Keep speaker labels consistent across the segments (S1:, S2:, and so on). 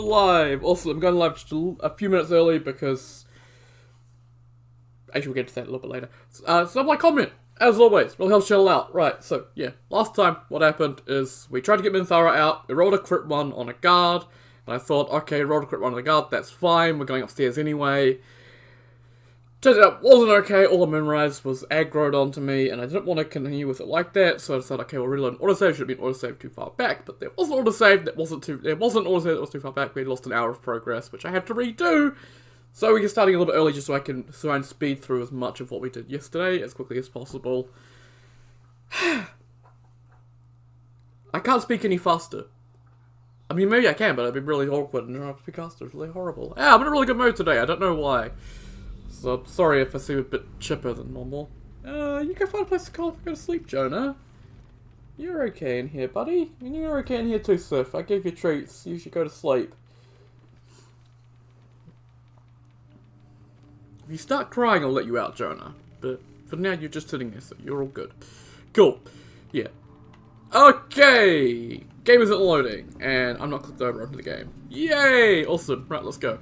S1: live. Also, I'm going live just a few minutes early because... Actually, we'll get to that a little bit later. So my comment, as always, really helps channel out. Right, so, yeah. Last time, what happened is we tried to get Minthara out. We rolled a crit one on a guard. And I thought, okay, rolled a crit one on a guard. That's fine. We're going upstairs anyway. Turns out it wasn't okay. All the Moonrise was aggroed onto me, and I didn't want to continue with it like that, so I decided, okay, we'll reload an autosave. Should have been autosave too far back, but there was an autosave that wasn't too. There wasn't an autosave that was too far back. We had lost an hour of progress, which I had to redo. So we're starting a little bit early, just so I can try and speed through as much of what we did yesterday as quickly as possible. I can't speak any faster. I mean, maybe I can, but it'd be really awkward and I have to speak faster. It's really horrible. Yeah, I'm in a really good mood today. I don't know why. So, I'm sorry if I seem a bit chipper than normal. You can find a place to go to sleep, Jonah. You're okay in here, buddy. And you're okay in here too, Sif. I gave you treats. You should go to sleep. If you start crying, I'll let you out, Jonah. But for now, you're just sitting there, so you're all good. Cool. Yeah. Okay! Game isn't loading, and I'm not clicked over onto the game. Yay! Awesome. Right, let's go.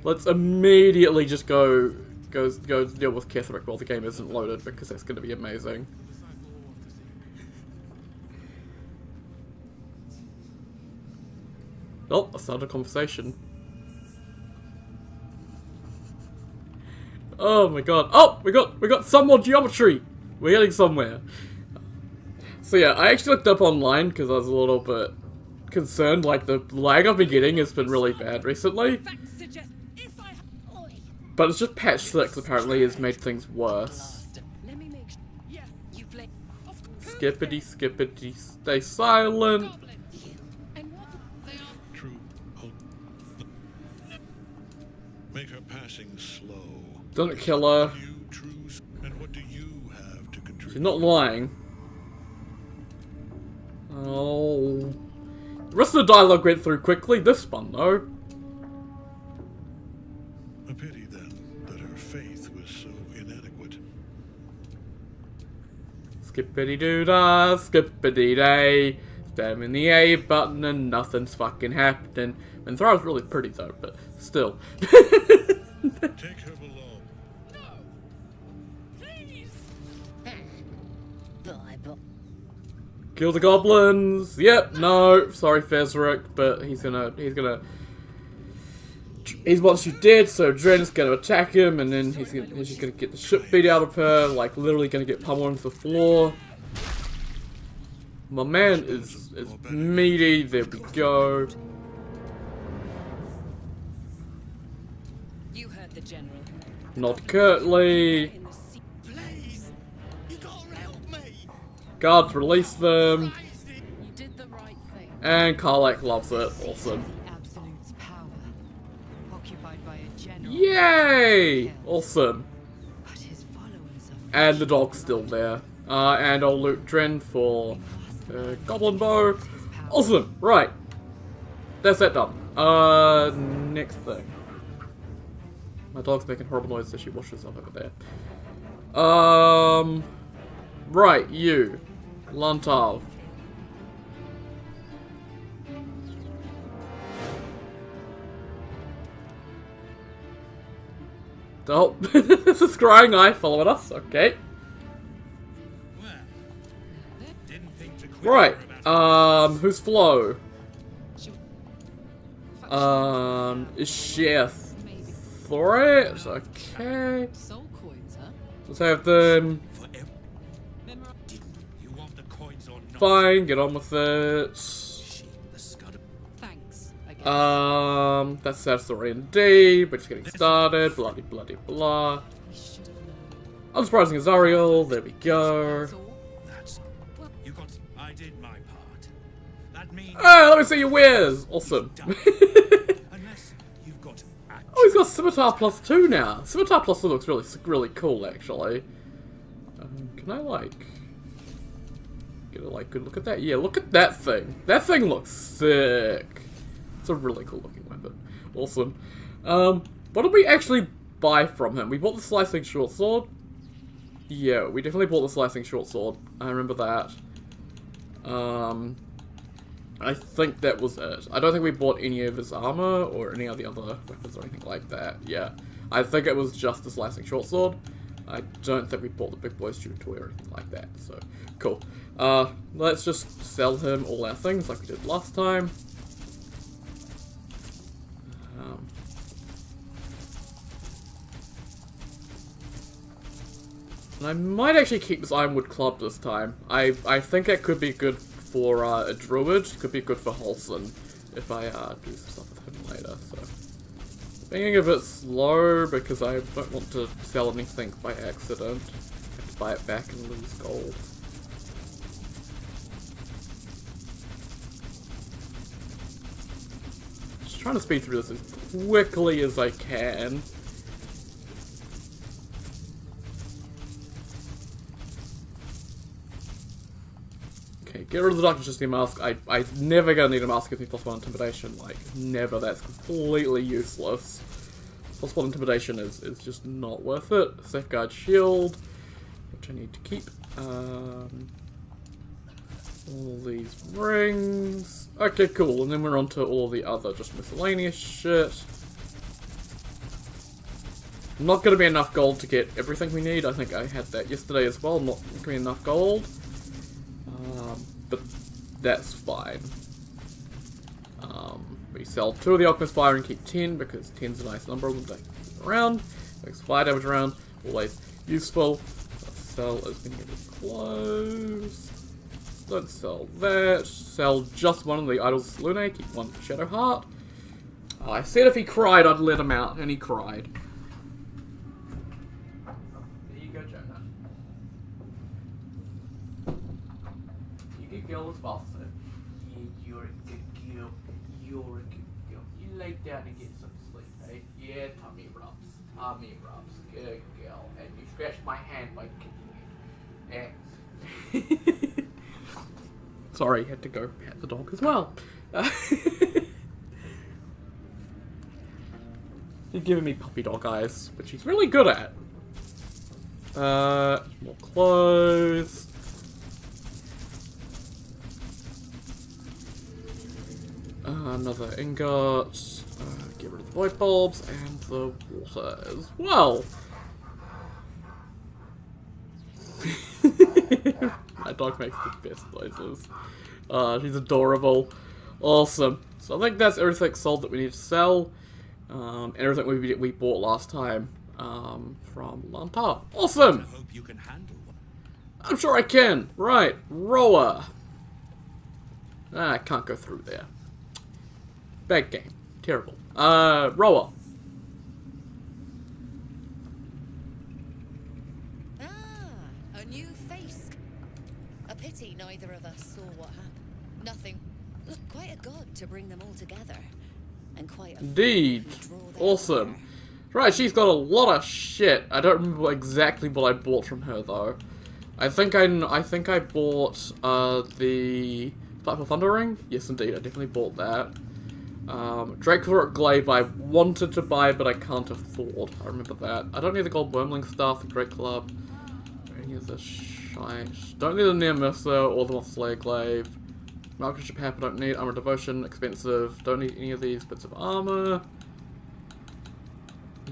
S1: Let's immediately just go deal with Ketherick while the game isn't loaded, because that's going to be amazing. Oh, I started a conversation. Oh my god. Oh, we got some more geometry. We're getting somewhere. So yeah, I actually looked up online because I was a little bit concerned. Like, the lag I've been getting has been really bad recently. But it's just patch 6 apparently has made things worse. Skippity, skippity, stay silent.
S2: Make her passing slow.
S1: Don't kill her. She's not lying. Oh. The rest of the dialogue went through quickly. This one, though.
S2: A pity, then, that her faith was so inadequate.
S1: Skippity-doo-dah, skippity-day. Spamming the A button and nothing's fucking happening. Minthara's really pretty, though, but still.
S2: Take her below.
S3: No! Please!
S1: Kill the goblins. Yep, no. Sorry, Fezric, but he wants you dead, so Dren's gonna attack him, and then he's just gonna get the shit beat out of her, like literally gonna get pummeled into the floor. My man is meaty. There we go.
S3: You heard the general.
S1: Not curtly.
S4: Please, you gotta help me.
S1: Guards release them.
S3: You did the right thing.
S1: And Karlach loves it. Awesome.
S3: The Absolute's power, occupied by a general.
S1: Yay! Awesome.
S3: But his followers are
S1: And the dog's still there. And I'll loot Dren for Goblin Bow. Awesome. Right. That's that done. Next thing. My dog's making horrible noise as she washes up over there. Right, you. Lantav. Oh, this is Scrying Eye following us. Okay. Right. Who's Flo? Is Chef Threat? Okay.
S3: soul coins, huh?
S1: Let's have them. Fine, get on with it.
S3: Thanks, I guess.
S1: That's sad story indeed. We're just getting started. Bloody, bloody, blah.
S3: We should have known.
S1: Unsurprising Azariel. There we go.
S4: I did my part. That means
S1: Oh, let me see your wares. Awesome.
S4: unless you've got
S1: Oh, he's got Scimitar plus 2 now. Scimitar plus 2 looks really cool, actually. Can I, like... get a, like, good look at that? Yeah, look at that thing. That thing looks sick. It's a really cool looking weapon. Awesome. What did we actually buy from him? We bought the Slicing Short Sword. Yeah, we definitely bought the Slicing Short Sword. I remember that. I think that was it. I don't think we bought any of his armor or any of the other weapons or anything like that. Yeah, I think it was just this lasting short sword. I don't think we bought the big boy stupid toy or anything like that. So, cool. Let's just sell him all our things like we did last time. And I might actually keep this Ironwood Club this time. I think it could be good for a druid. It could be good for Halson if I do some stuff with him later. So being a bit slow because I don't want to sell anything by accident. I have to buy it back and lose gold. Just trying to speed through this as quickly as I can. Okay, get rid of the Dark Justity mask. I never gonna need a mask if me +1 intimidation. Like, never. That's completely useless. +1 intimidation is just not worth it. Safeguard shield, which I need to keep. All these rings. Okay, cool. And then we're on to all the other just miscellaneous shit. Not gonna be enough gold to get everything we need. I think I had that yesterday as well. Not gonna be enough gold. But that's fine. We sell 2 of the Alchemist Fire and keep 10 because 10's a nice number of them to keep around. Makes fire damage around, always useful. Let's sell as many of the clothes. Let's sell that. Sell just one of the Idols Lunae, keep 1 Shadow Heart. I said if he cried, I'd let him out, and he cried. There you go, Jonah. Good girl as well, sir. Yeah, you're a good girl. You're a good girl. You lay down and get some sleep, eh? Yeah, tummy rubs. Tummy rubs. Good girl. And you scratched my hand by kicking it. Yeah. Sorry, had to go pat the dog as well. She's giving me puppy dog eyes, which she's really good at. More clothes. Another ingot, get rid of the void bulbs, and the water as well. My dog makes the best noises. She's adorable. Awesome. So I think that's everything sold that we need to sell. And everything we bought last time from Lantar. Awesome!
S4: I hope you can handle one.
S1: I'm sure I can. Right, Roa. I can't go through there. Bad game. Terrible. Roa.
S5: Ah, a new face. A pity neither of us saw what happened. Nothing. Look, quite a god to bring them all together. And quite a
S1: Indeed.
S5: to draw them
S1: Awesome.
S5: together.
S1: Right, she's got a lot of shit. I don't remember exactly what I bought from her though. I think I bought the Platform Thunder Ring. Yes, indeed, I definitely bought that. Dracula Glaive I wanted to buy, but I can't afford. I remember that. I don't need the Gold Wormling stuff, the Great Club, or any of the shite. Don't need the Near Mercer or the Moth Slayer Glaive. Malcolmship Hap I don't need. Armor Devotion, expensive. Don't need any of these bits of armor.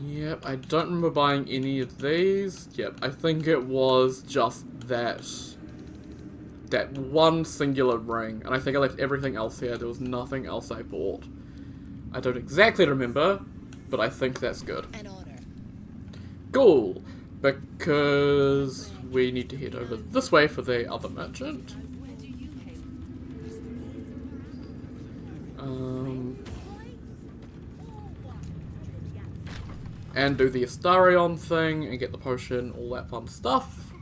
S1: Yep, I don't remember buying any of these. Yep, I think it was just that one singular ring, and I think I left everything else here. There was nothing else I bought. I don't exactly remember, but I think that's good.
S5: An honor.
S1: Cool, because we need to head over this way for the other merchant. And do the Astarion thing and get the potion, all that fun stuff.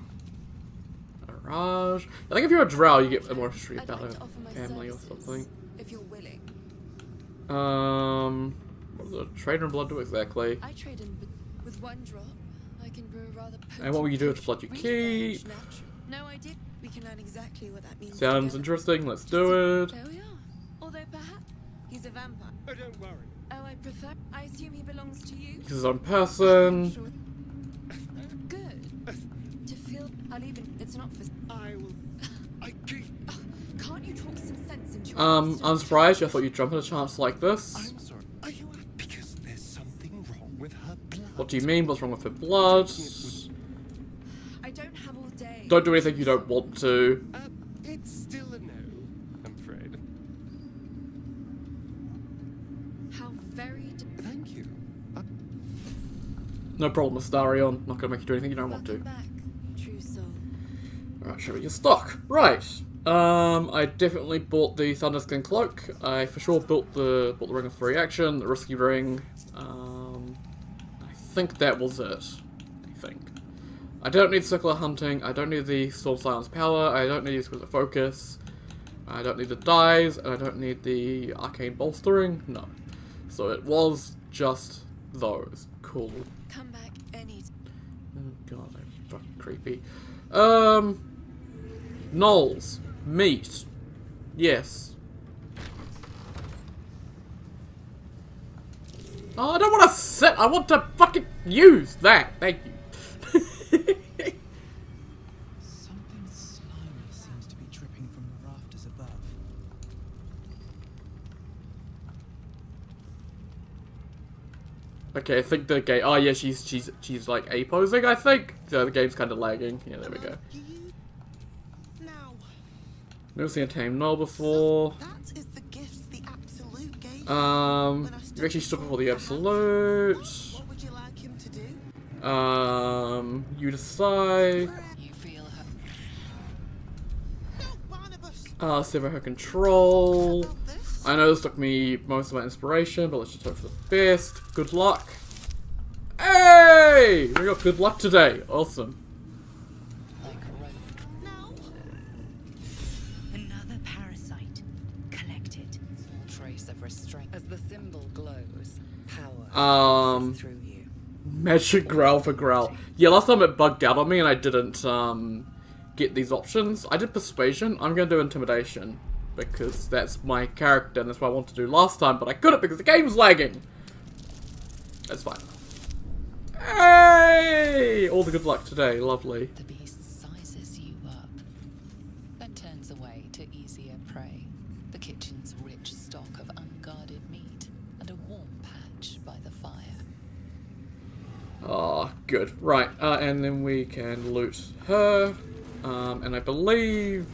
S1: Mirage. I think if you're a drow, you get more history about a family or something.
S3: If you're willing.
S1: What does a trader in blood do exactly?
S3: I trade in with 1 drop. I can brew rather potent.
S1: And what will you do with the blood you keep?
S3: No idea. We can learn exactly what that means.
S1: Sounds
S3: together.
S1: interesting, let's do it.
S3: There we are. Although perhaps he's a vampire.
S4: Oh, don't worry.
S3: Oh, I prefer. I assume he belongs to you.
S1: He's his own person.
S3: Sure. Good. To feel. I'll even. It's not for.
S4: I will. I keep.
S3: Can't you talk some sense into your
S1: I'm surprised. I thought you'd jump at a chance like this.
S4: I'm sorry. Are you because there's something wrong with her blood?
S1: What do you mean? What's wrong with her blood?
S3: I don't have all day.
S1: Don't do anything you don't want to.
S4: It's still a no, I'm afraid.
S3: How very.
S4: Thank you.
S1: No problem, Astarion. Not gonna make you do anything you don't want to.
S5: Welcome back, true soul.
S1: Alright, show me your stock. Right. I definitely bought the Thunderskin Cloak. I for sure bought the Ring of Free Action, the Risky Ring. I think that was it. I think. I don't need Circular Hunting, I don't need the Storm Silence Power, I don't need the Exquisite Focus, I don't need the Dyes, and I don't need the Arcane Bolstering. No. So it was just those. Cool.
S5: Come back any.
S1: Oh god, I'm fucking creepy. Knolls. Meat. Yes. Oh, I don't want to sit. I want to fucking use that. Thank you.
S6: Something slimy seems to be dripping from the rafters above.
S1: Okay, I think the game. Oh yeah, she's like A posing. I think. So the game's kind of lagging. Yeah, there we go.
S7: Now,
S1: Never seen a tame knoll before.
S7: that is the gift the Absolute gave.
S1: You actually stood before the Absolute.
S7: What would you like him to do?
S1: You decide.
S5: You feel her.
S7: No, Barnabas.
S1: Sever her control.
S7: About this?
S1: I know this took me most of my inspiration, but let's just hope for the best. Good luck. Hey! We got good luck today. Awesome.
S5: Like road.
S7: No.
S3: Another parasite. Collected.
S5: Small trace of restraint. As the symbol glows, power
S1: Um,
S5: passes through you.
S1: Magic growl for growl. Yeah, last time it bugged out on me and I didn't get these options. I did persuasion. I'm gonna do intimidation because that's my character and that's what I wanted to do last time, but I couldn't because the game's lagging. That's fine. Hey! All the good luck today. Lovely.
S5: The beast sizes you up, then turns away to easier prey. The kitchen's rich stock of unguarded meat and a warm patch by the fire.
S1: Ah, good. Right, and then we can loot her. And I believe...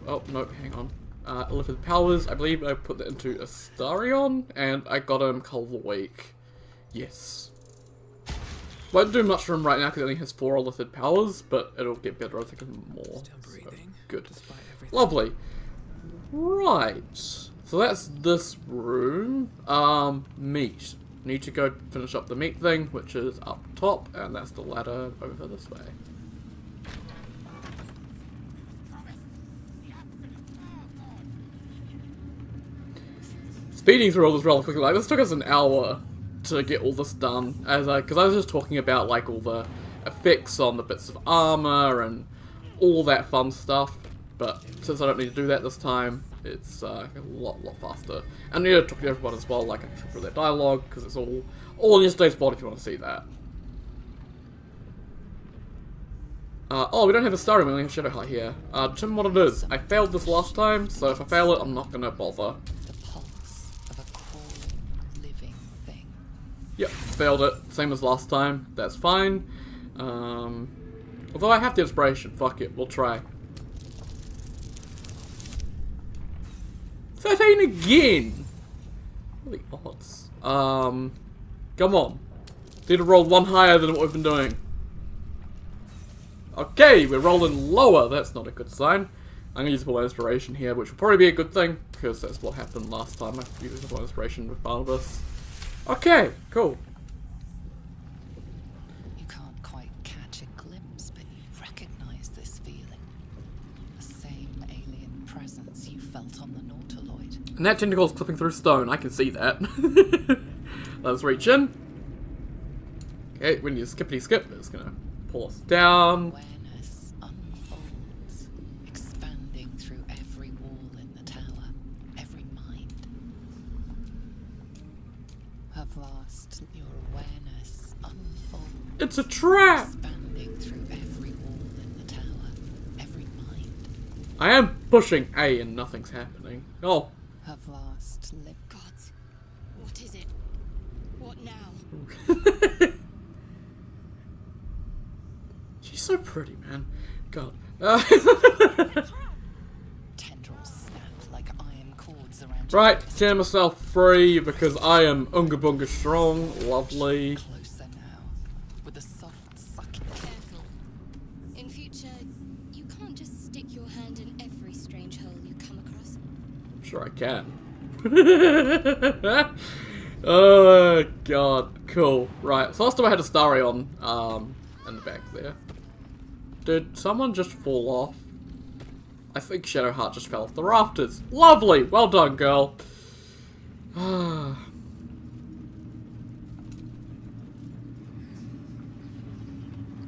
S1: Oh, no, hang on. Illithid Powers, I believe I put that into Astarion, and I got him Cull of the Week. Yes. Won't do much for him right now because he only has 4 Illithid Powers, but it'll get better, I think, more.
S6: Still breathing,
S1: So, good.
S6: despite everything.
S1: Lovely. Right. So that's this room. Meat. Need to go finish up the meat thing, which is up top, and that's the ladder over this way. Speeding through all this rather quickly, like this took us an hour to get all this done, as because I was just talking about like all the effects on the bits of armor and all that fun stuff. But since I don't need to do that this time, it's a lot faster. And I need to talk to everyone as well, like I took through their dialogue because it's all in yesterday's VOD if you want to see that. Oh, we don't have a star room, we only have Shadowheart here. Determine what it is. I failed this last time, so if I fail it, I'm not gonna bother.
S5: The pulse of a crawling, living thing.
S1: Yep, failed it. Same as last time. That's fine. Although I have the inspiration. Fuck it, we'll try. 13 again! What are the odds? Come on. Need to roll one higher than what we've been doing. Okay, we're rolling lower. That's not a good sign. I'm going to use my inspiration here, which will probably be a good thing, because that's what happened last time. I used my inspiration with Barnabas. Okay, cool.
S5: You can't quite catch a glimpse, but you recognize this feeling. The same alien presence you felt on the Nautiloid.
S1: And that tentacle's clipping through stone. I can see that. Let's reach in. Okay, when you skippity skip, it's going to pull us down.
S5: Awareness unfolds, expanding through every wall in the tower, every mind. At last, your awareness unfolds.
S1: It's a trap!
S5: Expanding through every wall in the tower, every mind.
S1: I am pushing A and nothing's happening. Oh.
S5: Have last lived.
S3: Gods, what is it? What now?
S1: She's so pretty, man. God.
S5: Tendrils snap like iron cords around
S1: Right, tear myself free because I am Unga Bunga strong. Lovely.
S5: Closer now, with a soft sucking.
S8: Careful. In future, you can't just stick your hand in every strange hole you come across.
S1: Sure I can. Oh god, cool. Right, so last time I had a Starion in the back there. Did someone just fall off? I think Shadowheart just fell off the rafters. Lovely! Well done, girl. And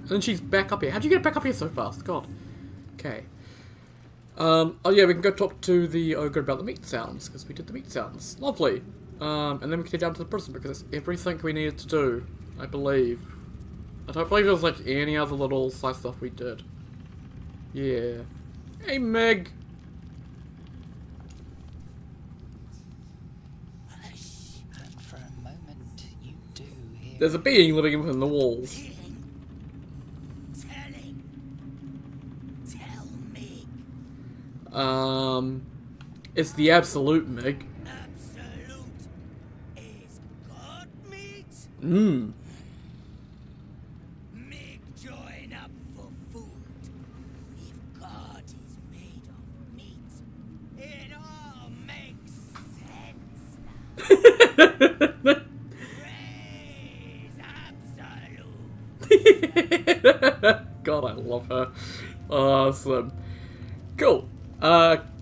S1: then she's back up here. How'd you get back up here so fast? God. Okay. Oh yeah, we can go talk to the ogre about the meat sounds, because we did the meat sounds. Lovely. And then we can head down to the prison, because that's everything we needed to do, I believe. I don't believe there was like any other little side stuff we did. Yeah. Hey, Meg!
S5: And for a moment, you do hear.
S1: There's a being living within the walls.
S4: Tell me.
S1: It's the absolute Meg.
S4: Absolute is God meat?
S1: Mmm.
S4: Mig join up for food. If God is made of meat, it all makes sense. Praise absolute.
S1: God, I love her. Awesome. Cool.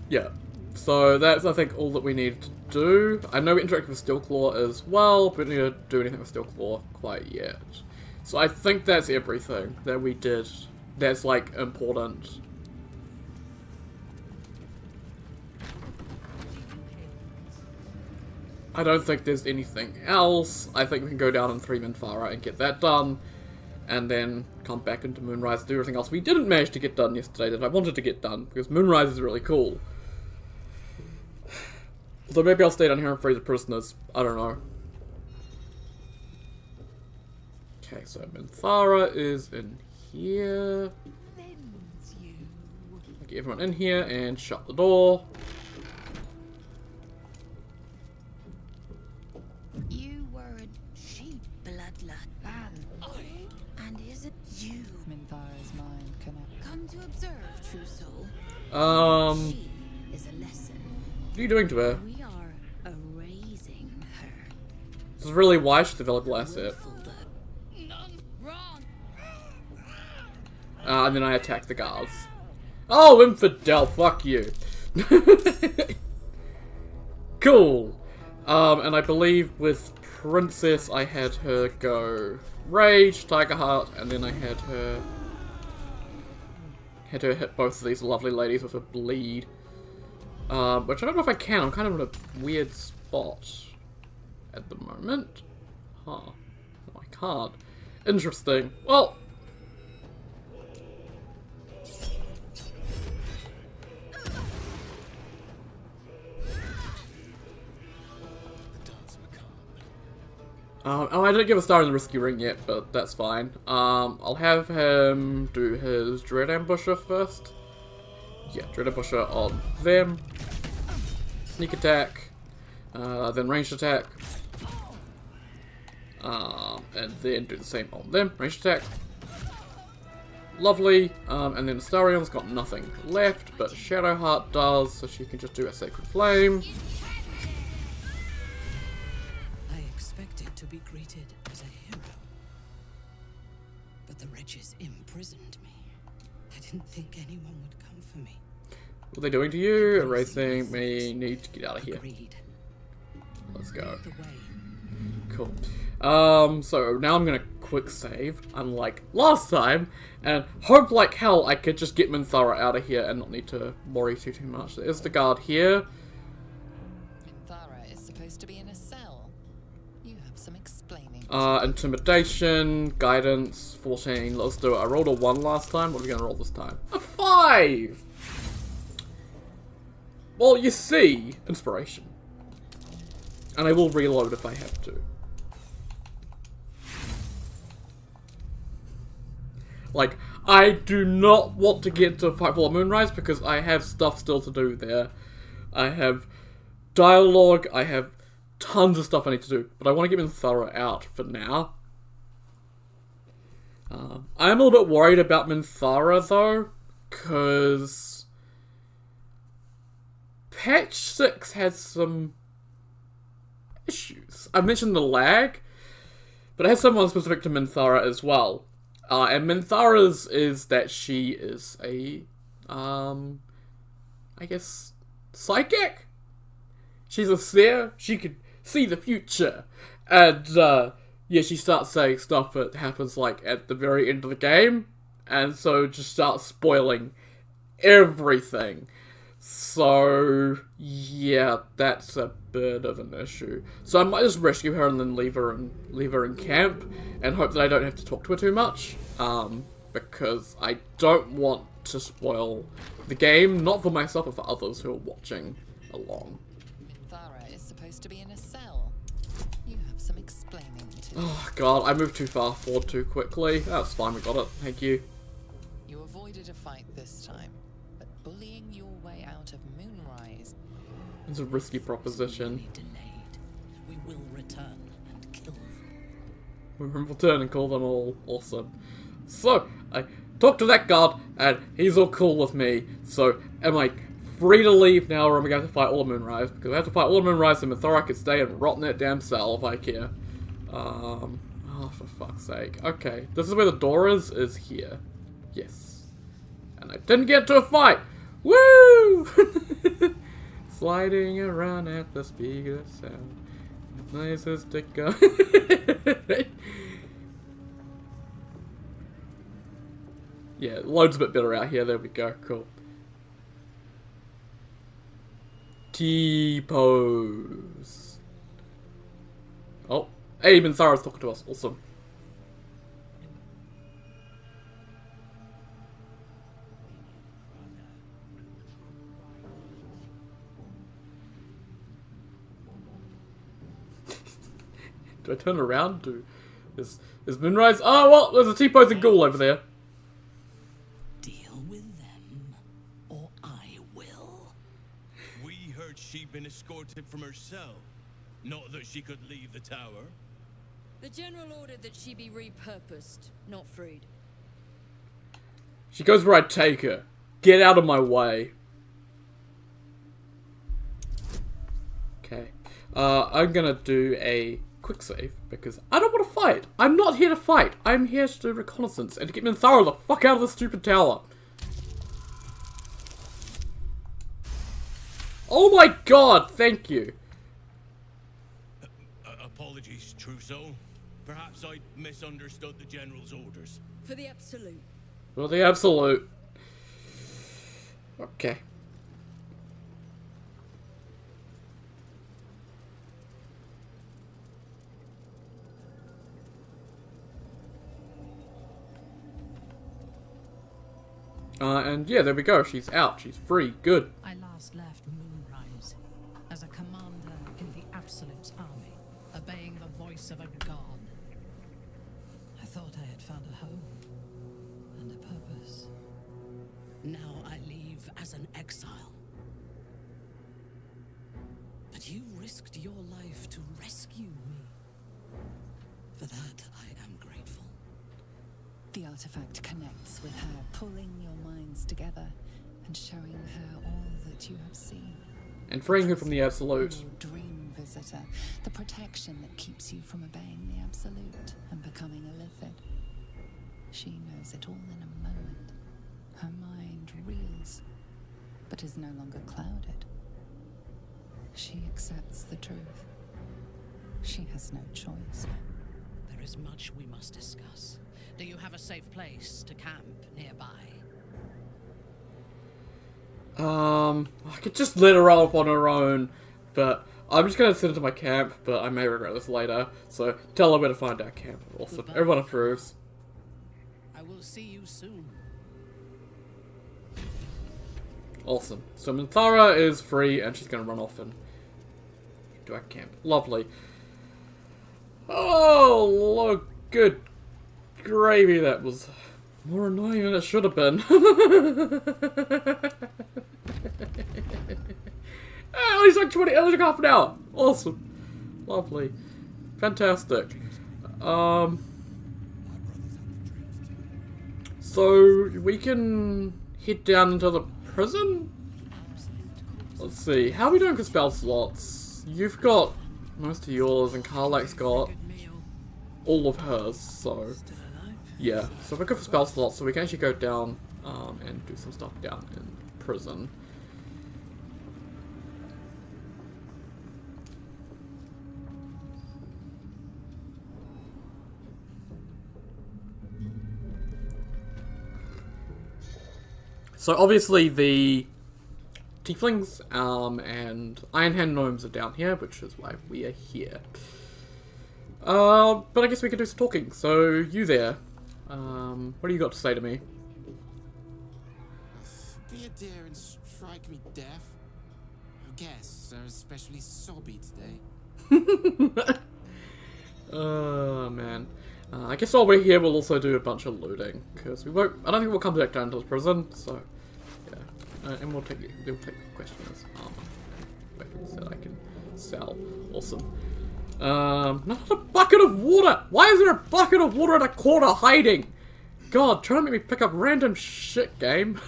S1: Yeah. So that's, I think, all that we need to do. I know we interacted with Steelclaw as well, but we don't need to do anything with Steelclaw quite yet. So I think that's everything that we did that's, like, important. I don't think there's anything else. I think we can go down in 3 Minthara and get that done. And then come back into Moonrise and do everything else we didn't manage to get done yesterday that I wanted to get done. Because Moonrise is really cool. So maybe I'll stay down here and free the prisoners. I don't know. Okay, so Minthara is in here. Get everyone in here and shut the door.
S8: You were a sheep bloodlet man. And is it you
S5: Minthara's mind connect.
S8: come to observe, true soul? She is a lesson.
S1: What are you doing to her?
S8: We are erasing her.
S1: This is really why she's a valuable asset.
S8: None wrong.
S1: And then I attack the guards. Oh, infidel, fuck you. Cool. And I believe with Princess I had her go Rage, Tiger Heart, and then I had her hit both of these lovely ladies with a bleed. Which I don't know if I can. I'm kind of in a weird spot at the moment. Huh. No, I can't. Interesting. Well. Oh, I didn't give a star in the Risky Ring yet, but that's fine. I'll have him do his Dread Ambusher first. Yeah, Dread Ambusher on them. Sneak attack. Then ranged attack. And then do the same on them. Ranged attack. Lovely. And then Astarion's got nothing left, but Shadowheart does, so she can just do a Sacred Flame.
S6: I expected to be greeted as a hero. But the wretches imprisoned me. I didn't think anyone would come for me.
S1: What are they doing to you? Erasing me. Need to get out of here.
S6: Agreed.
S1: Let's go.
S6: The way.
S1: Cool. So now I'm gonna quick save, unlike last time, and hope like hell I could just get Minthara out of here and not need to worry too much. There's the guard here.
S5: Minthara is supposed to be in a cell. You have some explaining.
S1: Intimidation, guidance, 14. Let's do it. I rolled a 1 last time. What are we gonna roll this time? A 5! Well, you see, inspiration. And I will reload if I have to. Like, I do not want to get into a fight for Moonrise because I have stuff still to do there. I have dialogue, I have tons of stuff I need to do, but I want to get Minthara out for now. I am a little bit worried about Minthara though, because patch 6 has some issues. I've mentioned the lag, but it has someone specific to Minthara as well. And Minthara's is that she is a, I guess, psychic? She's a seer, she can see the future. And, yeah, she starts saying stuff that happens, like, at the very end of the game. And so just starts spoiling everything. So, yeah, that's a bit of an issue. So I might just rescue her and then leave her in camp, and hope that I don't have to talk to her too much. Because I don't want to spoil the game, not for myself, but for others who are watching along.
S5: Minthara is supposed to be in a cell. You have some explaining to do.
S1: Oh god, I moved too far forward too quickly. That's fine, we got it. Thank you.
S5: You avoided a fight this time, but bullying your way out of Moonrise.
S1: It's a risky proposition.
S4: Delayed. We will return and kill them.
S1: We will return and call them all awesome. So, I talked to that guard, and he's all cool with me. So, am I free to leave now, or am I going to fight all of Moonrise? Because I have to fight all of Moonrise, and Minthara could stay and rot in that damn cell if I care. Oh, for fuck's sake. Okay, this is where the door is here. Yes. And I didn't get to a fight! Woo! Sliding around at the speed of sound. Places to go. Yeah, loads a bit better out here. There we go. Cool. T-pose. Oh. Hey, Minthara's talking to us. Awesome. Do I turn around? Is Moonrise? Oh, well, there's a T-posing ghoul over there.
S4: Deal with them, or I will.
S9: We heard she'd been escorted from her cell. Not that she could leave the tower.
S10: The general ordered that she be repurposed, not freed.
S1: She goes where I take her. Get out of my way. Okay. I'm gonna do a quick save, because I don't want to fight. I'm not here to fight. I'm here to do reconnaissance and to get Minthara the fuck out of this stupid tower. Oh my god, thank you.
S9: Apologies, Trousseau. Perhaps I misunderstood the General's orders.
S10: For the Absolute.
S1: For the Absolute. Okay. And yeah, there we go. She's out. She's free. Good.
S3: I last left Moonrise as a commander in the Absolute's army, obeying the voice of a god. I thought I had found a home and a purpose.
S4: Now I leave as an exile. But you risked your life to rescue me. For that, I am grateful.
S5: The artifact connects with her, pulling your minds together and showing her all that you have seen.
S1: And freeing her from the Absolute.
S5: Your dream visitor, the protection that keeps you from obeying the Absolute and becoming a Lithid. She knows it all in a moment. Her mind reels, but is no longer clouded. She accepts the truth. She has no choice.
S4: There is much we must discuss. Do you have a safe place to camp nearby?
S1: I could just let her off on her own, but I'm just gonna send her to my camp, but I may regret this later, so tell her where to find our camp. Awesome. Everyone approves.
S4: I will see you soon.
S1: Awesome. So Minthara is free and she's going to run off and do our camp. Lovely. Oh, look. Good gravy. That was more annoying than it should have been. At least like 20, at least like half an hour. Awesome. Lovely. Fantastic. So we can head down into the prison? Let's see. How are we doing for spell slots? You've got most of yours and Karlak's got all of hers, so yeah. So we're good for spell slots, so we can actually go down and do some stuff down in prison. So obviously the tieflings and Iron Hand gnomes are down here, which is why we are here. But I guess we could do some talking. So you there, what do you got to say to me?
S6: Be a dear and strike me deaf. Our guests are especially sobby today.
S1: Oh man. I guess while we're here we'll also do a bunch of looting, because we won't, I don't think we'll come back down to the prison, so yeah. And we'll take questioners. Weapons that I can sell. Awesome. Not a bucket of water! Why is there a bucket of water in a corner hiding? God, trying to make me pick up random shit, game.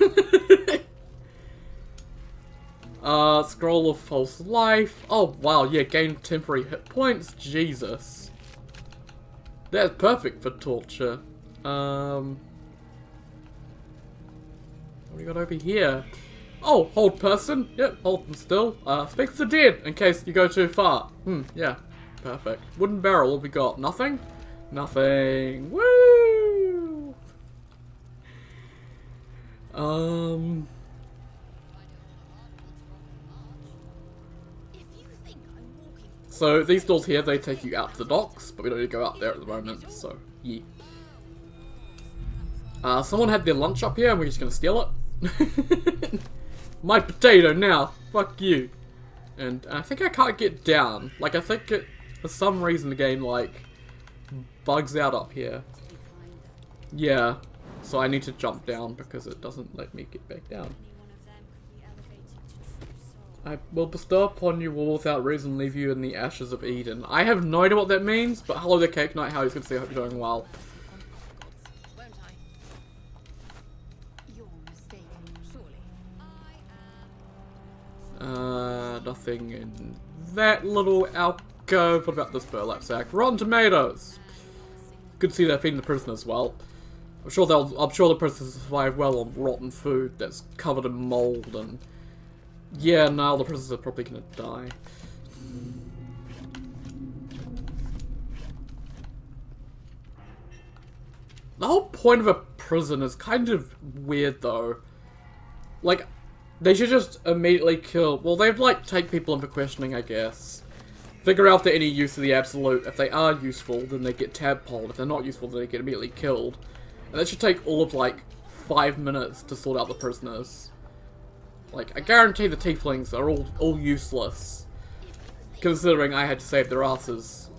S1: Scroll of false life. Oh wow, yeah, gain temporary hit points. Jesus. That's perfect for torture. What do we got over here? Oh, hold person. Yep, hold them still. Speak to the dead in case you go too far. Yeah. Perfect. Wooden barrel, what we got? Nothing? Nothing. Woo! So these doors here, they take you out to the docks, but we don't need to go out there at the moment, so yeah. Someone had their lunch up here and we're just gonna steal it. My potato now, fuck you. And I think I can't get down. Like, I think it, for some reason the game, like, bugs out up here. Yeah, so I need to jump down because it doesn't let me get back down. I will bestow upon you all without reason leave you in the ashes of Eden. I have no idea what that means, but hello there, Cake Knight. How are you? Good to see you. I hope you're doing well. Nothing in that little alcove. What about this burlap sack? Rotten tomatoes. Good to see they're feeding the prisoners well. I'm sure the prisoners survive well on rotten food that's covered in mold and. Yeah, now the prisoners are probably gonna die. The whole point of a prison is kind of weird though. Like, they should just immediately kill. Well, they'd like take people in for questioning, I guess. Figure out if they're any use to the Absolute. If they are useful, then they get tadpoled. If they're not useful, then they get immediately killed. And that should take all of like 5 minutes to sort out the prisoners. Like, I guarantee the tieflings are all useless. Considering I had to save their asses.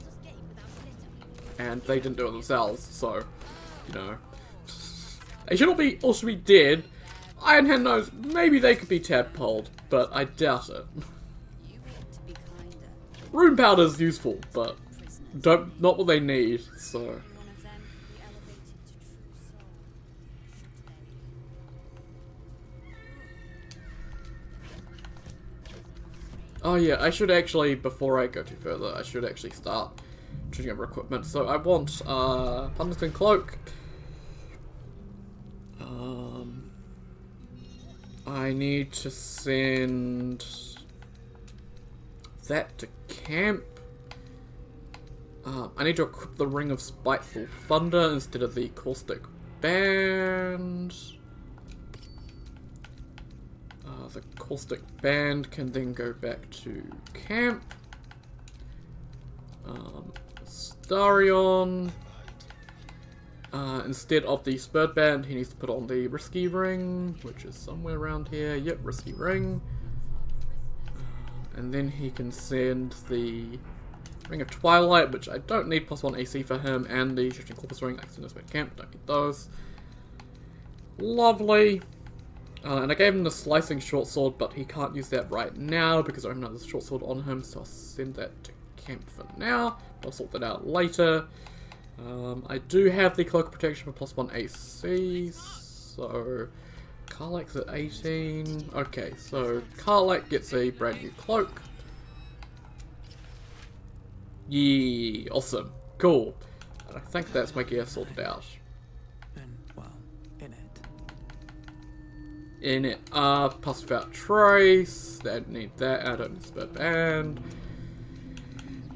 S1: And they didn't do it themselves, so, you know. They should all be dead. Iron Hand knows maybe they could be tadpoled, but I doubt it. Rune powder's useful, but not what they need, so. Oh yeah, I should actually, before I go too further, I should actually start choosing over equipment. So I want Pumpkin Cloak. I need to send that to camp. I need to equip the Ring of Spiteful Thunder instead of the Caustic Band. The Caustic Band can then go back to camp. Starion. Instead of the spurred band, he needs to put on the risky ring, which is somewhere around here. Yep, risky ring. And then he can send the Ring of Twilight, which I don't need, +1 AC for him, and the Shifting Corpus Ring, Accident Spent Camp, don't need those. Lovely. And I gave him the Slicing Short Sword, but he can't use that right now because I have another Short Sword on him, so I'll send that to camp for now. I'll sort that out later. I do have the Cloak of Protection for +1 AC, so Karlak's at 18. Okay, so Karlak gets a brand new cloak. Yeah, awesome. Cool. And I think that's my gear sorted out.
S6: And, well, in it.
S1: In it. Plus without trace. Don't need that. I don't need spurt band.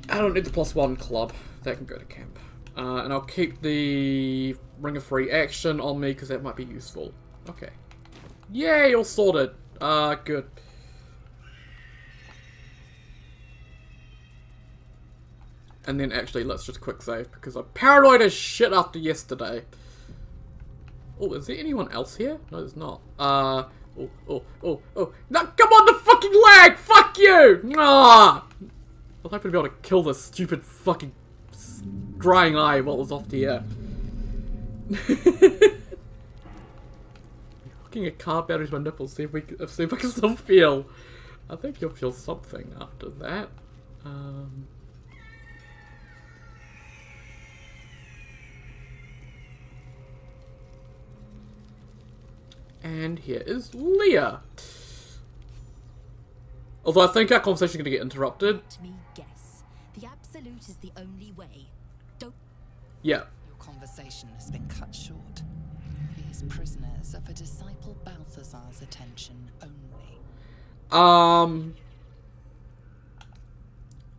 S1: I don't need the +1 club. That can go to camp. And I'll keep the Ring of Free Action on me because that might be useful. Okay. Yay, all sorted. Good. And then actually, let's just quick save because I'm paranoid as shit after yesterday. Oh, is there anyone else here? No, there's not. Oh. No, come on, the fucking lag! Fuck you! Ah! I was hoping to be able to kill this stupid fucking drying eye while it was off the air. Looking at car batteries with my nipples, see if I can still feel. I think you'll feel something after that. And here is Leah. Although I think our conversation is going to get interrupted.
S11: Let me guess. The absolute is the only way. Don't.
S1: Yeah.
S5: Your conversation has been cut short. These prisoners are for disciple Balthazar's attention only.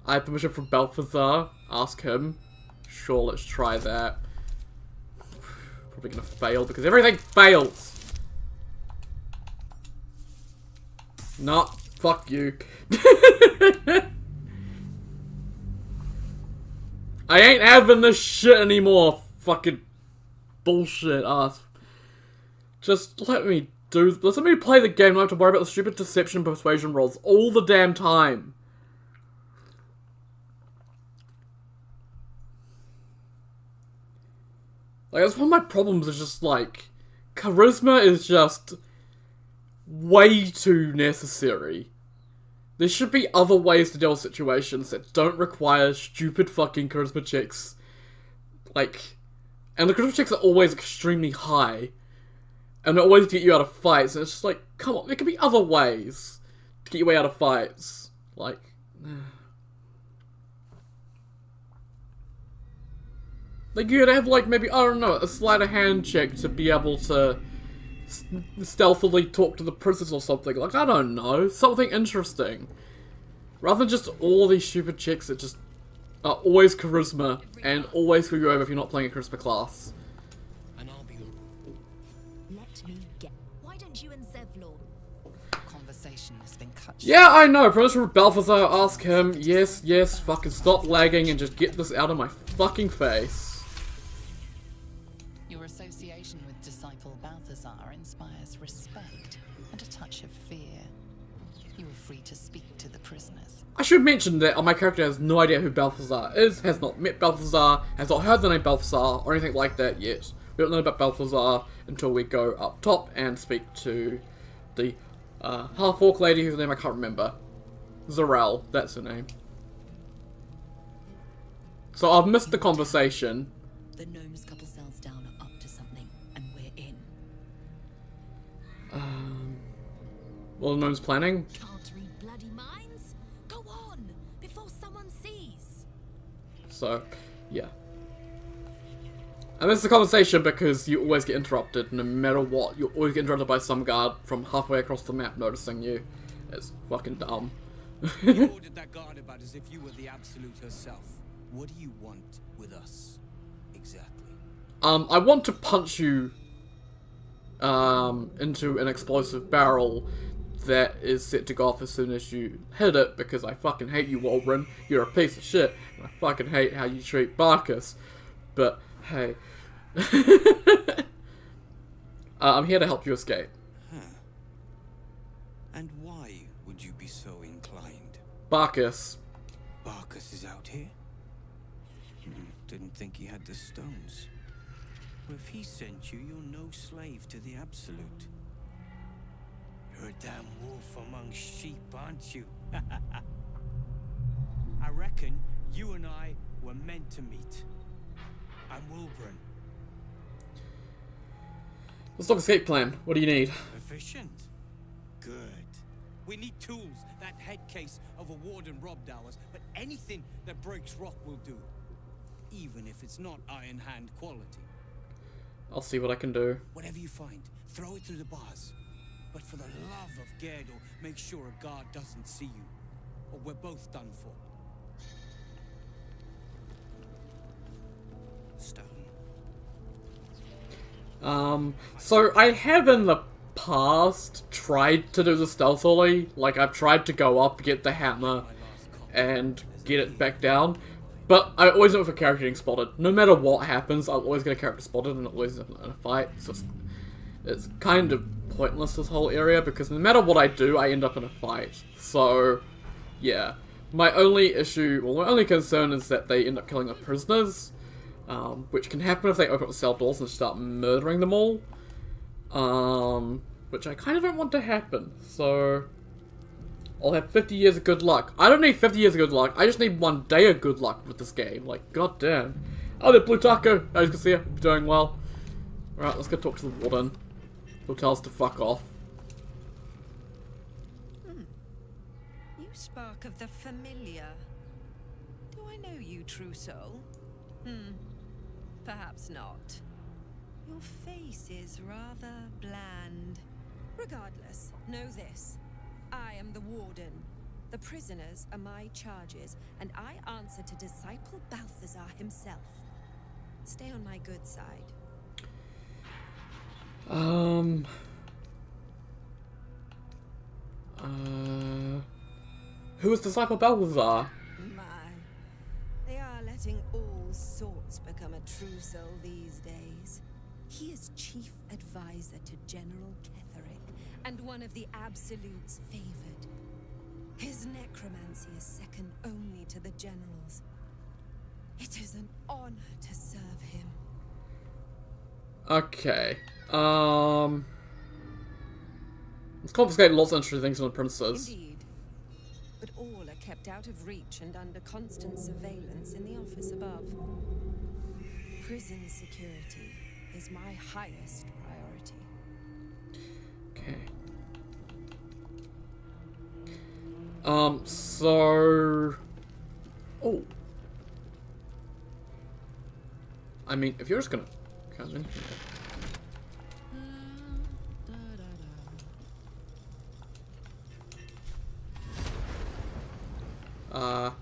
S1: I have permission from Balthazar. Ask him. Sure, let's try that. Probably gonna fail because everything fails. Nah, fuck you. I ain't having this shit anymore. Fucking bullshit ass. Just let me let me play the game. I don't have to worry about the stupid deception and persuasion rolls all the damn time. Like, that's one of my problems is just like, charisma is just way too necessary. There should be other ways to deal with situations that don't require stupid fucking charisma checks. Like, and the charisma checks are always extremely high. And they're always to get you out of fights, and it's just like, come on, there could be other ways to get your way out of fights. Like, like you'd have like maybe, I don't know, a sleight of hand check to be able to stealthily talk to the prisoners or something. Like, I don't know, something interesting. Rather than just all these stupid checks that just are always charisma and always screw you over if you're not playing a charisma class.
S9: And I'll be
S11: let me get. Why don't you and Zevlor?
S5: Conversation has been cut short.
S1: Yeah, I know, permission from Balthazar, ask him. Yes, fucking stop lagging and just get this out of my fucking face.
S5: Your association with disciple Balthazar inspires respect and a touch of fear. You are free to speak to the prisoners.
S1: I should mention that my character has no idea who Balthazar is, has not met Balthazar, has not heard the name Balthazar, or anything like that yet. We don't know about Balthazar until we go up top and speak to the half-orc lady whose name I can't remember. Zarel, that's her name. So I've missed the conversation.
S11: The gnomes couple cells down are up to something, and we're in.
S1: Well, the gnome's planning.
S11: Can't read bloody minds? Go on, before someone sees.
S1: So, yeah. I missed the conversation because you always get interrupted, no matter what. You always get interrupted by some guard from halfway across the map noticing you. It's fucking dumb.
S9: You ordered that guard about as if you were the Absolute herself. What do you want with us, exactly?
S1: I want to punch you into an explosive barrel that is set to go off as soon as you hit it, because I fucking hate you, Waldron. You're a piece of shit, and I fucking hate how you treat Barkus. But, hey, I'm here to help you escape.
S9: Huh. And why would you be so inclined?
S1: Barkus.
S9: Barkus is out here? Didn't think he had the stones. Well, if he sent you, you're no slave to the Absolute. You're a damn wolf among sheep, aren't you? I reckon you and I were meant to meet. I'm Wilburn.
S1: Let's talk escape plan. What do you need?
S9: Efficient. Good. We need tools. That head case of a warden robbed ours, but anything that breaks rock will do. Even if it's not Iron Hand quality.
S1: I'll see what I can do.
S9: Whatever you find, throw it through the bars. But for the love of Gerdor, make sure a guard doesn't see you, or we're both done for. Stone.
S1: So I have in the past tried to do this stealthily. Like, I've tried to go up, get the hammer, and get it back down. But I always know if a character getting spotted. No matter what happens, I'll always get a character spotted and always in a fight. So it's kind of pointless, this whole area, because no matter what I do, I end up in a fight. So, yeah. My only issue, well, my only concern is that they end up killing the prisoners. Which can happen if they open up the cell doors and start murdering them all. Which I kind of don't want to happen. So, I'll have 50 years of good luck. I don't need 50 years of good luck. I just need 1 day of good luck with this game. Like, goddamn. Oh, there's Plutarcho. As you can see, I'm doing well. Alright, let's go talk to the warden. He'll tell us to fuck off.
S12: You spark of the familiar. Do I know you, true soul? Perhaps not. Your face is rather bland. Regardless, know this. I am the warden. The prisoners are my charges, and I answer to Disciple Balthazar himself. Stay on my good side.
S1: Who is Disciple Balthazar?
S12: They are letting all sorts become a true soul these days. He is chief advisor to General Ketherick, and one of the Absolute's favored. His necromancy is second only to the General's. It is an honor to serve him.
S1: Okay. Let's confiscate lots of interesting things from the princess.
S12: Indeed. But all are kept out of reach and under constant surveillance in the office above. Prison security is my highest priority.
S1: Okay. So... Oh. I mean, if you're just gonna come in here...
S5: You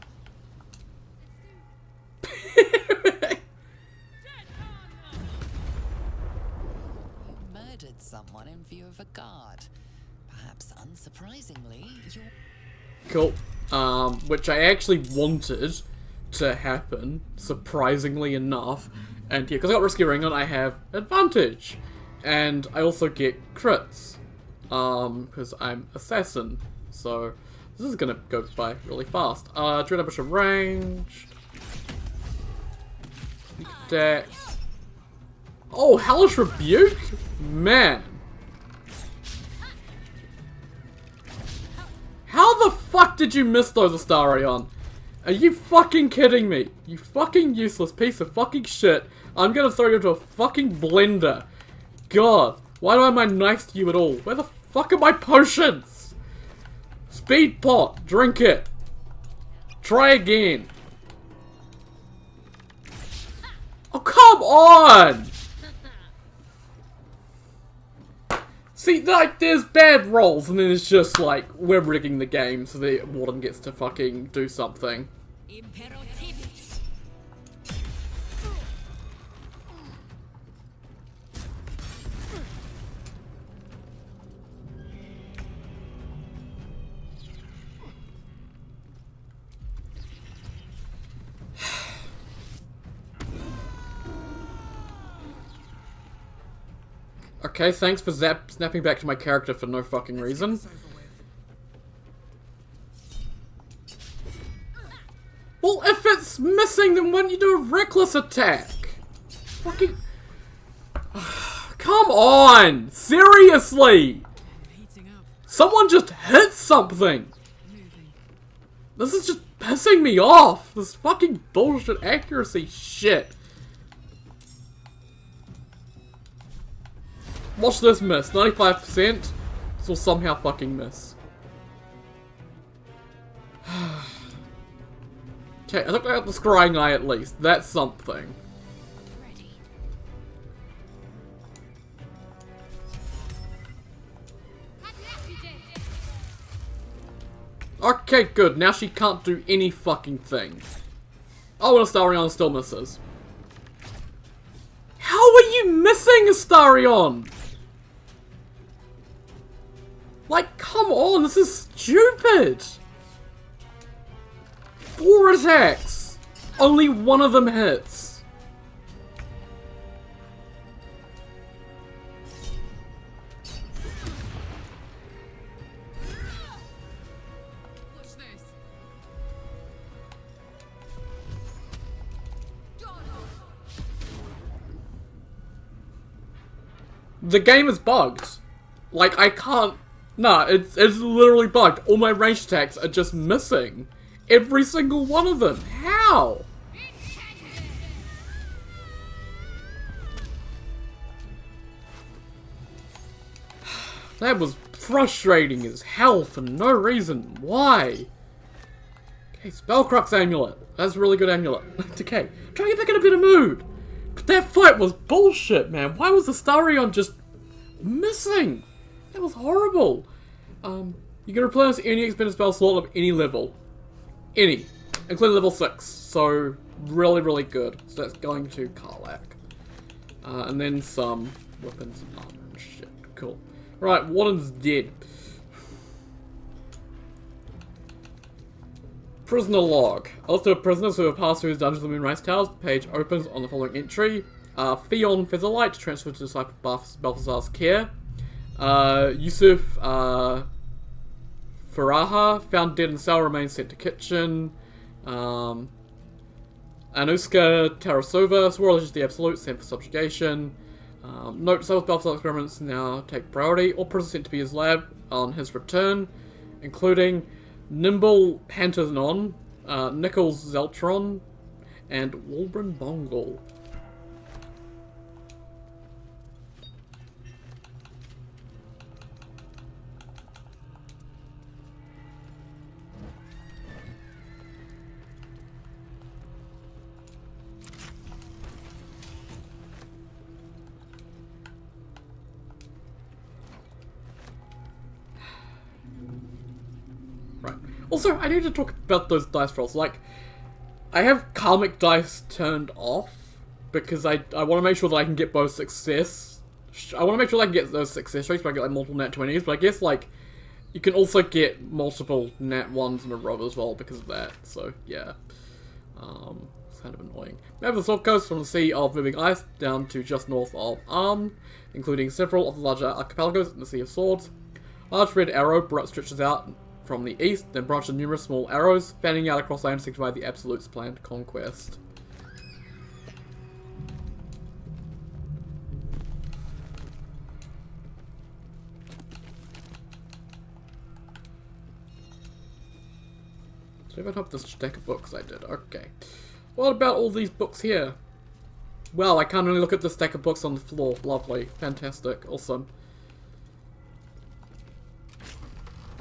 S5: murdered someone in view of a guard. Perhaps unsurprisingly, you're...
S1: Cool. Which I actually wanted to happen, surprisingly enough. And yeah, because I got Risky Ring on, I have advantage. And I also get crits. Because I'm assassin. So, this is gonna go by really fast. Dread Ambush ranged. Dex. Oh, Hellish Rebuke? Man. How the fuck did you miss those, Astarion? Are you fucking kidding me? You fucking useless piece of fucking shit. I'm gonna throw you into a fucking blender. God, why am I nice to you at all? Where the fuck are my potions? Speed pot, drink it. Try again. Oh, come on! See, like, there's bad rolls, and then it's just like, we're rigging the game so the warden gets to fucking do something. Okay, thanks for snapping back to my character for no fucking reason. Well, if it's missing, then why don't you do a reckless attack? Fucking... Come on! Seriously! Someone just hit something! This is just pissing me off! This fucking bullshit accuracy shit! Watch this miss. 95%. This will somehow fucking miss. Okay, I looked at the scrying eye at least. That's something. Okay, good. Now she can't do any fucking thing. Oh, and Astarion still misses. How are you missing, Astarion? Like, come on, this is stupid. 4 attacks. Only one of them hits.
S10: Watch this.
S1: The game is bugged. Like, I can't... Nah, it's literally bugged. All my ranged attacks are just missing. Every single one of them. How? That was frustrating as hell for no reason. Why? Okay, Spellcrux Amulet. That's a really good amulet. Okay, try to get back in a bit of mood. But that fight was bullshit, man. Why was the Astarion just missing? That was horrible. You can replenish any expended spell slot of any level. Any. Including level 6. So, really, really good. So that's going to Karlak. And then some weapons and armor and shit. Cool. Right, Warden's dead. Prisoner log. A list of prisoners who have passed through his dungeons of the Moonrise Towers. The page opens on the following entry. Theon Featherlight, transferred to Disciple Balthazar's care. Yusuf Faraha, found dead in cell, remains sent to kitchen. Anuska Tarasova, swore allegiance to the Absolute, sent for subjugation. Note, Disciple Balthazar experiments now take priority. All prisoners sent to be his lab on his return, including Nimble Pantanon, Nichols Zeltron, and Walbrin Bongal. Right. Also, I need to talk about those dice rolls. Like, I have karmic dice turned off because I want to make sure that I can get both success. I want to make sure that I can get those success rates, but I get like multiple nat 20s. But I guess like you can also get multiple nat 1s in a row as well because of that. So yeah, it's kind of annoying. Map of the Salt Coast from the Sea of Moving Ice down to just north of Arm, including several of the larger archipelagos in the Sea of Swords. Large red arrow stretches out from the east, then branch into numerous small arrows, fanning out across land to signify the Absolute's planned conquest. So I hope this stack of books I did. Okay. What about all these books here? Well, I can't only look at the stack of books on the floor. Lovely. Fantastic. Awesome.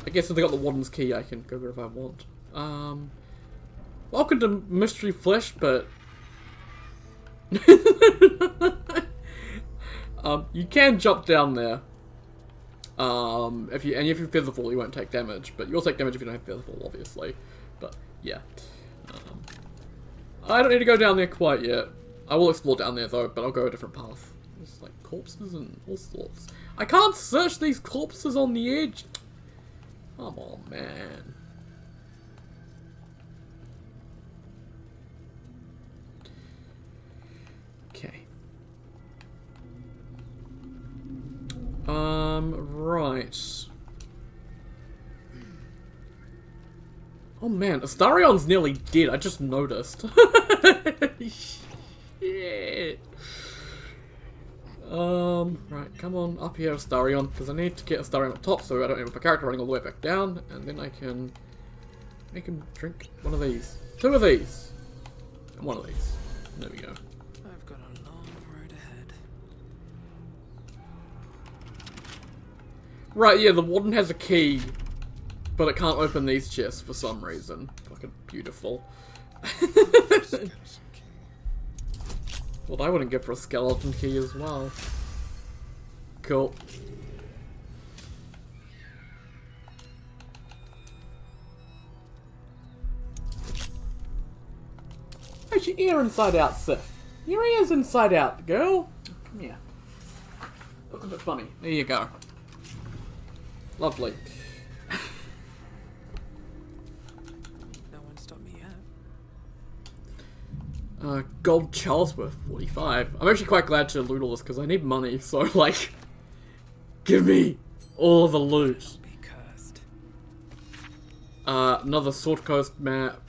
S1: I guess since I got the Warden's key, I can go wherever I want. Welcome to Mystery Flesh, but... you can jump down there. If you're Featherfall, you won't take damage, but you'll take damage if you don't have Featherfall, obviously. But, yeah. I don't need to go down there quite yet. I will explore down there, though, but I'll go a different path. There's, like, corpses and all sorts. I can't search these corpses on the edge! Come on, man. Okay. Oh man, Astarion's nearly dead. I just noticed. Shit. Right, come on up here, Astarion, because I need to get Astarion up top so I don't have a character running all the way back down, and then I can make him drink one of these. 2 of these. And 1 of these. There we go.
S6: I've got a long road ahead.
S1: Right, yeah, the warden has a key, but it can't open these chests for some reason. Fucking beautiful. What I wouldn't get for a skeleton key as well. Cool. How's your ear inside out, Sif? Your ear's inside out, girl. Come here. Look a bit funny. There you go. Lovely.
S6: No one stopped me yet.
S1: Gold Charlesworth, 45. I'm actually quite glad to loot all this because I need money, so like, give me all the loot.
S6: Be cursed.
S1: Another Sword Coast map.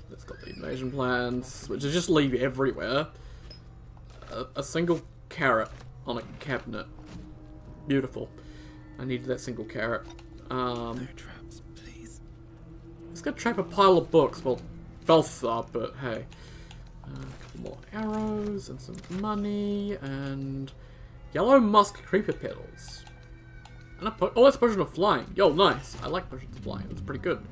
S1: That's got the invasion plans, which is just leave everywhere. A single carrot on a cabinet. Beautiful. I needed that single carrot.
S6: No traps, please.
S1: Let's go trap a pile of books. Well, both are, but hey. A couple more arrows and some money and yellow musk creeper petals. And oh, that's a potion of flying. Yo, nice. I like potions of flying. That's pretty good.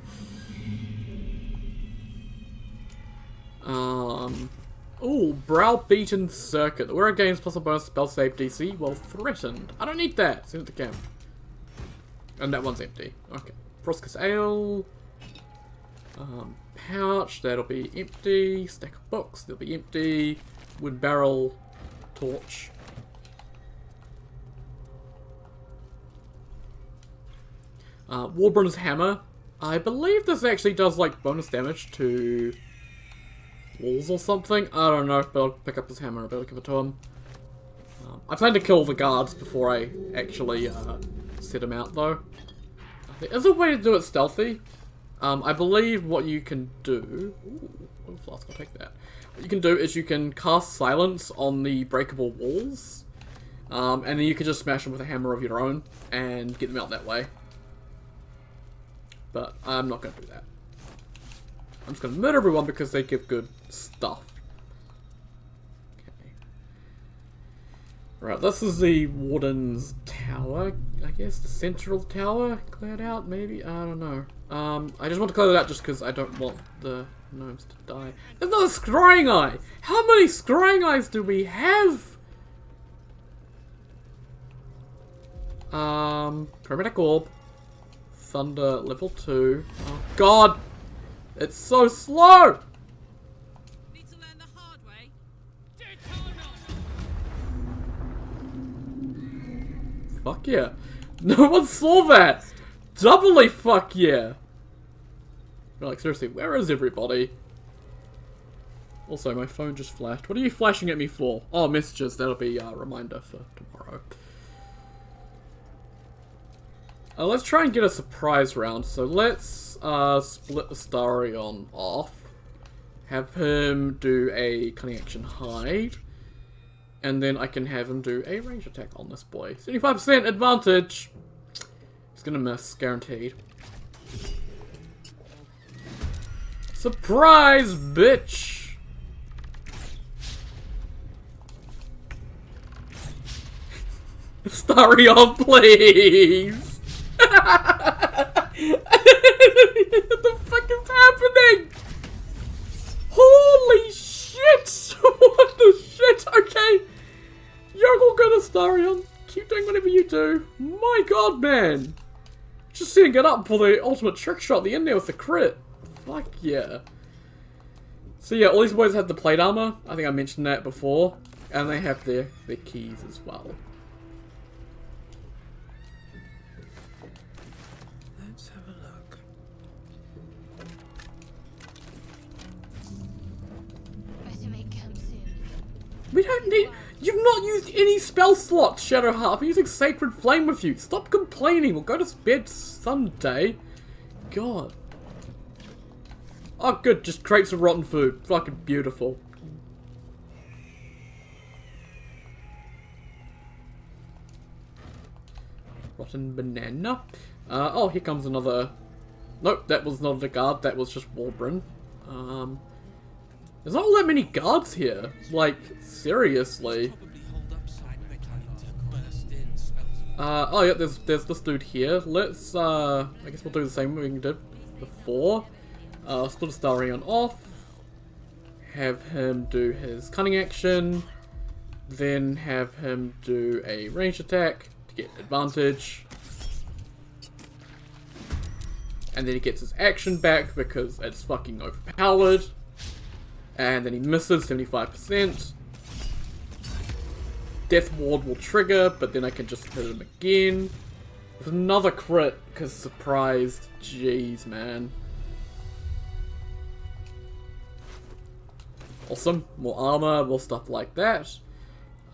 S1: Ooh, browbeaten circuit. The wearer gains plus a bonus spell save DC while threatened. I don't need that. Send it to camp. And that one's empty. Okay. Frostkiss ale. Pouch. That'll be empty. Stack of books. That'll be empty. Wood barrel. Torch. Warburn's hammer. I believe this actually does like bonus damage to walls or something. I don't know, but I'll pick up his hammer and I'll be able to give it to him. I plan to kill the guards before I actually set him out though. There is a way to do it stealthy. I believe what you can do... Ooh, flask, I'll take that. What you can do is you can cast silence on the breakable walls. And then you can just smash them with a hammer of your own and get them out that way. But I'm not going to do that. I'm just going to murder everyone because they give good stuff. Okay. Right, this is the Warden's Tower, I guess. The central tower cleared out, maybe? I don't know. I just want to clear it out just because I don't want the gnomes to die. There's another scrying eye! How many scrying eyes do we have? Chromatic orb. Thunder level 2. Oh god! It's so slow!
S10: Need to learn the hard way.
S1: Fuck yeah. No one saw that! Doubly fuck yeah! You're like, seriously, where is everybody? Also, my phone just flashed. What are you flashing at me for? Oh, messages. That'll be a reminder for tomorrow. Let's try and get a surprise round. So let's split Astarion off. Have him do a cunning action hide. And then I can have him do a range attack on this boy. 75% advantage! He's gonna miss, guaranteed. Surprise, bitch! Astarion, please! What the fuck is happening? Holy shit! What the shit? Okay. You're all good, Astarion. Keep doing whatever you do. My god, man. Just setting it up for the ultimate trick shot at the end there with the crit. Fuck yeah. So yeah, all these boys have the plate armor. I think I mentioned that before. And they have their keys as well.
S6: Let's have a look.
S8: Better make camp soon.
S1: We don't need... You've not used any spell slots, Shadowheart. I'm using Sacred Flame with you. Stop complaining. We'll go to bed someday. God. Oh, good. Just crates of rotten food. Fucking beautiful. Rotten banana. Oh, here comes another... Nope, that was not a guard. That was just Warbrin. There's not all that many guards here. Like, seriously. Oh yeah, there's this dude here. Let's, I guess we'll do the same we did before. Split Astarion off. Have him do his cunning action. Then have him do a ranged attack to get advantage. And then he gets his action back because it's fucking overpowered. And then he misses 75%. Death Ward will trigger, but then I can just hit him again. With another crit, because surprised. Jeez, man. Awesome. More armor, more stuff like that.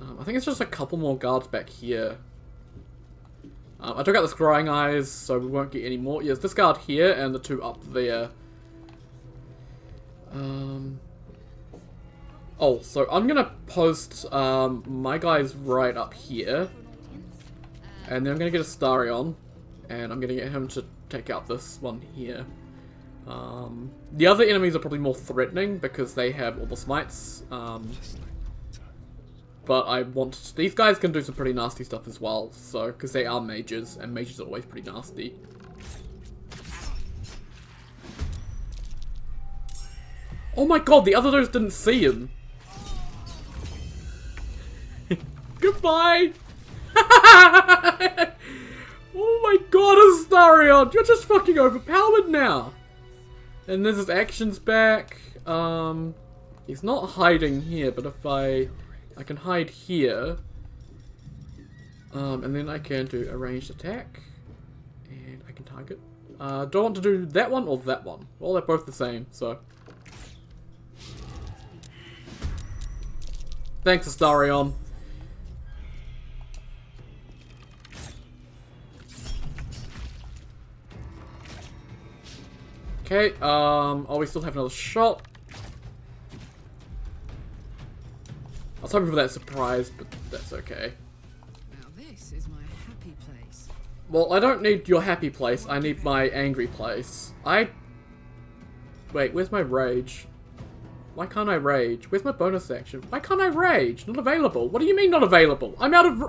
S1: I think it's just a couple more guards back here. I took out the scrying eyes, so we won't get any more. Yes, this guard here and the two up there. Oh, so I'm gonna post my guys right up here. And then I'm gonna get Astarion. And I'm gonna get him to take out this one here. The other enemies are probably more threatening because they have all the smites. But I want... These guys can do some pretty nasty stuff as well, so... Because they are mages, and mages are always pretty nasty. Oh my god, the other dudes didn't see him! Goodbye! Oh my god, Astarion! You're just fucking overpowered now! And there's his actions back. He's not hiding here, but if I can hide here. And then I can do a ranged attack. And I can target. Do I want to do that one or that one? Well, they're both the same, so. Thanks, Astarion. Okay, oh, we still have another shot. I was hoping for that surprise, but that's okay.
S3: Now this is my happy place.
S1: Well, I don't need your happy place, I need my angry place. Wait, where's my rage? Why can't I rage? Where's my bonus action? Why can't I rage? Not available. What do you mean not available? I'm out of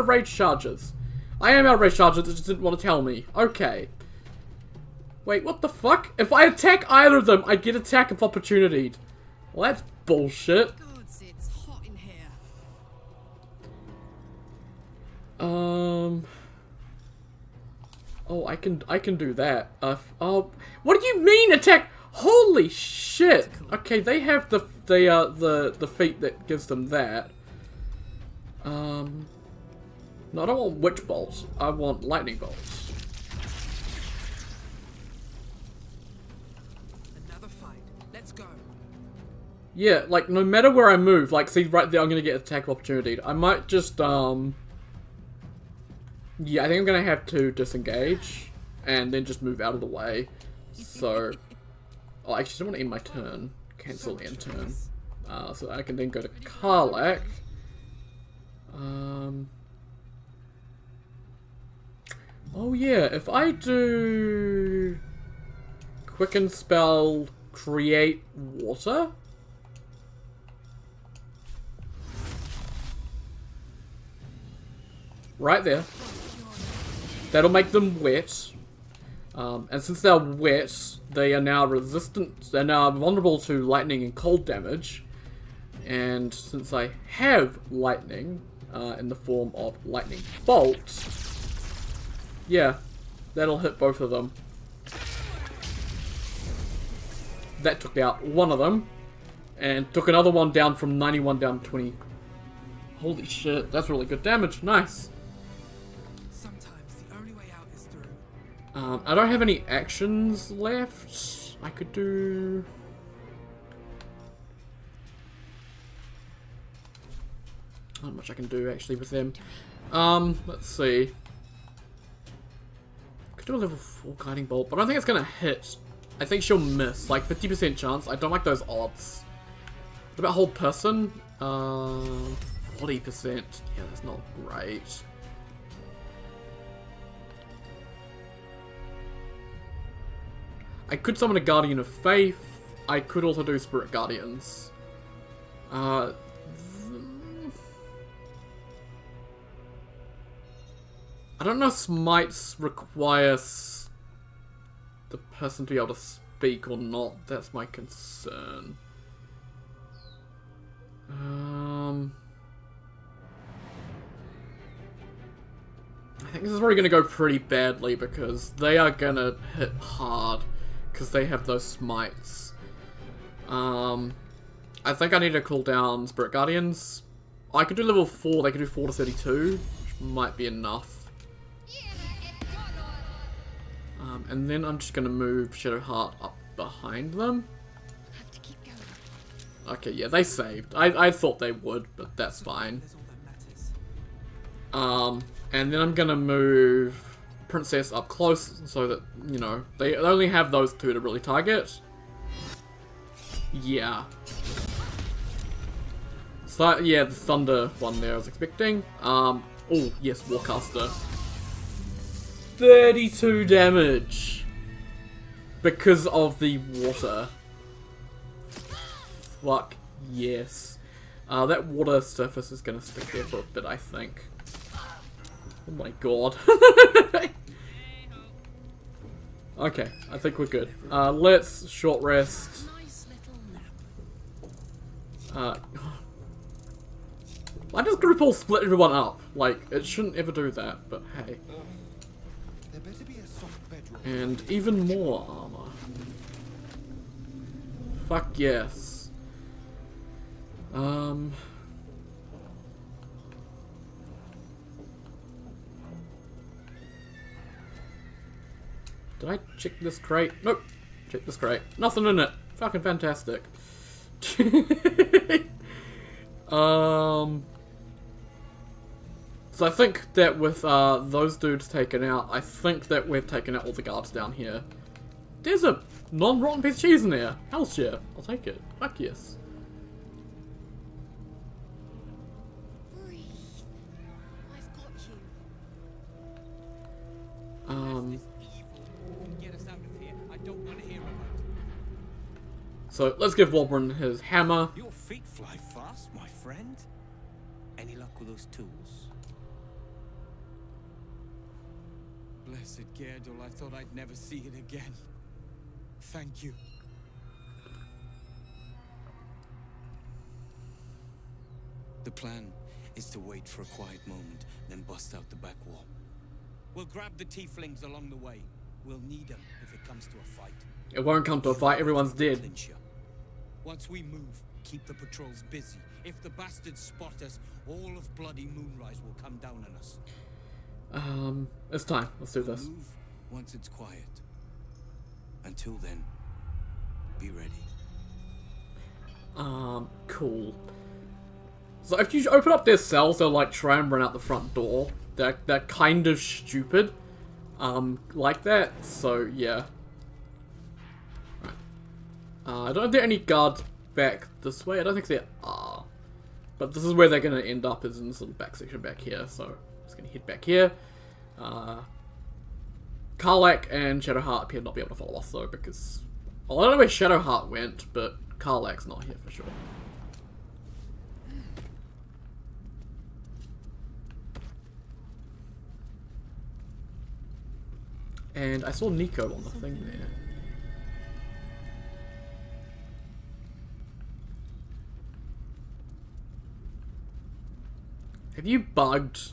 S1: rage charges. I am out of rage charges, it just didn't want to tell me. Okay. Wait, what the fuck? If I attack either of them, I get attack of opportunity. Well, that's bullshit.
S3: Gods, it's hot in here.
S1: Oh, I can do that. What do you mean attack? Holy shit! Okay, they have the feat that gives them that. No, I don't want witch bolts. I want lightning bolts.
S6: Another fight. Let's go.
S1: Yeah, like no matter where I move, like see right there, I'm gonna get attack of opportunity. I might just yeah, I think I'm gonna have to disengage and then just move out of the way. So. Oh, actually, I don't want to end my turn. Cancel end turn. So I can then go to Karlach. Oh yeah, if I do... Quicken spell, create water? Right there. That'll make them wet. And since they're wet, they are now resistant, they're now vulnerable to lightning and cold damage. And since I have lightning, in the form of lightning bolt, yeah, that'll hit both of them. That took out one of them, and took another one down from 91 down to 20. Holy shit, that's really good damage, nice. I don't have any actions left. I could do... Not much I can do actually with them. Let's see. Could do a level 4 guiding bolt, but I don't think it's gonna hit. I think she'll miss. Like, 50% chance. I don't like those odds. What about hold person? 40%. Yeah, that's not great. I could summon a Guardian of Faith. I could also do Spirit Guardians. I don't know if Smites requires the person to be able to speak or not. That's my concern. I think this is probably going to go pretty badly because they are going to hit hard because they have those smites. I think I need to cool down Spirit Guardians. I could do level 4, they could do 4 to 32, which might be enough. And then I'm just going to move Shadowheart up behind them. Okay, yeah, they saved. I thought they would, but that's fine. And then I'm going to move Princess up close so that, you know, they only have those two to really target. Yeah. So, yeah, the Thunder one there I was expecting. Oh, yes, Warcaster. 32 damage. Because of the water. Fuck, yes. That water surface is gonna stick there for a bit, I think. Oh my god. Okay, I think we're good. Let's short rest. Why does group all split everyone up? Like, it shouldn't ever do that, but hey. And even more armor. Fuck yes. Did I check this crate? Nope. Check this crate. Nothing in it. Fucking fantastic. So I think that with those dudes taken out, I think that we've taken out all the guards down here. There's a non-rotten piece of cheese in there. Hell's yeah. I'll take it. Fuck yes.
S8: Breathe. I've got you.
S9: Get us out of here. I don't want to hear about it.
S1: So let's give Wobrin his hammer.
S9: Your feet fly fast, my friend. Any luck with those tools? Blessed Gerdul, I thought I'd never see it again. Thank you. The plan is to wait for a quiet moment, then bust out the back wall. We'll grab the tieflings along the way. We'll need them if it comes to a fight.
S1: It won't come to a fight, everyone's dead.
S9: Once we move, keep the patrols busy. If the bastards spot us, all of bloody Moonrise will come down on us.
S1: It's time. Let's do this.
S9: Move once it's quiet. Until then, be ready.
S1: Cool. So if you open up their cells, they'll like try and run out the front door. They're kind of stupid. Like that. So yeah. Right. I don't know if there are any guards back this way. I don't think there are. But this is where they're gonna end up, is in this little back section back here. So I'm just gonna head back here. Karlach and Shadowheart appear not be able to follow us though, because I don't know where Shadowheart went, but Karlach's not here for sure. And I saw Nico on the thing there. Have you bugged?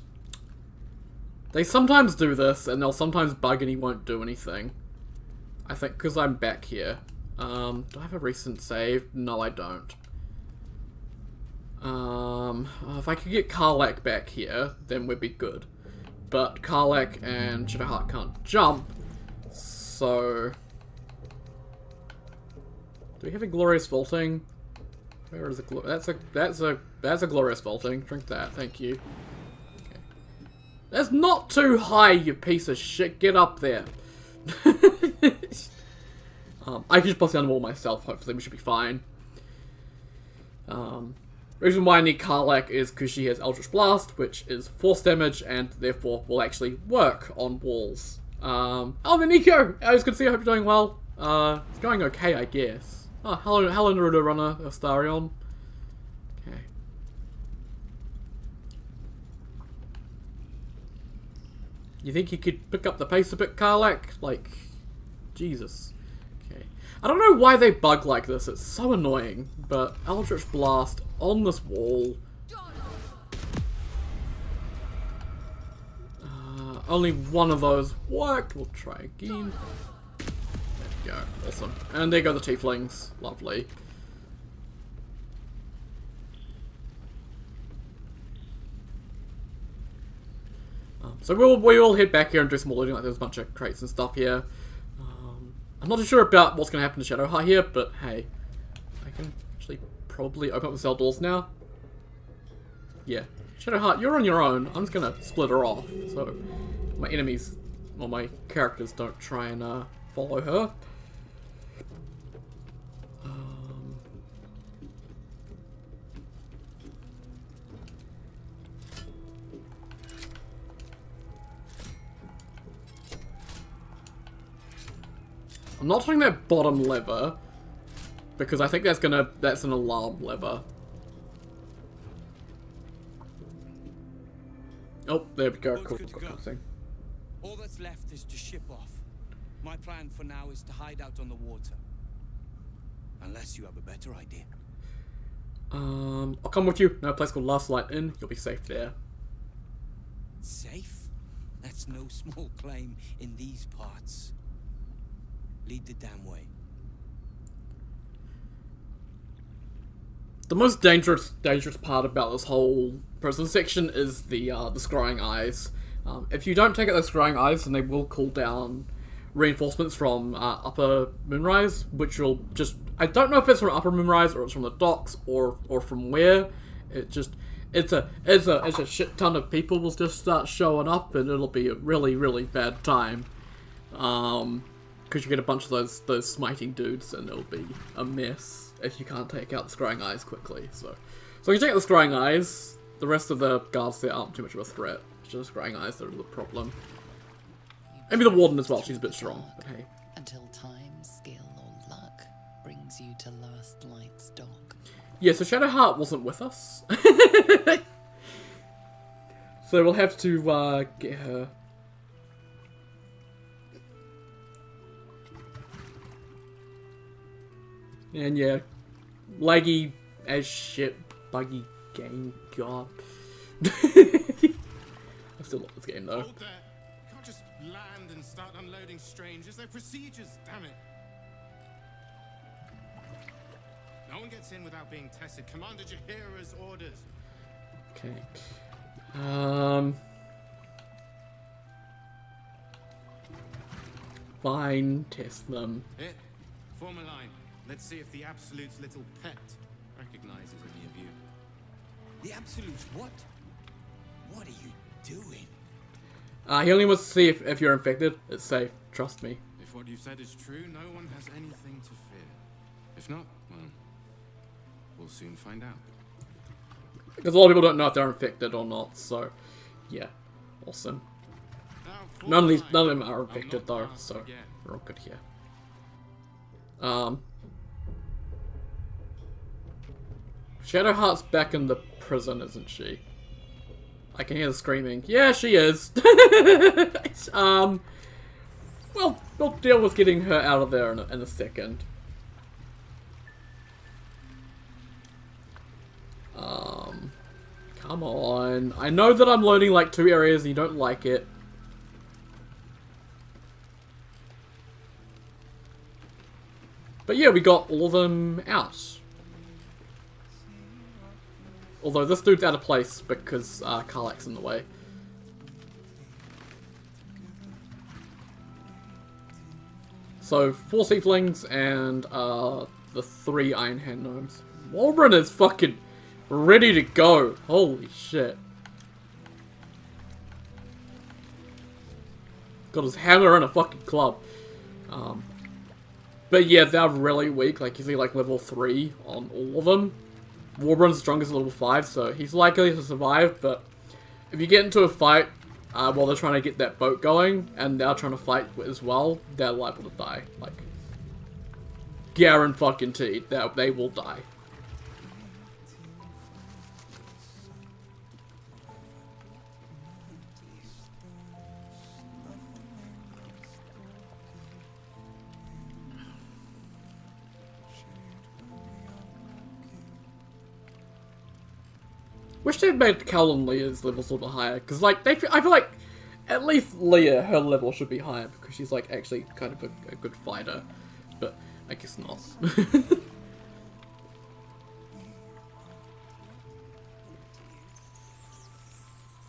S1: They sometimes do this, and they'll sometimes bug and he won't do anything. I think because I'm back here. Do I have a recent save? No, I don't. If I could get Karlach back here, then we'd be good. But Karlach and Shadowheart can't jump, so... Do we have a glorious vaulting? Where is the that's a glorious vaulting. Drink that, thank you. Okay. That's not too high, you piece of shit. Get up there. I can just bust down the wall myself, hopefully we should be fine. Reason why I need Karlach is because she has Eldritch Blast, which is force damage, and therefore will actually work on walls. Oh, the Nico! As you can see, I hope you're doing well. It's going okay, I guess. Oh, hello Naruto Runner, Astarion. Okay. You think you could pick up the pace a bit, Karlach? Like, Jesus. Okay. I don't know why they bug like this, it's so annoying, but Eldritch Blast on this wall. Only one of those worked. We'll try again. There we go. Awesome. And there go the tieflings. Lovely. So we'll head back here and do some more looting. Like there's a bunch of crates and stuff here. I'm not too sure about what's going to happen to Shadowheart here, but hey, I can actually probably open up the cell doors now. Yeah, Shadowheart, you're on your own. I'm just going to split her off, so my enemies, or my characters, don't try and follow her. I'm not touching that bottom lever, because I think that's an alarm lever. Oh, there we go. Cool.
S9: All that's left is to ship off. My plan for now is to hide out on the water. Unless you have a better idea.
S1: I'll come with you. No, a place called Last Light Inn. You'll be safe there.
S9: Safe? That's no small claim in these parts. Lead the damn way.
S1: The most dangerous part about this whole prison section is the scrying eyes. If you don't take out the scrying eyes, then they will call down reinforcements from Upper Moonrise, which will just... I don't know if it's from Upper Moonrise or it's from the docks or from where. It's a shit ton of people will just start showing up, and it'll be a really, really bad time. Because you get a bunch of those smiting dudes, and it'll be a mess if you can't take out the scrying eyes quickly. So if you take out the scrying eyes, the rest of the guards there aren't too much of a threat. It's just the scrying eyes that are the problem. Maybe the warden as well, she's a bit strong, but hey.
S5: Until time, skill, or luck brings you to Last Light's dock.
S1: Yeah, so Shadowheart wasn't with us. So we'll have to get her. And yeah, laggy as shit, buggy game, god. I still love this game though.
S6: Hold there. You can't just land and start unloading strangers. They're procedures, damn it. No one gets in without being tested. Commander Jaheira's orders.
S1: Okay. Fine, test them.
S6: Here, form a line. Let's see if the Absolute's little pet recognizes any of you.
S9: The Absolutes what? What are you doing?
S1: He only wants to see if you're infected. It's safe. Trust me.
S6: If what you said is true, no one has anything to fear. If not, well, we'll soon find out.
S1: Because a lot of people don't know if they're infected or not, so yeah. Awesome. None of them are infected though, so we're all good here. Shadowheart's back in the prison, isn't she? I can hear the screaming. Yeah, she is. Well, we'll deal with getting her out of there in a second. Come on. I know that I'm loading like 2 areas and you don't like it. But yeah, we got all of them out. Although this dude's out of place because Karlach's in the way. So 4 seaflings and the 3 Iron Hand Gnomes. Warbrin is fucking ready to go. Holy shit. Got his hammer and a fucking club. But yeah, they're really weak. Like, you see, like, level 3 on all of them. Warburn's strongest at level 5, so he's likely to survive, but if you get into a fight while they're trying to get that boat going, and they're trying to fight as well, they're liable to die. Like, guaranteed that they will die. Wish they'd made Cal and Leah's levels a little bit higher, because like I feel like at least Leah, her level should be higher because she's like actually kind of a good fighter, but I guess not.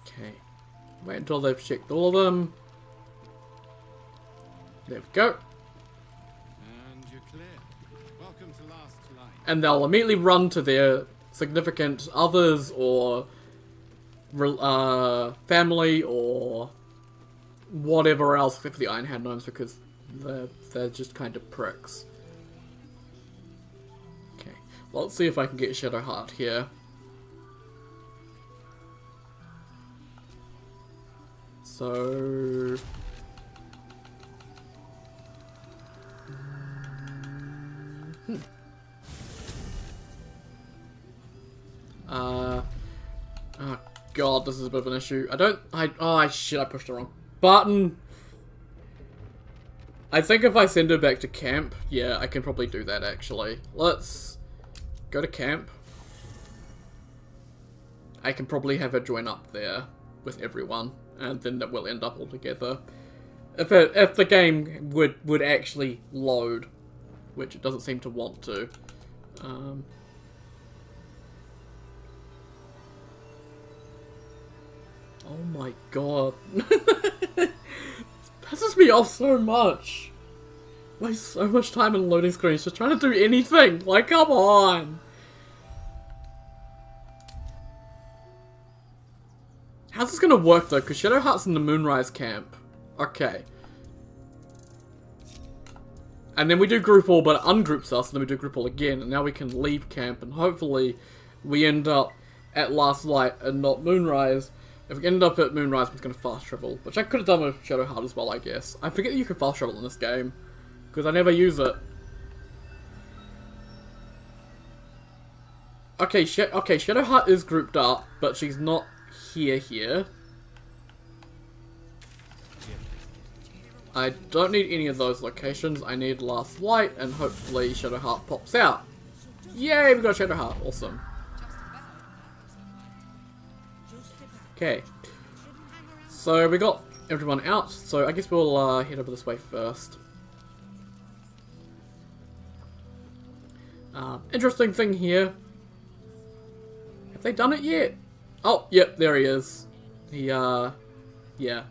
S1: Okay, wait until they've checked all of them. There we go.
S6: And you're clear. Welcome to Last Light.
S1: And they'll immediately run to their significant others or family or whatever else, except for the Iron Hand Gnomes, because they're just kind of pricks. Okay, well, let's see if I can get Shadowheart here. So... oh god, this is a bit of an issue. Shit, I pushed the wrong button. I think if I send her back to camp, yeah, I can probably do that actually. Let's go to camp. I can probably have her join up there with everyone, and then that will end up all together. If the game would actually load, which it doesn't seem to want to. Oh my god. This pisses me off so much. I waste so much time in loading screens just trying to do anything. Like, come on. How's this gonna work though? Because Shadowheart's in the Moonrise camp. Okay. And then we do group all, but it ungroups us, and then we do group all again, and now we can leave camp, and hopefully we end up at Last Light and not Moonrise. If we end up at Moonrise, we're going to fast travel, which I could have done with Shadowheart as well, I guess. I forget that you can fast travel in this game, because I never use it. Okay, Shadowheart is grouped up, but she's not here. I don't need any of those locations. I need Last Light, and hopefully Shadowheart pops out. Yay, we got Shadowheart. Awesome. Okay. So we got everyone out, so I guess we'll head over this way first. Interesting thing here. Have they done it yet? Oh, yep, there he is. He, yeah.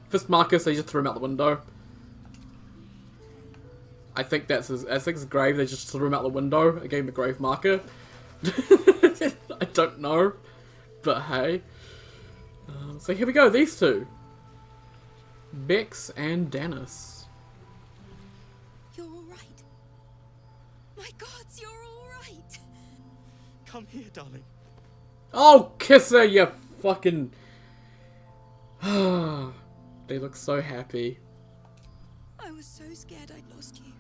S1: Fist Marcus, they just threw him out the window. I think that's his grave, they just threw him out the window and gave him a grave marker. I don't know, but hey. So here we go, these two. Bex and Dennis.
S12: You're alright. My gods, you're alright.
S9: Come here, darling.
S1: Oh, kiss her, you fucking... They look so happy.
S12: I was so scared I'd lost you.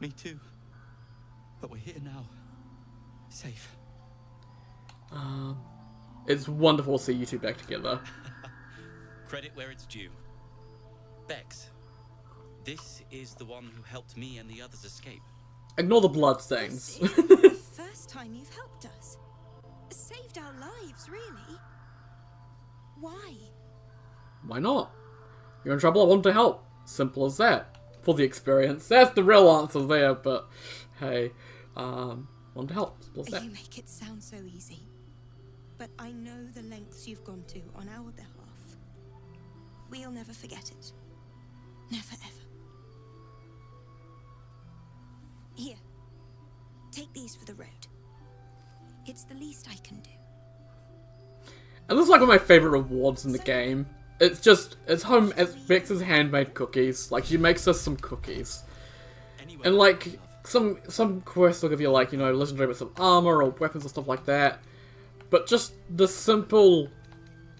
S9: Me too. But we're here now. Safe.
S1: It's wonderful to see you two back together.
S13: Credit where it's due. Bex, this is the one who helped me and the others escape.
S1: Ignore the blood stains.
S12: This is the first time you've helped us. Saved our lives, really. Why?
S1: Why not? You're in trouble, I want to help. Simple as that. For the experience. That's the real answer there, but hey, want to help. Simple as that.
S12: You make it sound so easy. But I know the lengths you've gone to on our behalf. We'll never forget it. Never ever. Here. Take these for the road. It's the least I can do.
S1: And this is like one of my favourite rewards in the game. It's Bex's handmade cookies. Like, she makes us some cookies. And like, some quests will give you like, you know, legendary bits of armor or weapons and stuff like that. But just the simple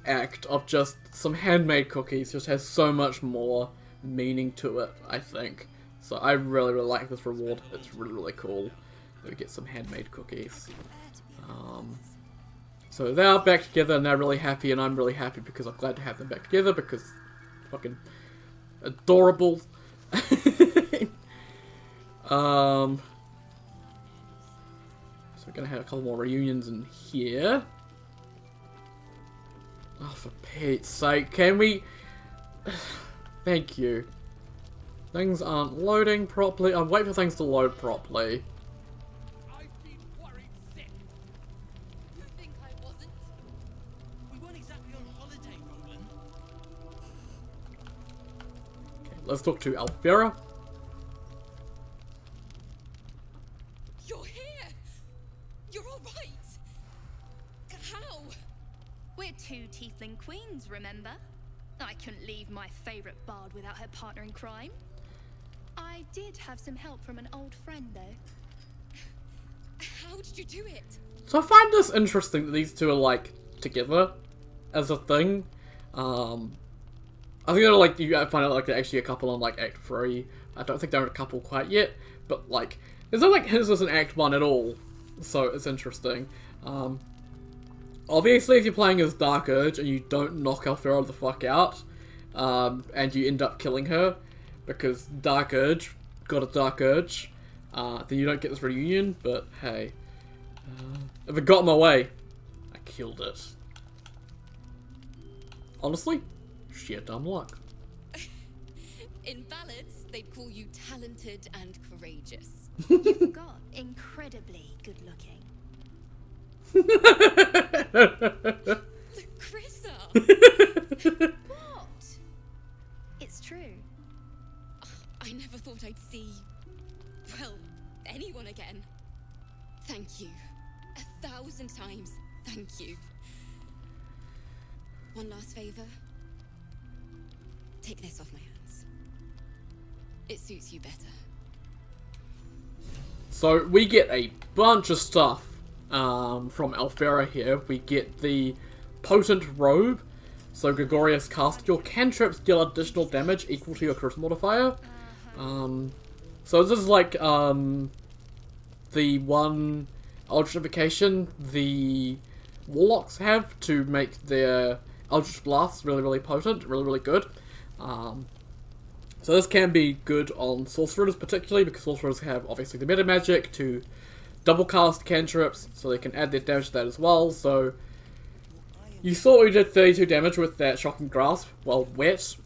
S1: act of just some handmade cookies just has so much more meaning to it, I think. So I really, really like this reward. It's really, really cool that we get some handmade cookies. So they are back together and they're really happy, and I'm really happy because I'm glad to have them back together because it's fucking adorable. So we're gonna have a couple more reunions in here. Oh, for Pete's sake, can we... Thank you. Things aren't loading properly. I'm waiting for things to load properly.
S9: I've been worried sick. You think I wasn't? We weren't exactly on holiday, Roland.
S1: Okay, let's talk to Alfira.
S10: You're here! You're alright! How?
S11: We're two tiefling queens, remember? I couldn't leave my favourite bard without her partner in crime. I did have some help from an old friend, though.
S10: How did you do it?
S1: So I find this interesting that these two are, like, together as a thing. I think they're, like, you find out, like, they're actually a couple on, like, Act 3. I don't think they're a couple quite yet, but, like, there's no, like, hints as an Act 1 at all. So it's interesting. Obviously, if you're playing as Dark Urge and you don't knock Alfira the fuck out, and you end up killing her, because Dark Urge got a Dark Urge, then you don't get this reunion, but hey. If it got my way, I killed it. Honestly, sheer dumb luck.
S10: In ballads, they'd call you talented and courageous.
S11: You forgot. Incredibly good looking.
S10: Chrissa!
S11: What? It's true.
S10: I never thought I'd see, well, anyone again. Thank you. 1,000 times thank you. One last favor. Take this off my hands. It suits you better.
S1: So we get a bunch of stuff from Alfira here. We get the Potent Robe. So Gregorius cast your cantrips deal additional damage equal to your charisma modifier. So this is like the one electrification the warlocks have to make their Eldritch Blasts really, really potent, really, really good. So this can be good on sorcerers particularly, because sorcerers have obviously the meta magic to double cast cantrips, so they can add their damage to that as well. So you saw we did 32 damage with that Shocking Grasp while wet.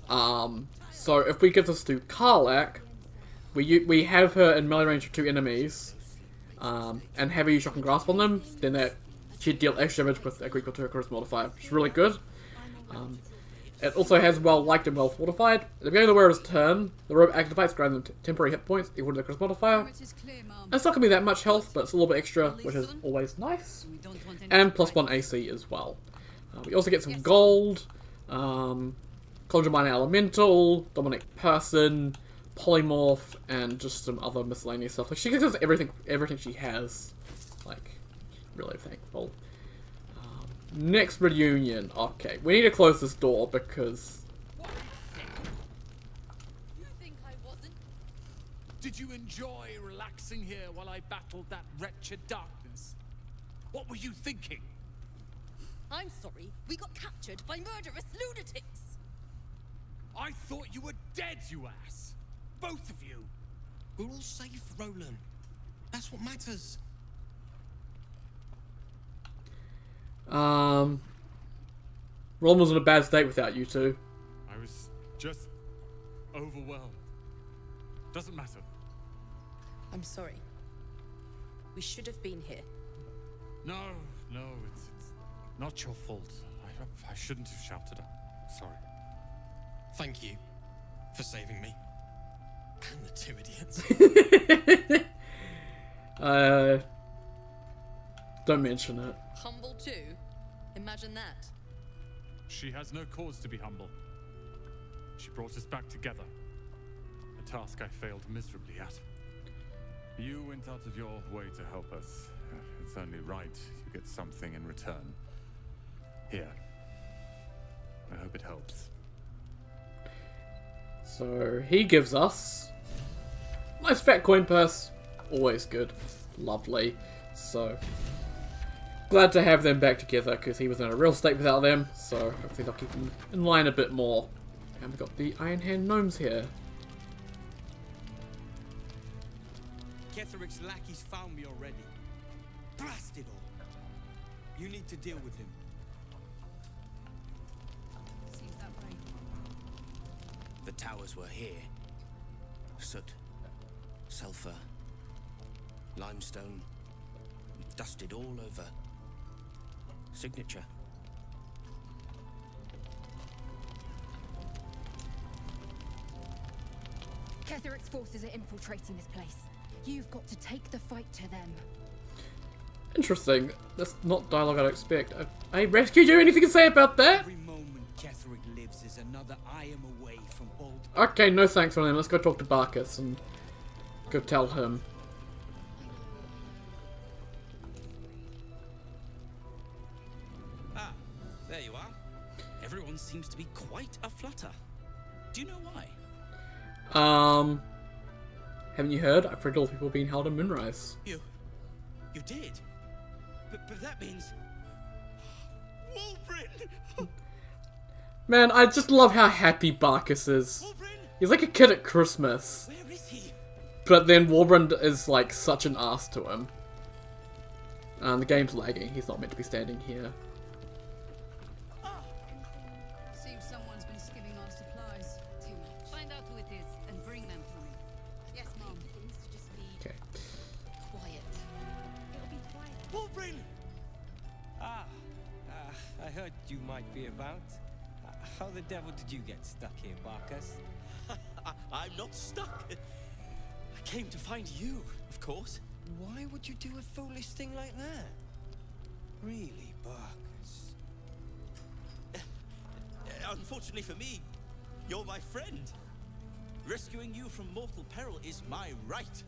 S1: So if we give this to Karlach, we have her in melee range of 2 enemies, and have her use Shocking Grasp on them, then that she'd deal extra damage with equal to her charisma modifier, which is really good. It also has well liked and well fortified. At the beginning of the wearer's turn, the robe activates, granting them temporary hit points equal to the charisma modifier. It's not going to be that much health, but it's a little bit extra, which is always nice. And +1 AC as well. We also get some gold, Conjure Minor Elemental, Dominate Person, Polymorph, and just some other miscellaneous stuff. Like, she gives us everything she has. Like, really thankful. Next reunion. Okay, we need to close this door because...
S9: You think I wasn't? Did you enjoy relaxing here while I battled that wretched darkness? What were you thinking?
S10: I'm sorry, we got captured by murderous lunatics.
S9: I thought you were dead, you ass! Both of you!
S6: We're all safe, Roland. That's what matters.
S1: Ron was in a bad state without you two.
S14: I was just overwhelmed. Doesn't matter.
S15: I'm sorry. We should have been here.
S14: No, it's not your fault. I shouldn't have shouted. I'm sorry.
S6: Thank you for saving me. And the 2 idiots.
S1: Don't mention it.
S10: Humble too? Imagine that.
S14: She has no cause to be humble. She brought us back together. A task I failed miserably at. You went out of your way to help us. It's only right you get something in return. Here. I hope it helps.
S1: So he gives us nice fat coin purse. Always good. Lovely. So glad to have them back together because he was in a real state without them. So hopefully they'll keep him in line a bit more. And we've got the Iron Hand gnomes here.
S9: Ketheric's lackeys found me already. Blast it all. You need to deal with him.
S3: Seems that way.
S4: The towers were here. Soot, sulfur, limestone, dusted all over. Signature.
S10: Ketheric's forces are infiltrating this place. You've got to take the fight to them.
S1: Interesting. That's not dialogue I'd expect. I rescued you. Anything to say about that?
S9: Every moment Ketheric lives is another I am away from Baldur.
S1: Okay, no thanks for him. Let's go talk to Barkus and go tell him.
S13: Ah, there you are. Everyone seems to be quite a flutter. Do you know why?
S1: Haven't you heard? I've heard all the people being held in Moonrise.
S13: You did? But that means... Wolverine!
S1: Man, I just love how happy Barkus is. He's like a kid at Christmas.
S13: Where is he?
S1: But then Wolverine is like such an ass to him. The game's lagging. He's not meant to be standing here.
S3: Seems someone's been skimming our supplies. Too much. Find out who it is and bring them to me. Yes, Mom.
S10: Things to just be
S1: Okay.
S10: quiet. It'll be quiet.
S9: Wolverine! I heard you might be about. How the devil did you get stuck here, Barkus?
S13: I'm not stuck. I came to find you, of course.
S9: Why would you do a foolish thing like that? Really, Barkus?
S13: Unfortunately for me, you're my friend. Rescuing you from mortal peril is my right.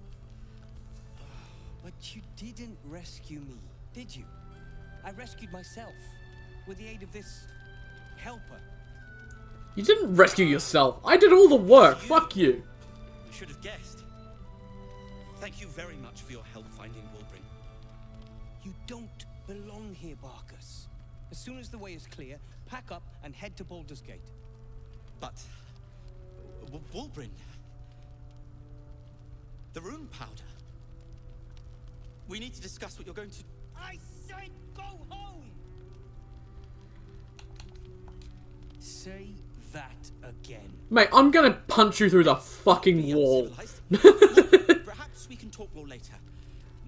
S9: But you didn't rescue me, did you? I rescued myself with the aid of this helper.
S1: You didn't rescue yourself. I did all the work. Fuck you.
S13: I should have guessed. Thank you very much for your help finding Wolverine.
S9: You don't belong here, Barkus. As soon as the way is clear, pack up and head to Baldur's Gate.
S13: But... Wolverine... The rune powder... We need to discuss what you're going to...
S9: I said go home! Say that again.
S1: Mate, I'm gonna punch you through the fucking wall.
S13: Perhaps we can talk more later,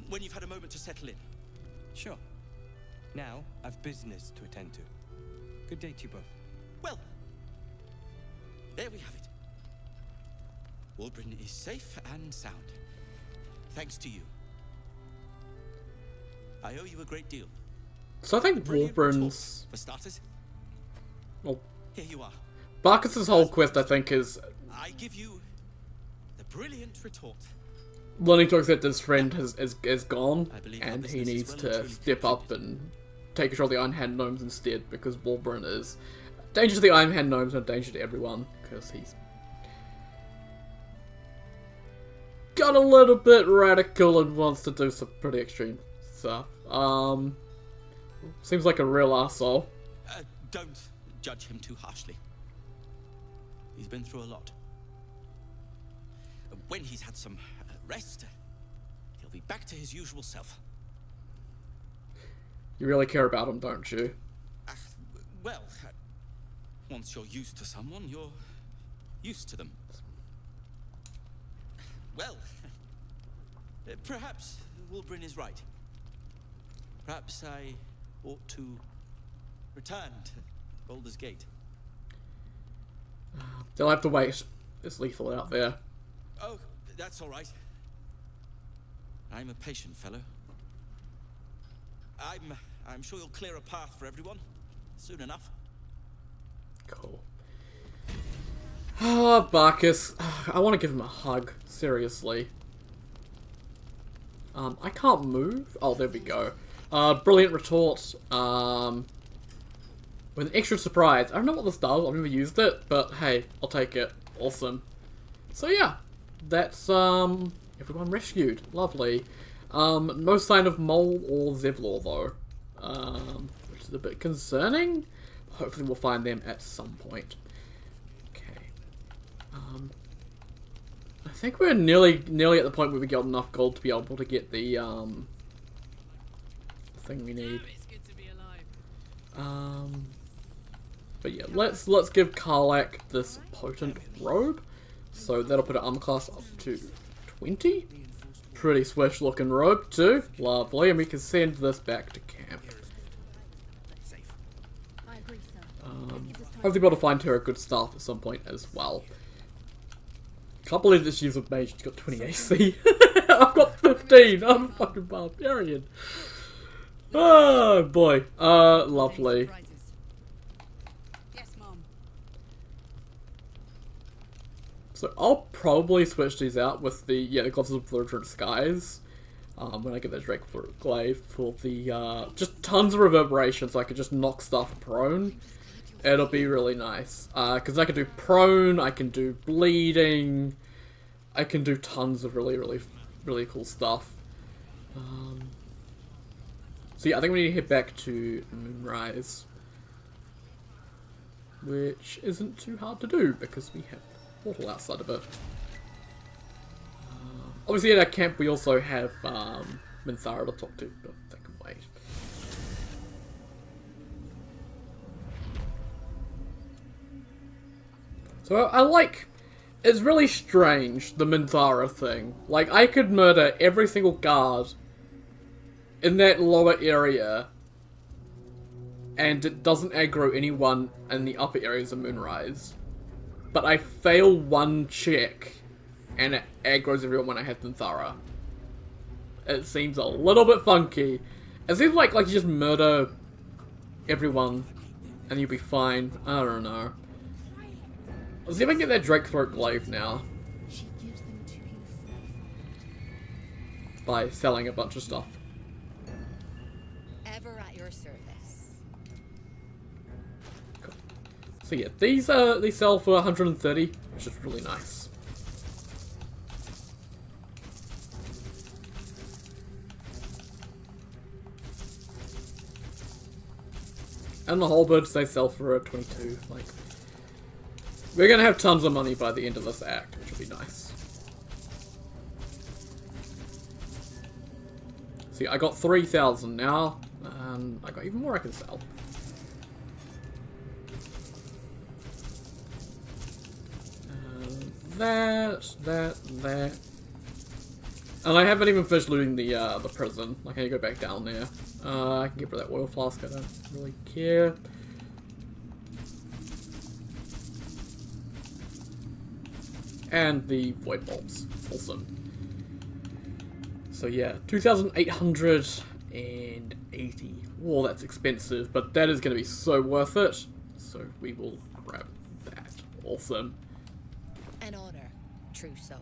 S13: when you've had a moment to settle in.
S9: Sure. Now, I've business to attend to. Good day to you both.
S13: Well, there we have it. Wolverine is safe and sound. Thanks to you. I owe you a great deal.
S1: So I think
S13: Brilliant
S1: Wolverine's...
S13: retort, for starters.
S1: Well,
S13: Here you are.
S1: Barkus's whole quest, I think, is
S13: I give you the brilliant retort.
S1: learning to accept his friend is gone,
S13: I believe
S1: and
S13: our
S1: he
S13: business is
S1: needs
S13: well and
S1: to
S13: truly
S1: step up and take control of the Iron Hand Gnomes instead, because Wolverine is a danger to the Iron Hand Gnomes and a danger to everyone, because he's got a little bit radical and wants to do some pretty extreme stuff. Seems like a real arsehole.
S13: Don't judge him too harshly. He's been through a lot. When he's had some rest, he'll be back to his usual self.
S1: You really care about him, don't you?
S13: Well, once you're used to someone, you're used to them. Well, perhaps Wolverine is right. Perhaps I ought to return to Baldur's Gate.
S1: They'll have to wait. It's lethal out there.
S13: Oh, that's all right. I'm a patient fellow. I'm sure you'll clear a path for everyone soon enough.
S1: Cool. Ah, Barkus. I want to give him a hug. Seriously. I can't move. Oh, there we go. Brilliant retort. With an extra surprise. I don't know what this does. I've never used it, but hey, I'll take it. Awesome. So yeah, that's everyone rescued. Lovely. No sign of Mole or Zevlor though, which is a bit concerning. Hopefully we'll find them at some point. Okay. I think we're nearly at the point where we got enough gold to be able to get the thing we need. But yeah, let's give Karlak this potent robe. So that'll put our armor class up to 20. Pretty swish looking robe too. Lovely, and we can send this back to camp. Hopefully be able to find her a good staff at some point as well. Can't believe that she's a mage, she's got 20 AC. I've got 15, I'm a fucking barbarian. Oh boy, lovely. So I'll probably switch these out with the Gloves of Bludgeon Skies when I get that Drake for Glaive for the just tons of reverberation, so I can just knock stuff prone. It'll be really nice because I can do prone, I can do bleeding, I can do tons of really cool stuff. So yeah, I think we need to head back to Moonrise, which isn't too hard to do because we have portal outside of it. Obviously at our camp we also have Minthara to talk to, but that can wait. So it's really strange, the Minthara thing. Like, I could murder every single guard in that lower area and it doesn't aggro anyone in the upper areas of Moonrise. But I fail one check, and it aggroes everyone when I have Minthara. It seems a little bit funky. It seems like you just murder everyone, and you'll be fine. I don't know. Let's see if I can get that Drakethroat Glaive now. By selling a bunch of stuff.
S16: Ever at your service.
S1: So yeah, these sell for 130, which is really nice. And the halberds, they sell for 22. Like, we're gonna have tons of money by the end of this act, which will be nice. See, I got 3,000 now, and I got even more I can sell. That. And I haven't even finished looting the prison. Like, I need to go back down there. I can get rid of that oil flask, I don't really care. And the void bulbs. Awesome. So yeah, 2,880. Well, that's expensive, but that is going to be so worth it. So we will grab that. Awesome.
S16: An honor, true soul.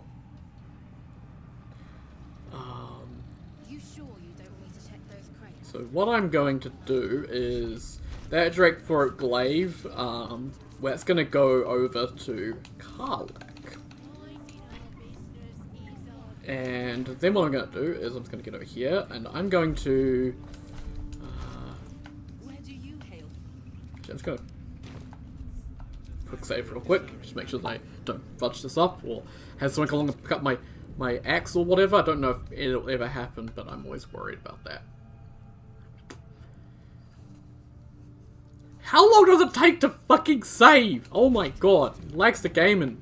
S10: You sure you don't want me to check those crates?
S1: So what I'm going to do is that Drakethroat Glaive, that's going to go over to Karlak. And then what I'm going to do is I'm just going to get over here, and I'm going to...
S12: Where do you hail from?
S1: I'm just going to quick save real quick, just make sure that I don't fudge this up, or have someone come along and pick up my axe or whatever. I don't know if it'll ever happen, but I'm always worried about that. How long does it take to fucking save? Oh my god, it lags the game and...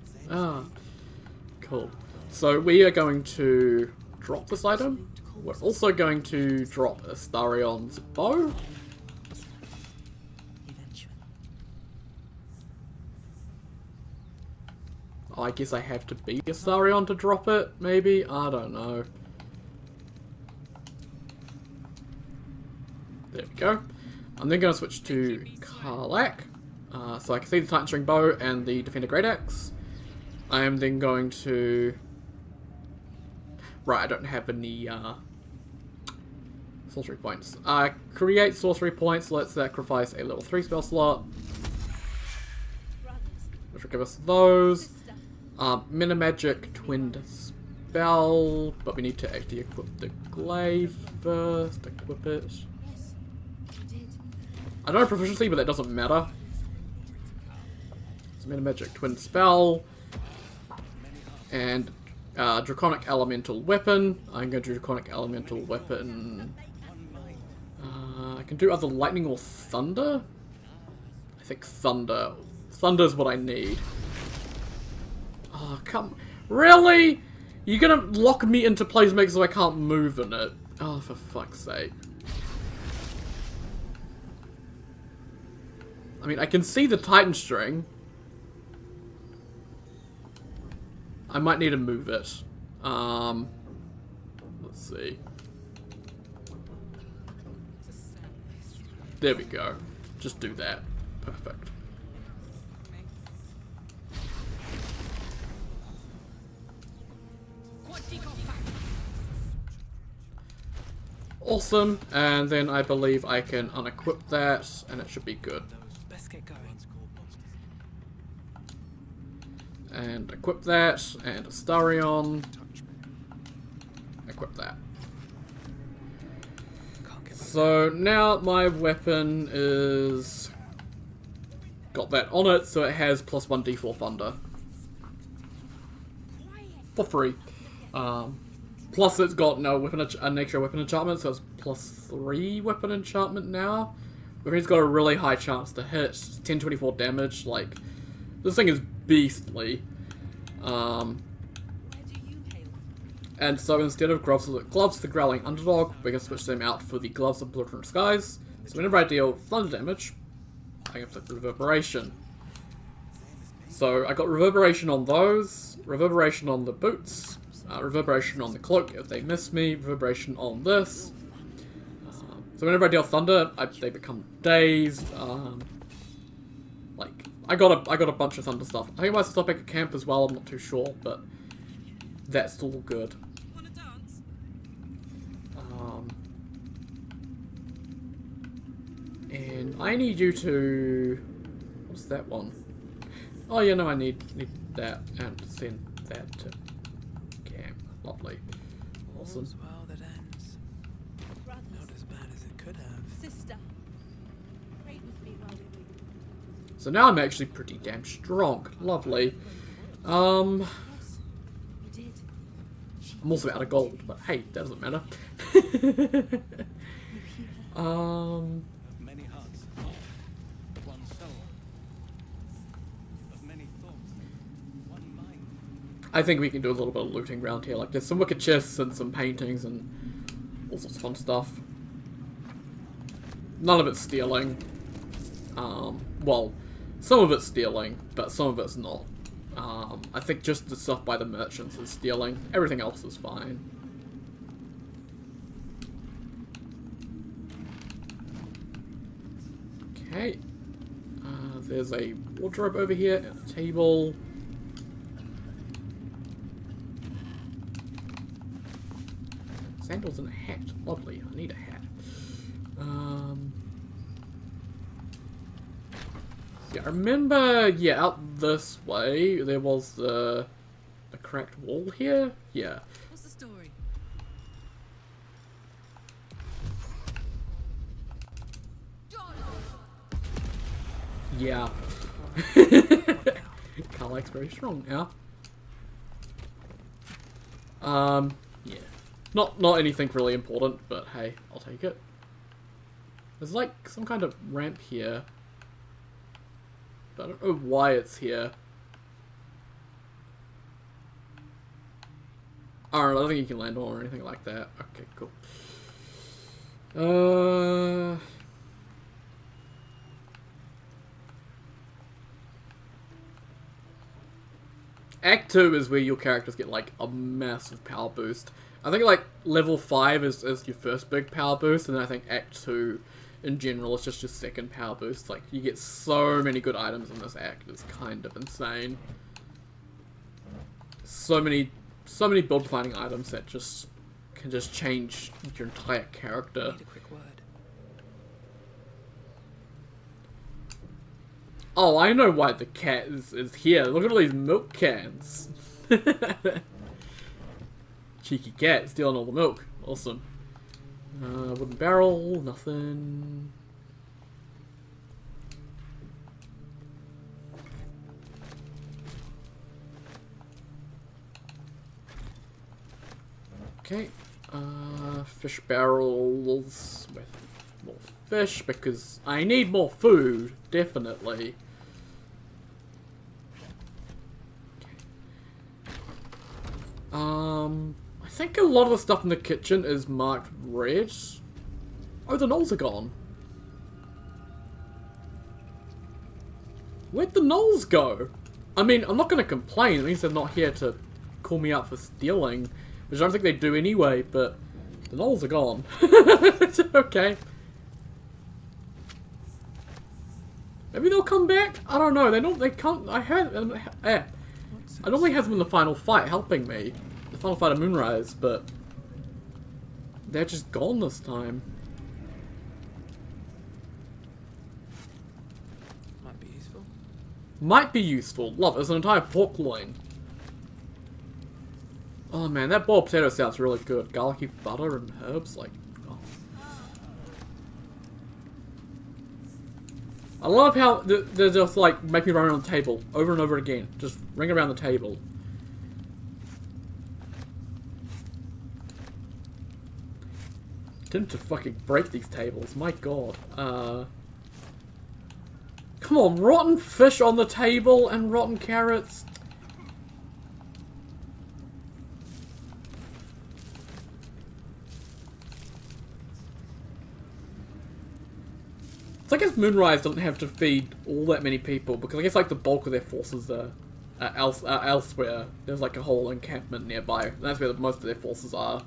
S1: Cool. So we are going to drop this item. We're also going to drop Astarion's bow. I guess I have to be Astarion to drop it, maybe? I don't know. There we go. I'm then going to switch to Karlak. So I can see the Titan String Bow and the Defender Great Axe. I am then going to... Right, I don't have any Sorcery points. Create sorcery points. Let's sacrifice a level 3 spell slot, which will give us those. Minimagic twinned spell, but we need to actually equip the glaive first. Equip it. I don't have proficiency, but that doesn't matter. It's a minimagic twin spell. And draconic elemental weapon. I'm going to do draconic elemental weapon. I can do either lightning or thunder. I think thunder. Thunder is what I need. Oh, come. Really? You're gonna lock me into place so I can't move in it? Oh, for fuck's sake. I mean, I can see the Titan string. I might need to move it. Let's see. There we go. Just do that. Perfect. Awesome. And then I believe I can unequip that, and it should be good.
S15: Let's get going.
S1: And equip that, and Astarion. Equip that. So now my weapon is got that on it, so it has +1 d4 thunder for free. Plus it's got no weapon, a nature weapon enchantment, so it's +3 weapon enchantment now. Which means it's got a really high chance to hit. 1024 damage. Like, this thing is beastly. And so instead of gloves of the Growling Underdog, we can switch them out for the gloves of Blueprint Skies. So whenever I deal thunder damage, I can flip reverberation. So I got reverberation on those, reverberation on the boots, reverberation on the cloak if they miss me, reverberation on this. So whenever I deal thunder, they become dazed. Like I got a bunch of thunder stuff. I think I might stop at camp as well. I'm not too sure, but that's still good. And I need you to. What's that one? Oh yeah, no, I need that and send that to camp. Lovely, awesome.
S15: Well, that ends. Not as bad as it could have.
S10: Sister, pray with me while we wait.
S1: So now I'm actually pretty damn strong. Lovely. I'm also out of gold, but hey, that doesn't matter.
S9: Many hearts, one soul. Of many thoughts, one mind.
S1: I think we can do a little bit of looting around here. Like, there's some wicked chests and some paintings and all sorts of fun stuff. None of it's stealing. Well, some of it's stealing, but some of it's not. I think just the stuff by the merchants is stealing. Everything else is fine. Okay. There's a wardrobe over here and a table. Sandals and a hat. Lovely. I need a hat. Yeah, I remember, yeah, out this way, there was the cracked wall here? Yeah.
S15: What's the story?
S1: Yeah. Karlach's very strong now. Yeah. Not anything really important, but hey, I'll take it. There's like some kind of ramp here. I don't know why it's here. I don't know, I think you can land on or anything like that. Okay, cool. Act 2 is where your characters get like a massive power boost. I think like level 5 is your first big power boost, and then I think Act 2 in general is just your second power boost. Like, you get so many good items in this act, it's kind of insane. So many build planning items that just can just change your entire character.
S15: Need a quick word.
S1: Oh, I know why the cat is here. Look at all these milk cans. Cheeky cat stealing all the milk. Awesome. Wooden barrel, nothing. Okay. Fish barrels with more fish because I need more food, definitely. I think a lot of the stuff in the kitchen is marked red. Oh, the knolls are gone. Where'd the knolls go? I mean, I'm not going to complain. It means they're not here to call me out for stealing, which I don't think they do anyway, but the knolls are gone. It's okay. Maybe they'll come back? I don't know. They can't. I normally have them in the final fight helping me. The final fight of Moonrise, but they're just gone this time.
S15: Might be useful.
S1: Might be useful. Love it. There's an entire pork loin. Oh man, that boiled potato sounds really good. Garlicky butter and herbs, like, oh. I love how they're just like make me run around the table over and over again. Just ring around the table. Didn't to fucking break these tables, my god. Come on, rotten fish on the table and rotten carrots. So I guess Moonrise doesn't have to feed all that many people, because I guess like the bulk of their forces are elsewhere. There's like a whole encampment nearby, and that's where most of their forces are,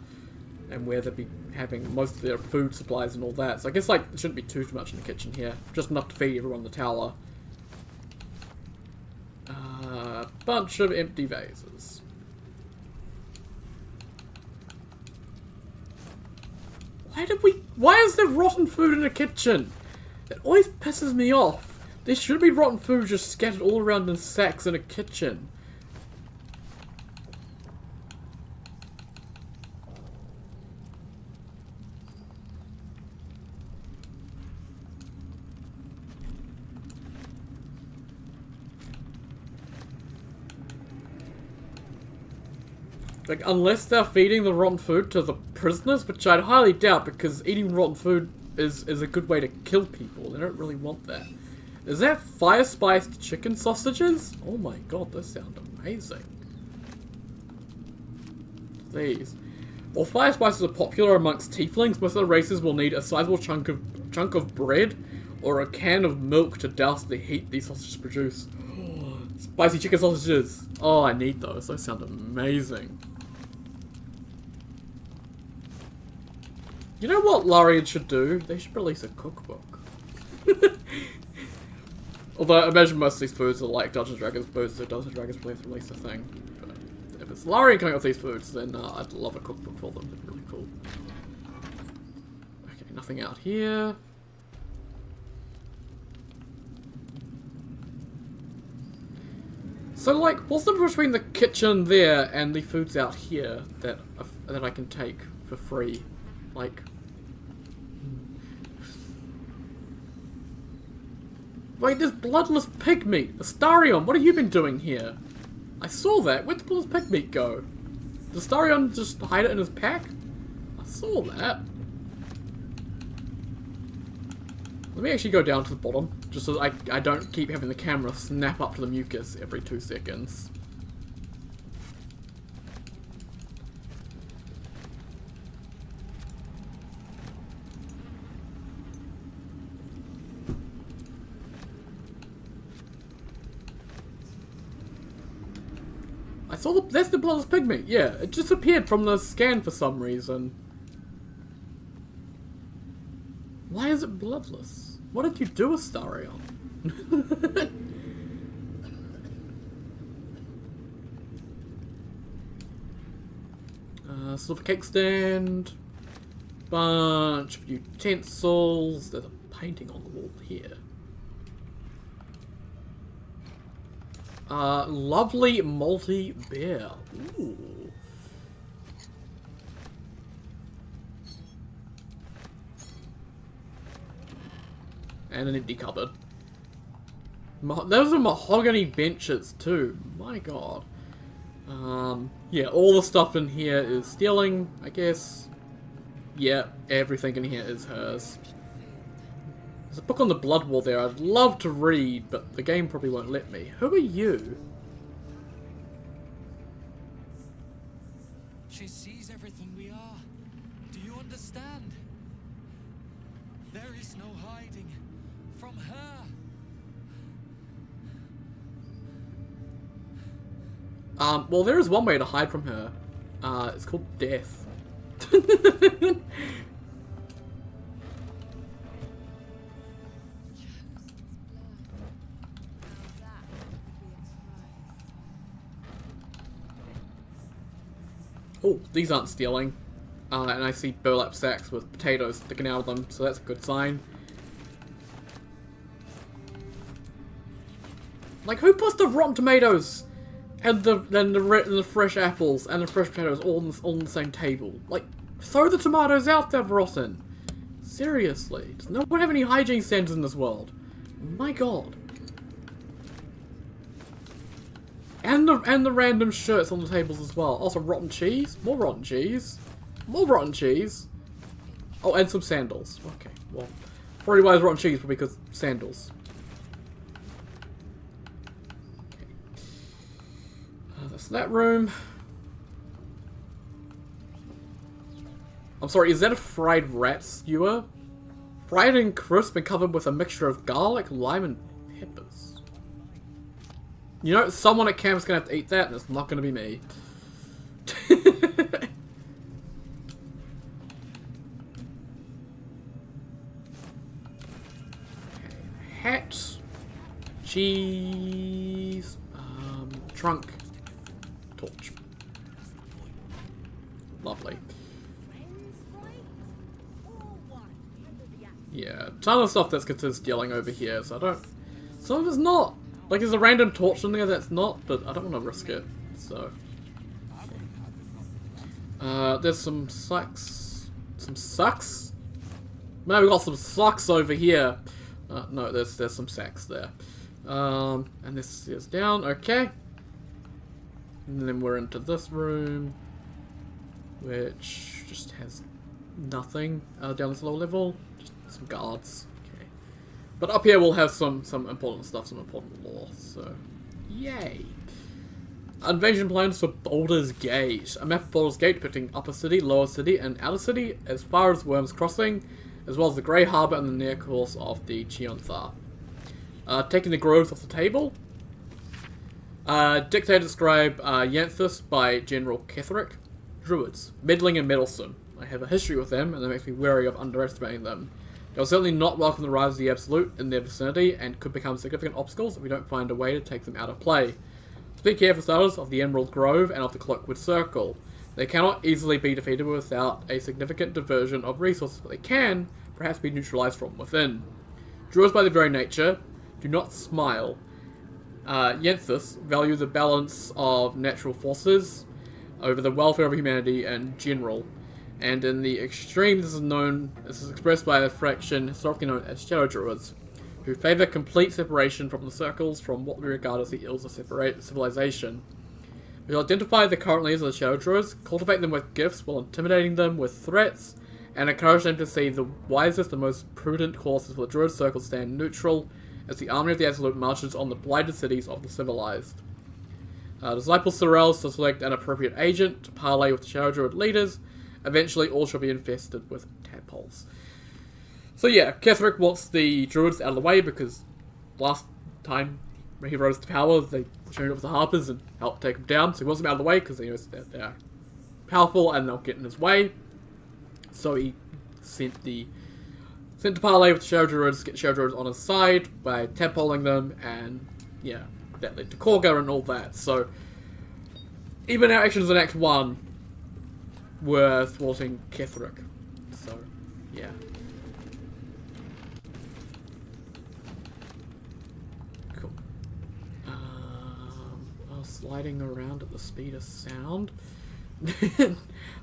S1: and where they'll be having most of their food supplies and all that. So I guess like there shouldn't be too much in the kitchen here, just enough to feed everyone in the tower. Bunch of empty vases. Why is there rotten food in the kitchen? It always pisses me off. There should be rotten food just scattered all around in sacks in a kitchen. Like, unless they're feeding the rotten food to the prisoners, which I'd highly doubt, because eating rotten food is a good way to kill people. They don't really want that. Is that fire-spiced chicken sausages? Oh my god, those sound amazing. These. While fire spices are popular amongst tieflings, most other races will need a sizable chunk of bread or a can of milk to douse the heat these sausages produce. Spicy chicken sausages. Oh, I need those. Those sound amazing. You know what Larian should do? They should release a cookbook. Although I imagine most of these foods are like Dungeons & Dragons foods, so Dungeons & Dragons will have to release a thing. But if it's Larian coming up with these foods, then I'd love a cookbook for them. It'd be really cool. Okay, nothing out here. So, like, what's the difference between the kitchen there and the foods out here that I can take for free? Like, wait, there's bloodless pig meat. Astarion, what have you been doing here? I saw that. Where'd the bloodless pig meat go? Did Astarion just hide it in his pack? I saw that. Let me actually go down to the bottom, just so I don't keep having the camera snap up to the mucus every 2 seconds. I saw that's the bloodless pig meat, yeah. It just appeared from the scan for some reason. Why is it bloodless? What did you do, Astarion? Silver cake stand. Bunch of utensils. There's a painting on the wall here. Lovely malty beer. Ooh. And an empty cupboard. Those are mahogany benches too. My god. Yeah, all the stuff in here is stealing, I guess. Yeah, everything in here is hers. There's a book on the blood wall there I'd love to read, but the game probably won't let me. Who are you?
S17: She sees everything we are. Do you understand? There is no hiding from her.
S1: Well, there is one way to hide from her. It's called death. Oh, these aren't stealing. And I see burlap sacks with potatoes sticking out of them, so that's a good sign. Like, who puts the rotten tomatoes and the fresh apples and the fresh potatoes all on the same table? Like, throw the tomatoes out, they're rotten. Seriously, does no one have any hygiene standards in this world? My god. And the random shirts on the tables as well. Also rotten cheese, more rotten cheese, more rotten cheese. Oh, and some sandals. Okay, well, probably why there's rotten cheese, probably because sandals. Okay. That's that room. I'm sorry, is that a fried rat skewer? Fried and crisp and covered with a mixture of garlic, lime, and peppers. You know, someone at camp's gonna have to eat that, and it's not gonna be me. Okay. Hat, cheese, trunk, torch. Lovely. Yeah, ton of stuff that's considered stealing over here, so I don't... Some of it's not. Like, there's a random torch in there that's not, but I don't want to risk it, so... there's some socks. Some socks? No, we got some socks over here. No, there's some sacks there. And this is down, okay. And then we're into this room, which just has nothing down this low level. Just some guards. Okay. But up here we'll have some important stuff, some important lore, so yay. Invasion plans for Baldur's Gate. A map of Baldur's Gate depicting Upper City, Lower City, and Outer City, as far as Worm's Crossing, as well as the Grey Harbour and the near course of the Chionthar. Taking the groves off the table. Dictator describe Yanthus by General Ketheric. Druids. Meddling and meddlesome. I have a history with them, and that makes me wary of underestimating them. They'll certainly not welcome the rise of the Absolute in their vicinity, and could become significant obstacles if we don't find a way to take them out of play. Speak here for starters of the Emerald Grove and of the Cloakwood Circle. They cannot easily be defeated without a significant diversion of resources, but they can perhaps be neutralized from within. Druids by their very nature do not smile. Yanthus value the balance of natural forces over the welfare of humanity in general, and in the extreme this is expressed by a fraction historically known as Shadow Druids, who favour complete separation from the circles from what we regard as the ills of civilization. We will identify the current leaders of the Shadow Druids, cultivate them with gifts while intimidating them with threats, and encourage them to see the wisest and most prudent courses for the Druid Circle to stand neutral as the army of the Absolute marches on the blighted cities of the civilized. Disciple Sorels to select an appropriate agent to parley with the Shadow Druid leaders. Eventually all shall be infested with tadpoles. So yeah, Ketheric wants the Druids out of the way because last time he rose to power, they joined up with the Harpers and helped take them down. So he wants them out of the way because he knows that they're powerful and they'll get in his way. So he sent to parley with the Shadow Druids, get Shadow Druids on his side by tadpoling them, and yeah, that led to Korga and all that. So even our actions in Act 1 were thwarting Ketheric. So, yeah. Cool. I was sliding around at the speed of sound.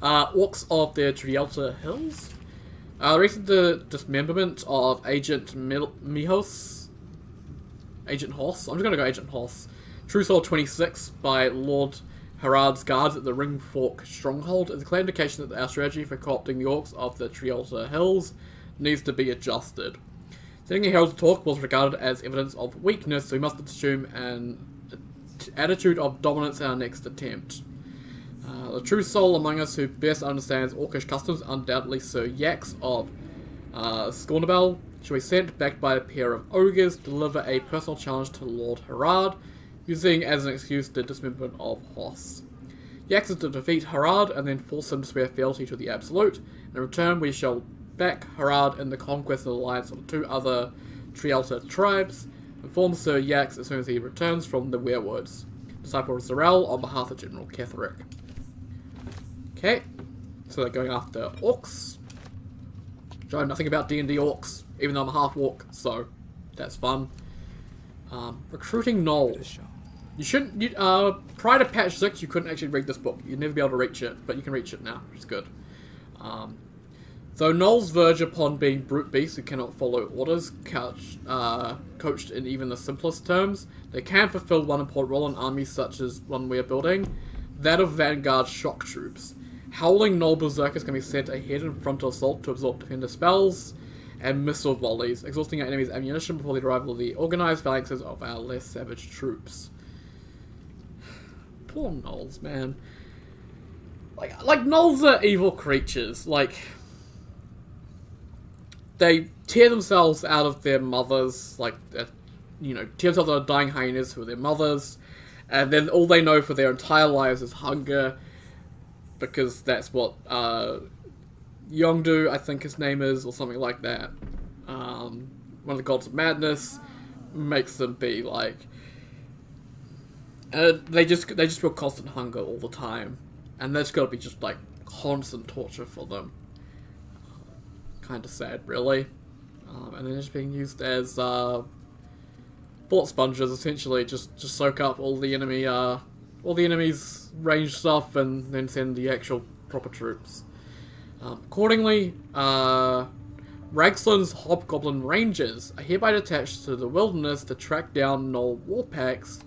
S1: Orcs of the Trielta Hills. Recent dismemberment of Agent Mihos. Agent Hoss. I'm just gonna go Agent Hoss. True Soul 26 by Lord Harald's guards at the Ring Fork Stronghold is a clear indication that our strategy for co-opting the Orcs of the Trielta Hills needs to be adjusted. Sending a herald to talk was regarded as evidence of weakness, so we must assume an attitude of dominance in our next attempt. The true soul among us who best understands Orcish customs, undoubtedly Sir Yax of Scornabel, shall be sent back by a pair of ogres to deliver a personal challenge to Lord Harald, using as an excuse the dismemberment of Hoss. Yax is to defeat Harald and then force him to swear fealty to the Absolute. In return, we shall back Harald in the conquest of the alliance of the two other Trielta tribes, inform Sir Yax as soon as he returns from the Werewoods. Disciple Zarel on behalf of General Ketheric. Okay, so they're going after orcs. I know nothing about D&D orcs, even though I'm a half-orc, so that's fun. Recruiting gnolls. You shouldn't, prior to patch 6, you couldn't actually read this book. You'd never be able to reach it, but you can reach it now, which is good. Though gnolls verge upon being brute beasts who cannot follow orders, coached in even the simplest terms, they can fulfill one important role in armies such as one we are building, that of vanguard shock troops. Howling gnoll berserkers can be sent ahead in frontal assault to absorb defender spells and missile volleys, exhausting our enemy's ammunition before the arrival of the organized phalanxes of our less savage troops. Poor gnolls, man. Like gnolls are evil creatures. Like, they tear themselves out of their mothers, like, tear themselves out of dying hyenas who are their mothers, and then all they know for their entire lives is hunger, because that's what Yongdu, I think his name is, or something like that. One of the gods of madness makes them be like. They just feel constant hunger all the time, and that's got to be just like constant torture for them. Kind of sad, really. And they're just being used as bullet sponges, essentially, just soak up all the enemy's ranged stuff and then send the actual proper troops. Accordingly, Ragslin's Hobgoblin Rangers are hereby detached to the wilderness to track down gnoll war packs,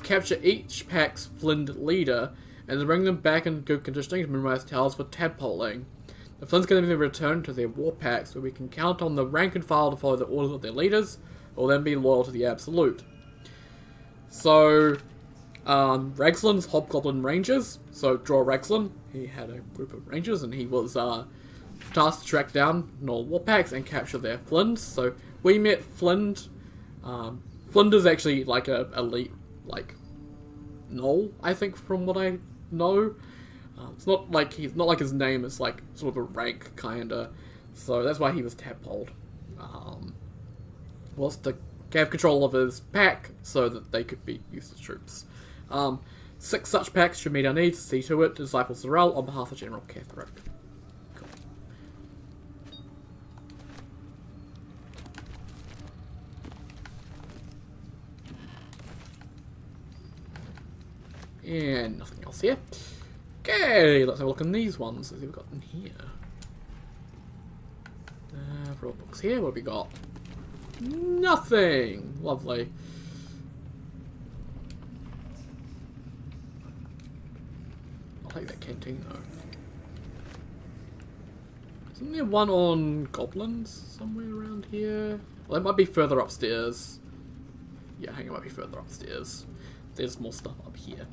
S1: capture each pack's Flint leader, and to bring them back in good conditioning to Moonrise Towers for tadpoling. The Flint's going to be returned to their war packs, where we can count on the rank and file to follow the orders of their leaders, or then be loyal to the Absolute. So, Ragslin's Hobgoblin Rangers. So, draw Ragslin. He had a group of rangers, and he was tasked to track down gnoll war packs and capture their Flint. So, we met Flint. Flint is actually like a elite, like, gnoll, I think, from what I know. It's not like his name is like sort of a rank kinda, so that's why he was tadpoled. Was to have control of his pack so that they could be used as troops. 6 such packs should meet our needs. See to it, Disciple Zarel on behalf of General Ketheric. Cool. And nothing else here. Okay, let's have a look in these ones. Let's see what we've got in here. For all books here, what have we got? Nothing! Lovely. I'll take that canteen though. Isn't there one on goblins somewhere around here? Well, it might be further upstairs. Yeah, I think it might be further upstairs. There's more stuff up here.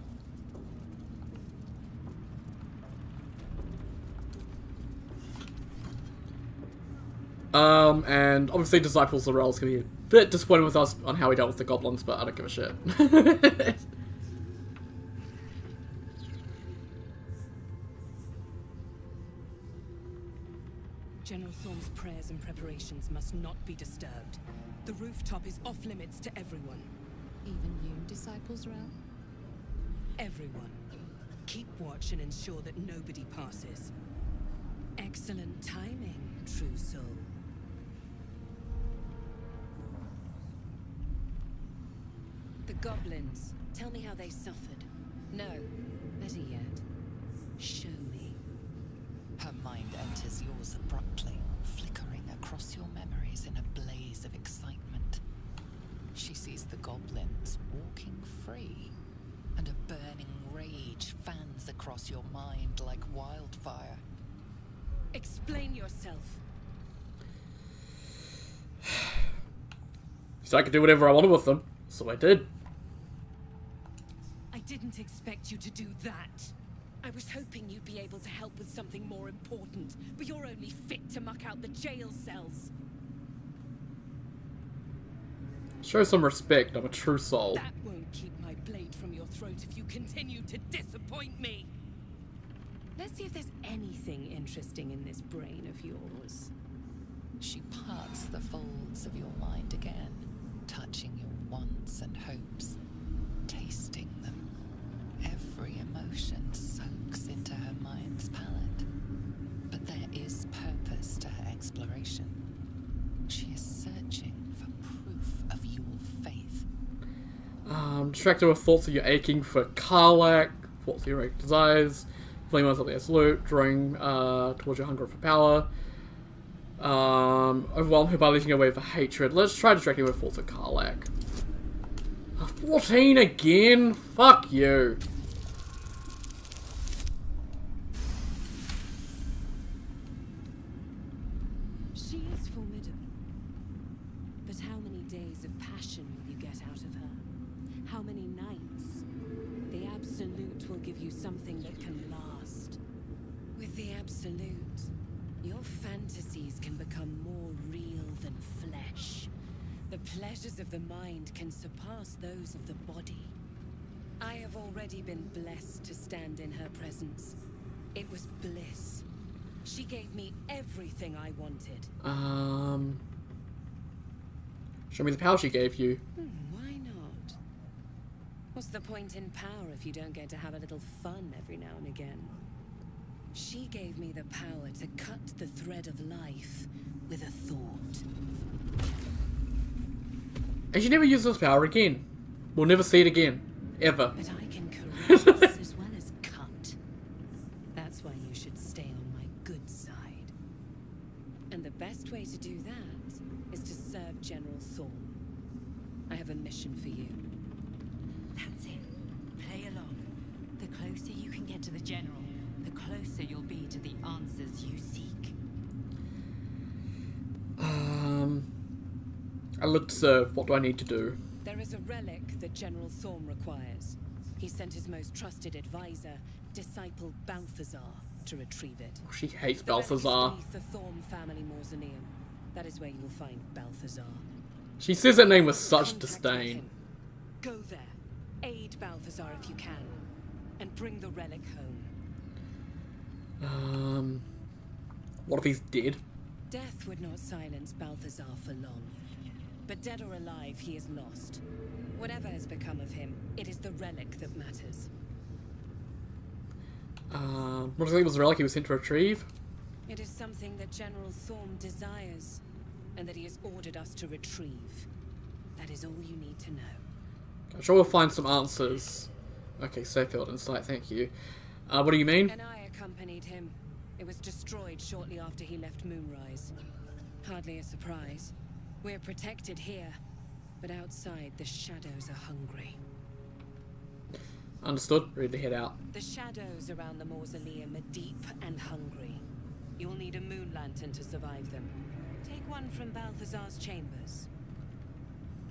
S1: And obviously Disciple Zarel's gonna be a bit disappointed with us on how we dealt with the goblins, but I don't give a shit.
S18: General Thorn's prayers and preparations must not be disturbed. The rooftop is off limits to everyone.
S5: Even you, Disciple Zarel?
S18: Everyone. Keep watch and ensure that nobody passes. Excellent timing, true soul.
S15: The goblins. Tell me how they suffered. No, better yet, show me.
S5: Her mind enters yours abruptly, flickering across your memories in a blaze of excitement. She sees the goblins walking free, and a burning rage fans across your mind like wildfire.
S18: Explain yourself.
S1: So I could do whatever I wanted with them, so I did.
S18: I didn't expect you to do that. I was hoping you'd be able to help with something more important, but you're only fit to muck out the jail cells.
S1: Show some respect, I'm a true soul.
S18: That won't keep my blade from your throat if you continue to disappoint me. Let's see if there's anything interesting in this brain of yours.
S5: She parts the folds of your mind again, touching your wants and hopes, tasting them. Every emotion soaks into her mind's palette. But there is purpose to her exploration. She is searching for proof of your faith.
S1: Distracted with thoughts of you aching for Karlach, thoughts of your awake desires, feeling on something absolute, drawing towards your hunger for power. Overwhelm her by leading away with hatred. Let's try distracting with thoughts of Karlach. 14 again? Fuck you.
S18: She is formidable. But how many days of passion will you get out of her? How many nights? The Absolute will give you something that can last.
S15: With the Absolute, your fantasies can become more real than flesh. The pleasures of the mind can surpass those of the body. I have already been blessed to stand in her presence. It was bliss. She gave me everything I wanted.
S1: Show me the power she gave you.
S15: Why not? What's the point in power if you don't get to have a little fun every now and again? She gave me the power to cut the thread of life with a thought.
S1: And she never uses this power again. We'll never see it again. Ever.
S15: But I can caress as well as cut. That's why you should stay on my good side. And the best way to do that is to serve General Thorm. I have a mission for you.
S19: That's it. Play along. The closer you can get to the General, the closer you'll be to the answers you seek.
S1: I look to serve. What do I need to do?
S15: There is a relic that General Thorm requires. He sent his most trusted advisor, disciple Balthazar, to retrieve it.
S1: She hates
S15: The relic is
S1: Balthazar.
S15: beneath the Thorm family mausoleum. That is where you will find Balthazar.
S1: She says that name with such disdain.
S18: Go there. Aid Balthazar if you can. And bring the relic home.
S1: What if he's dead?
S15: Death would not silence Balthazar for long. But dead or alive, he is lost. Whatever has become of him, it is the relic that matters.
S1: What do you think was the relic he was sent to retrieve?
S15: It is something that General Thorm desires, and that he has ordered us to retrieve. That is all you need to know.
S1: I'm sure we'll find some answers. Okay, safe field insight, thank you. What do you mean?
S15: And I accompanied him. It was destroyed shortly after he left Moonrise. Hardly a surprise. We're protected here, but outside the shadows are hungry.
S1: Understood. Ready to head out.
S15: The shadows around the mausoleum are deep and hungry. You'll need a moon lantern to survive them. Take one from Balthazar's chambers.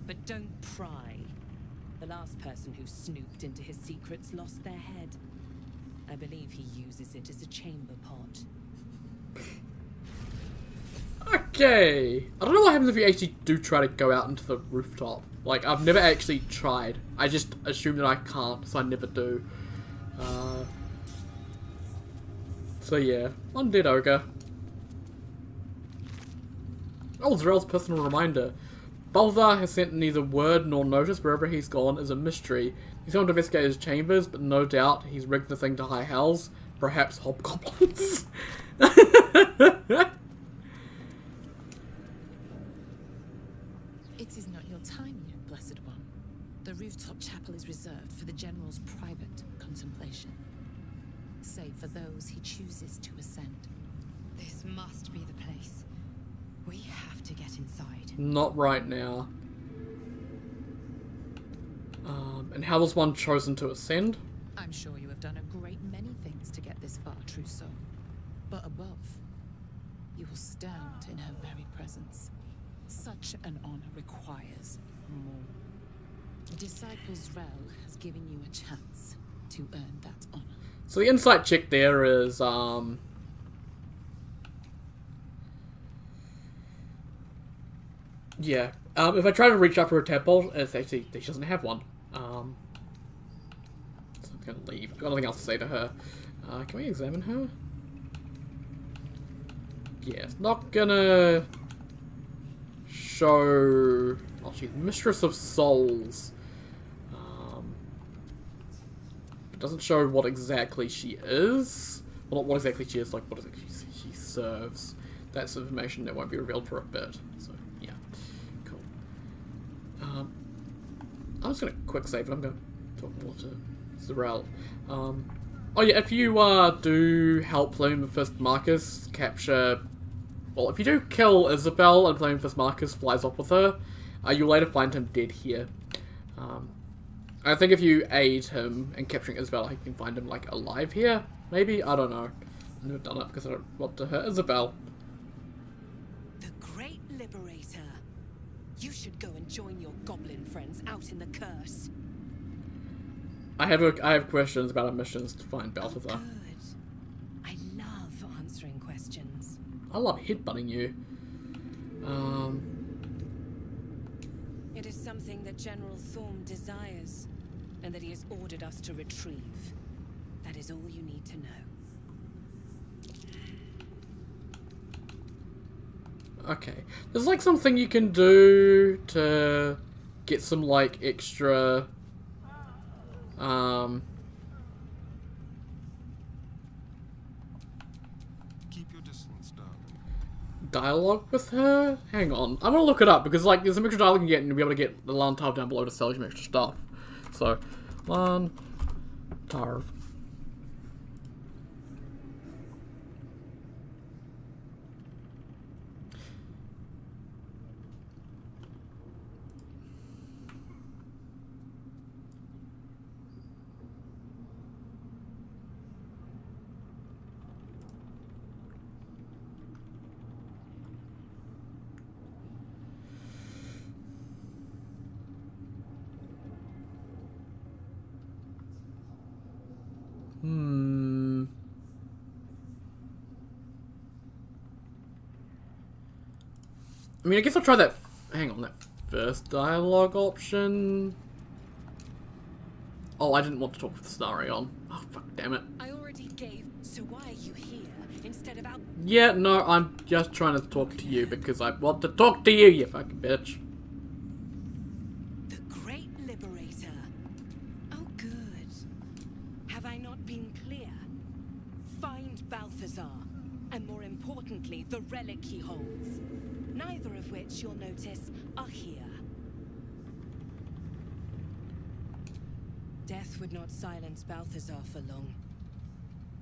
S15: But don't pry. The last person who snooped into his secrets lost their head. I believe he uses it as a chamber pot.
S1: Okay. I don't know what happens if you actually do try to go out into the rooftop. Like, I've never actually tried. I just assume that I can't, so I never do. So yeah, undead ogre. Oh, Zarel's personal reminder. Baldur has sent neither word nor notice. Wherever he's gone is a mystery. He's going to investigate his chambers, but no doubt he's rigged the thing to high hells. Perhaps hobgoblins.
S5: It is not your time yet, Blessed One. The rooftop chapel is reserved for the General's private contemplation, save for those he chooses to ascend.
S19: This must be the place. We have to get inside.
S1: Not right now. And how was one chosen to ascend?
S5: I'm sure you have done a great many things to get this far, true soul. But above, you will stand in her very presence. Such an honor requires more. The Disciples' Rel has given you a chance to earn that honor.
S1: So the insight check there is, yeah. If I try to reach up for a tadpole, it's actually, she doesn't have one. So I'm gonna leave. I've got nothing else to say to her. Can we examine her? Yeah, it's not gonna show... Oh, she's Mistress of Souls. It doesn't show what exactly she is. Well, not what exactly she is, like what exactly she serves. That's information that won't be revealed for a bit. So, yeah. Cool. I'm just going to quick save it. I'm going to talk more to Zarel. Oh yeah, if you do help Flaming-Fist Marcus capture... Well, if you do kill Isabel and Flaming-Fist Marcus flies off with her, you'll later find him dead here. I think if you aid him in capturing Isabel, you can find him, like, alive here? Maybe? I don't know. I've never done it because I don't want to hurt Isabel.
S15: The Great Liberator. You should go and join your goblin friends out in the curse.
S1: I have questions about our missions to find Balthazar.
S15: Oh, good. I love answering questions.
S1: I love headbutting you.
S15: It is something that General Thorm desires, and that he has ordered us to retrieve. That is all you need to know.
S1: Okay. There's like something you can do to get some like extra
S6: Keep your distance, darling.
S1: dialogue with her? Hang on. I'm gonna look it up because like there's some extra dialogue you can get and you'll be able to get the Lan Tarv down below to sell you some extra stuff. So, Lan Tarv. I mean, I guess I'll try that. Hang on, that first dialogue option. Oh, I didn't want to talk with Starion. Oh, fuck, damn it.
S15: I already gave, so why are you here instead of out?
S1: Yeah, no, I'm just trying to talk to you because I want to talk to you, you fucking bitch.
S15: The Great Liberator. Oh, good. Have I not been clear? Find Balthazar, and more importantly, the relic he holds. Neither of which, you'll notice, are here. Death would not silence Balthazar for long.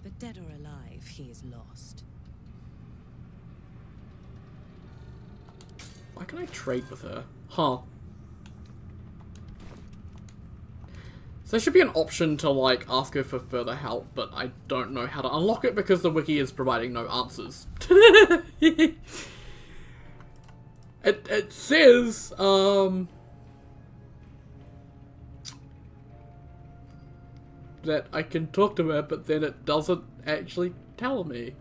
S15: But dead or alive, he is lost.
S1: Why can I trade with her? Huh. So there should be an option to, like, ask her for further help, but I don't know how to unlock it because the wiki is providing no answers. It says, that I can talk to her, but then it doesn't actually tell me.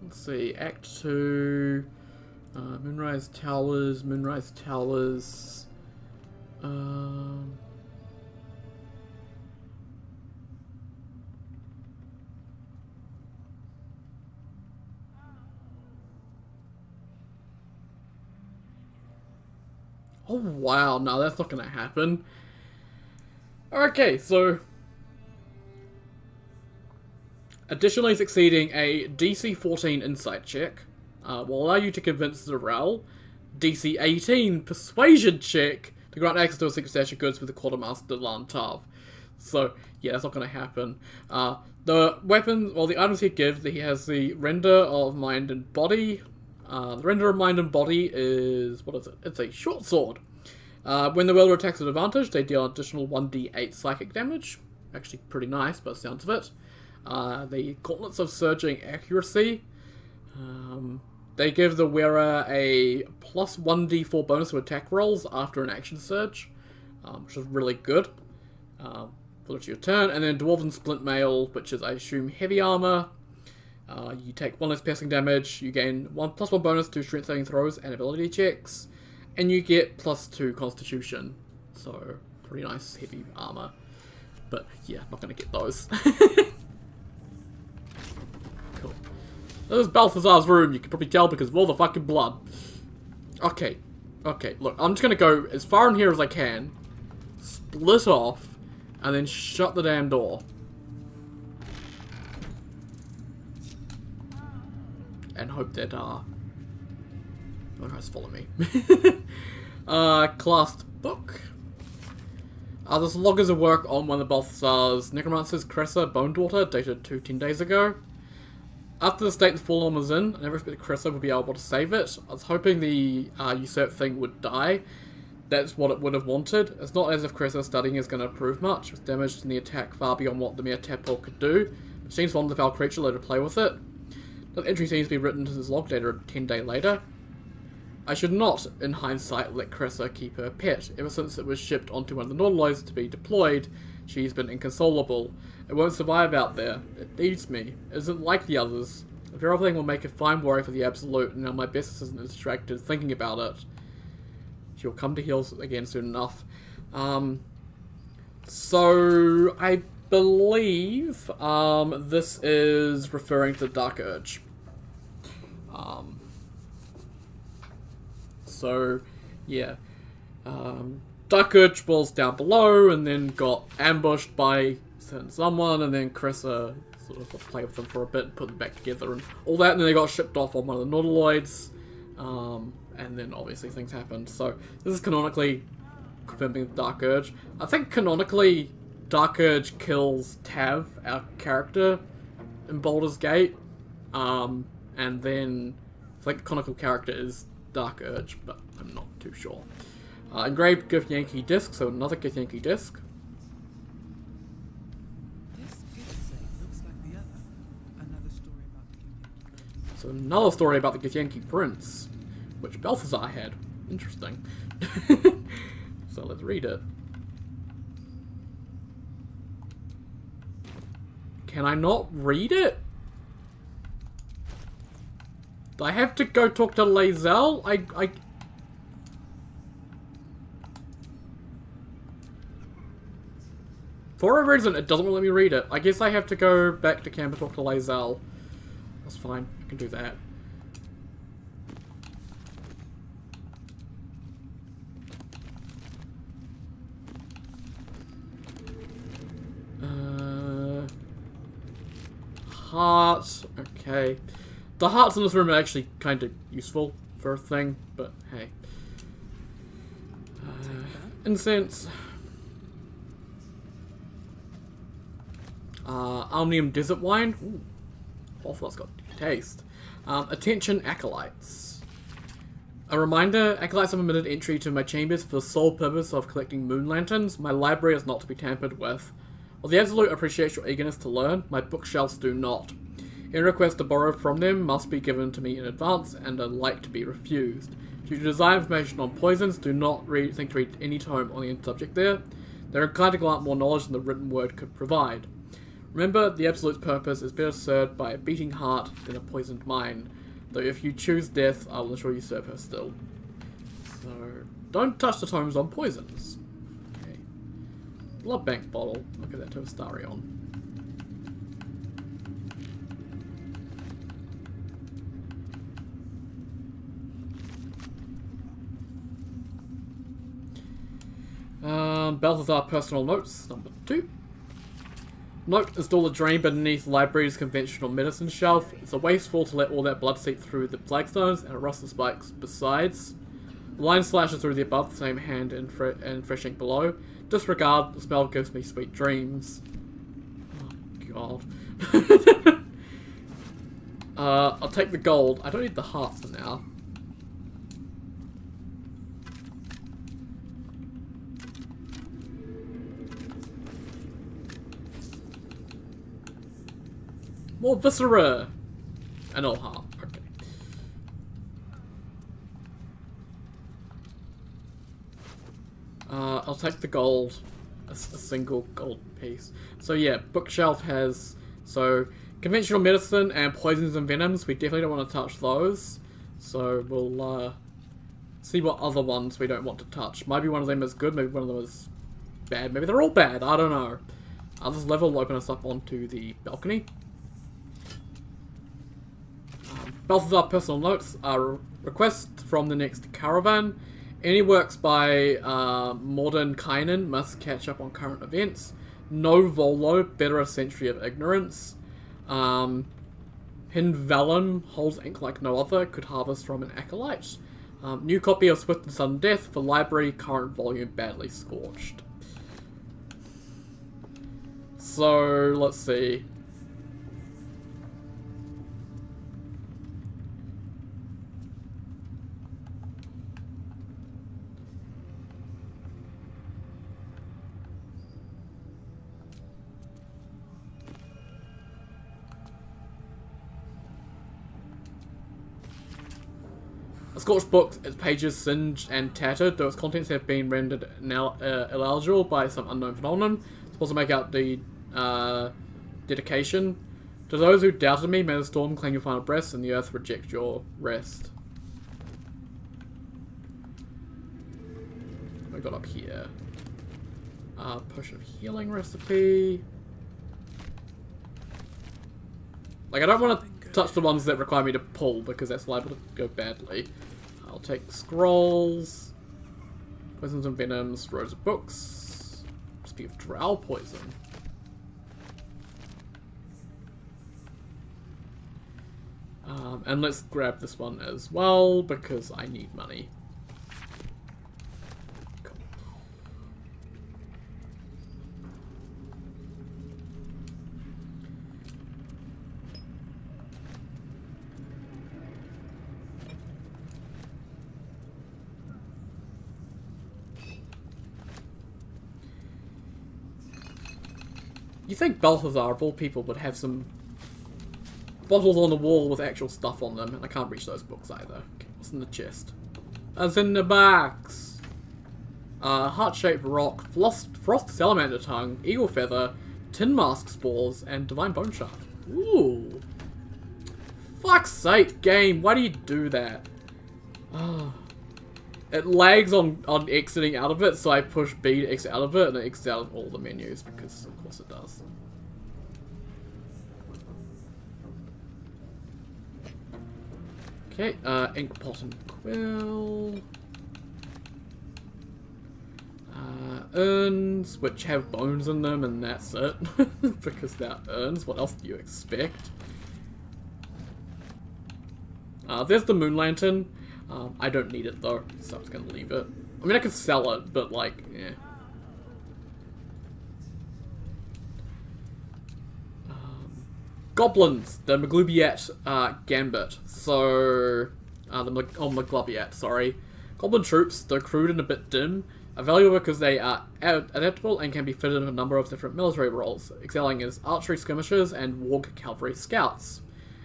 S1: Let's see, Act 2, Moonrise Towers, Moonrise Towers. Oh wow, no, that's not gonna happen. Okay, so additionally succeeding a DC 14 insight check will allow you to convince Zarel, DC 18 persuasion check to grant access to a secret stash of goods with the quartermaster Lantav. So yeah, that's not going to happen. The weapons, or the items he gives, he has the render of mind and body. The render of mind and body is, what is it? It's a short sword. When the wielder attacks at advantage, they deal additional 1d8 psychic damage. Actually pretty nice by the sounds of it. The gauntlets of surging accuracy. They give the wearer a plus 1d4 bonus to attack rolls after an action surge, which is really good. For your turn, and then Dwarven Splint Mail, which is, I assume, heavy armor. You take 1 less piercing damage, you gain plus 1 bonus to strength saving throws and ability checks, and you get plus 2 constitution. So, pretty nice heavy armor. But yeah, not gonna get those. Cool. This is Balthazar's room, you can probably tell because of all the fucking blood. Okay, look, I'm just gonna go as far in here as I can, split off, and then shut the damn door. And hope that, Moonrise follow me. Classed book. This log is a work on one of Balthazar's necromancers, Cressa, Bone Daughter, dated 10 days ago. After the state the Fallen was in, I never expected Cressa would be able to save it. I was hoping the usurp thing would die. That's what it would have wanted. It's not as if Cressa's studying is going to prove much. It was damaged in the attack far beyond what the mere tadpole could do. It seems fond of the foul creature, let her play with it. The entry seems to be written to his log data 10 days later. I should not, in hindsight, let Cressa keep her pet. Ever since it was shipped onto one of the Nautiloids to be deployed, she's been inconsolable. It won't survive out there. It needs me. It isn't like the others. The very thing will make a fine worry for the Absolute, and now my best isn't distracted thinking about it. She'll come to heels again soon enough. So, I believe this is referring to the Dark Urge. So, yeah. Dark Urge was down below and then got ambushed by someone, and then Cressa sort of played with them for a bit and put them back together and all that, and then they got shipped off on one of the Nautiloids. And then obviously things happened. So this is canonically confirming Dark Urge. I think canonically Dark Urge kills Tav, our character, in Baldur's Gate. And then I think canonical character is Dark Urge, but I'm not too sure. Engraved Githyanki disc, so another Githyanki disc. So another story about the Githyanki prince, which Balthazar had. Interesting. So let's read it. Can I not read it? Do I have to go talk to Lae'zel? For a reason, it doesn't let me read it. I guess I have to go back to camp and talk to Lae'zel. That's fine. I can do that. Hearts. Okay. The hearts in this room are actually kind of useful for a thing, but hey. Incense. Omnium Desert Wine. Ooh. Both of us got taste. Attention, Acolytes. A reminder, Acolytes have permitted entry to my chambers for the sole purpose of collecting moon lanterns. My library is not to be tampered with. While the Absolute appreciates your eagerness to learn, my bookshelves do not. Any request to borrow from them must be given to me in advance and are like to be refused. Should you desire information on poisons, do not think to read any tome on the subject there. They're inclined to grant more knowledge than the written word could provide. Remember, the Absolute's purpose is better served by a beating heart than a poisoned mind. Though if you choose death, I will ensure you serve her still. So, don't touch the tomes on poisons. Okay. Blood bank bottle. I'll give that to Astarion. Balthazar personal notes, number 2. Note, install a drain beneath library's conventional medicine shelf. It's a wasteful to let all that blood seep through the flagstones and rust the spikes besides. Line slashes through the above, the same hand and fresh ink below. Disregard, the smell gives me sweet dreams. Oh, God. I'll take the gold. I don't need the heart for now. More viscera! And all heart. Okay. I'll take the gold. A single gold piece. So yeah, bookshelf has... So, conventional medicine and poisons and venoms. We definitely don't want to touch those. So we'll see what other ones we don't want to touch. Maybe one of them is good, maybe one of them is bad. Maybe they're all bad, I don't know. This level will open us up onto the balcony. Balthazar personal notes are requests from the next caravan. Any works by modern Kainen must catch up on current events. No Volo, better a century of ignorance. Hinvalum holds ink like no other, could harvest from an acolyte. New copy of Swift and Sudden Death for library, current volume badly scorched. So, let's see. A scorched book, its pages singed and tattered, though its contents have been rendered now illegible by some unknown phenomenon. It's supposed to make out the dedication. To those who doubted me, may the storm claim your final breaths and the earth reject your rest. What we got up here? Potion of healing recipe. Like, I don't want to touch the ones that require me to pull, because that's liable to go badly. I'll take scrolls, poisons and venoms, rows of books, recipe of drow poison. And let's grab this one as well, because I need money. Cool. You think Balthazar, of all people, would have some bottles on the wall with actual stuff on them, and I can't reach those books either. Okay, what's in the chest? As in the box! Heart-shaped rock, frost salamander tongue, eagle feather, tin mask spores, and divine bone shard. Ooh! Fuck's sake, game, why do you do that? It lags on exiting out of it, so I push B to exit out of it, and it exits out of all the menus, because of course it does. Okay, ink pot and quill. Urns, which have bones in them, and that's it. Because they're urns, what else do you expect? There's the moon lantern. I don't need it though, so I'm just gonna leave it. I mean, I could sell it, but like, yeah. Goblins, the Maglubiat Gambit. So, Maglubiat, sorry. Goblin troops, they're crude and a bit dim, are valuable because they are adaptable and can be fitted in a number of different military roles, excelling as archery skirmishers and warg cavalry scouts.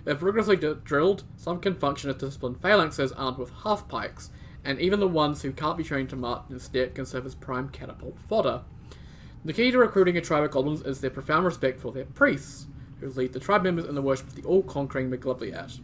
S1: If rigorously drilled, some can function as disciplined phalanxes armed with half-pikes, and even the ones who can't be trained to march instead can serve as prime catapult fodder. The key to recruiting a tribe of goblins is their profound respect for their priests, who lead the tribe members in the worship of the all-conquering Maglubiat.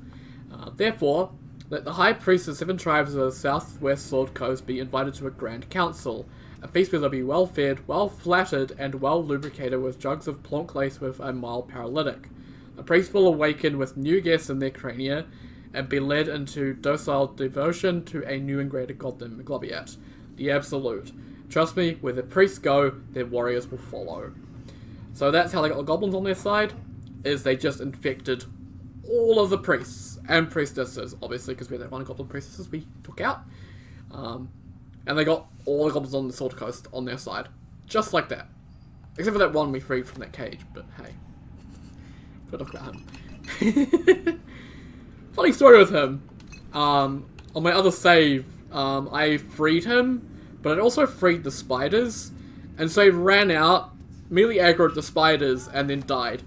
S1: Therefore, let the High Priest of the 7 tribes of the Southwest Sword Coast be invited to a grand council. A feast where they'll be well fed, well flattered, and well lubricated with jugs of plonk laced with a mild paralytic. The priest will awaken with new guests in their crania, and be led into docile devotion to a new and greater god than Globiat, the Absolute. Trust me, where the priests go, their warriors will follow. So that's how they got the goblins on their side, is they just infected all of the priests and priestesses, obviously, because we had that one goblin priestesses we took out. And they got all the goblins on the Sword Coast on their side. Just like that. Except for that one we freed from that cage, but hey. We'll talk about him. Funny story with him. On my other save, I freed him, but I also freed the spiders, and so he ran out, immediately aggroed the spiders, and then died.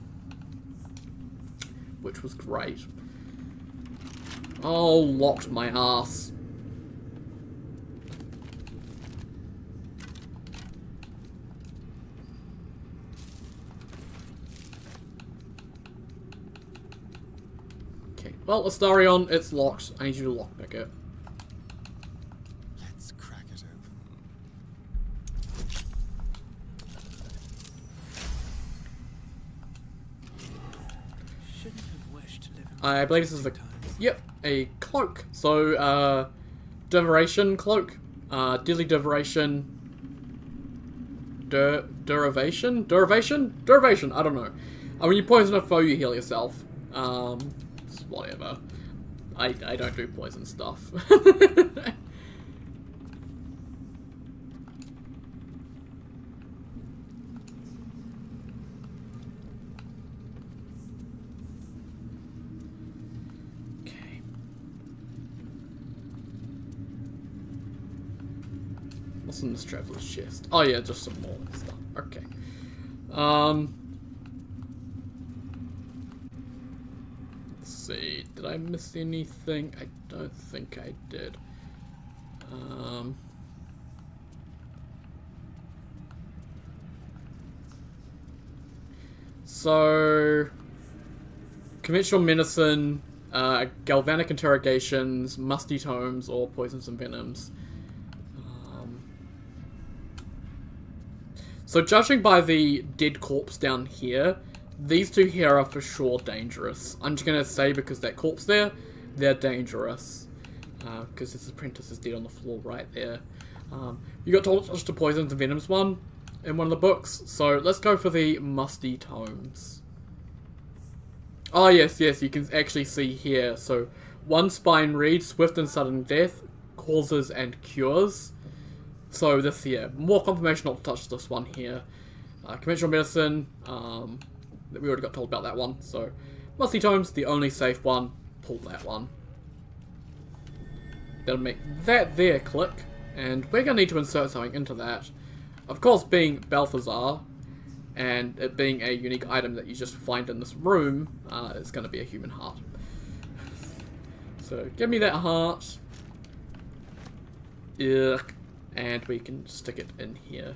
S1: Which was great. Oh, locked my ass. Okay, well, Astarion, it's locked. I need you to lockpick it.
S6: Let's crack it open.
S17: Shouldn't have wished to live in
S1: I believe this is the... Yep, a cloak. So, Devoration cloak. Deadly Devoration... Derivation? Derivation? I don't know. When you poison a foe, you heal yourself. Whatever. I don't do poison stuff. Okay. What's in this traveler's chest? Oh yeah, just some more stuff. Okay. See, did I miss anything? I don't think I did. So, conventional medicine, galvanic interrogations, musty tomes, or poisons and venoms. So judging by the dead corpse down here, these two here are for sure dangerous. I'm just going to say because that corpse there, they're dangerous. Because this apprentice is dead on the floor right there. You got told just to poisons and venoms one in one of the books. So let's go for the musty tomes. Oh yes, you can actually see here. So one spine reads, swift and sudden death, causes and cures. So this here, more confirmation not to touch this one here. Conventional medicine, we already got told about that one, so musty tomes, the only safe one, pull that one. That'll make that there click, and we're going to need to insert something into that. Of course, being Balthazar, and it being a unique item that you just find in this room, it's going to be a human heart. So, give me that heart. Ugh. And we can stick it in here.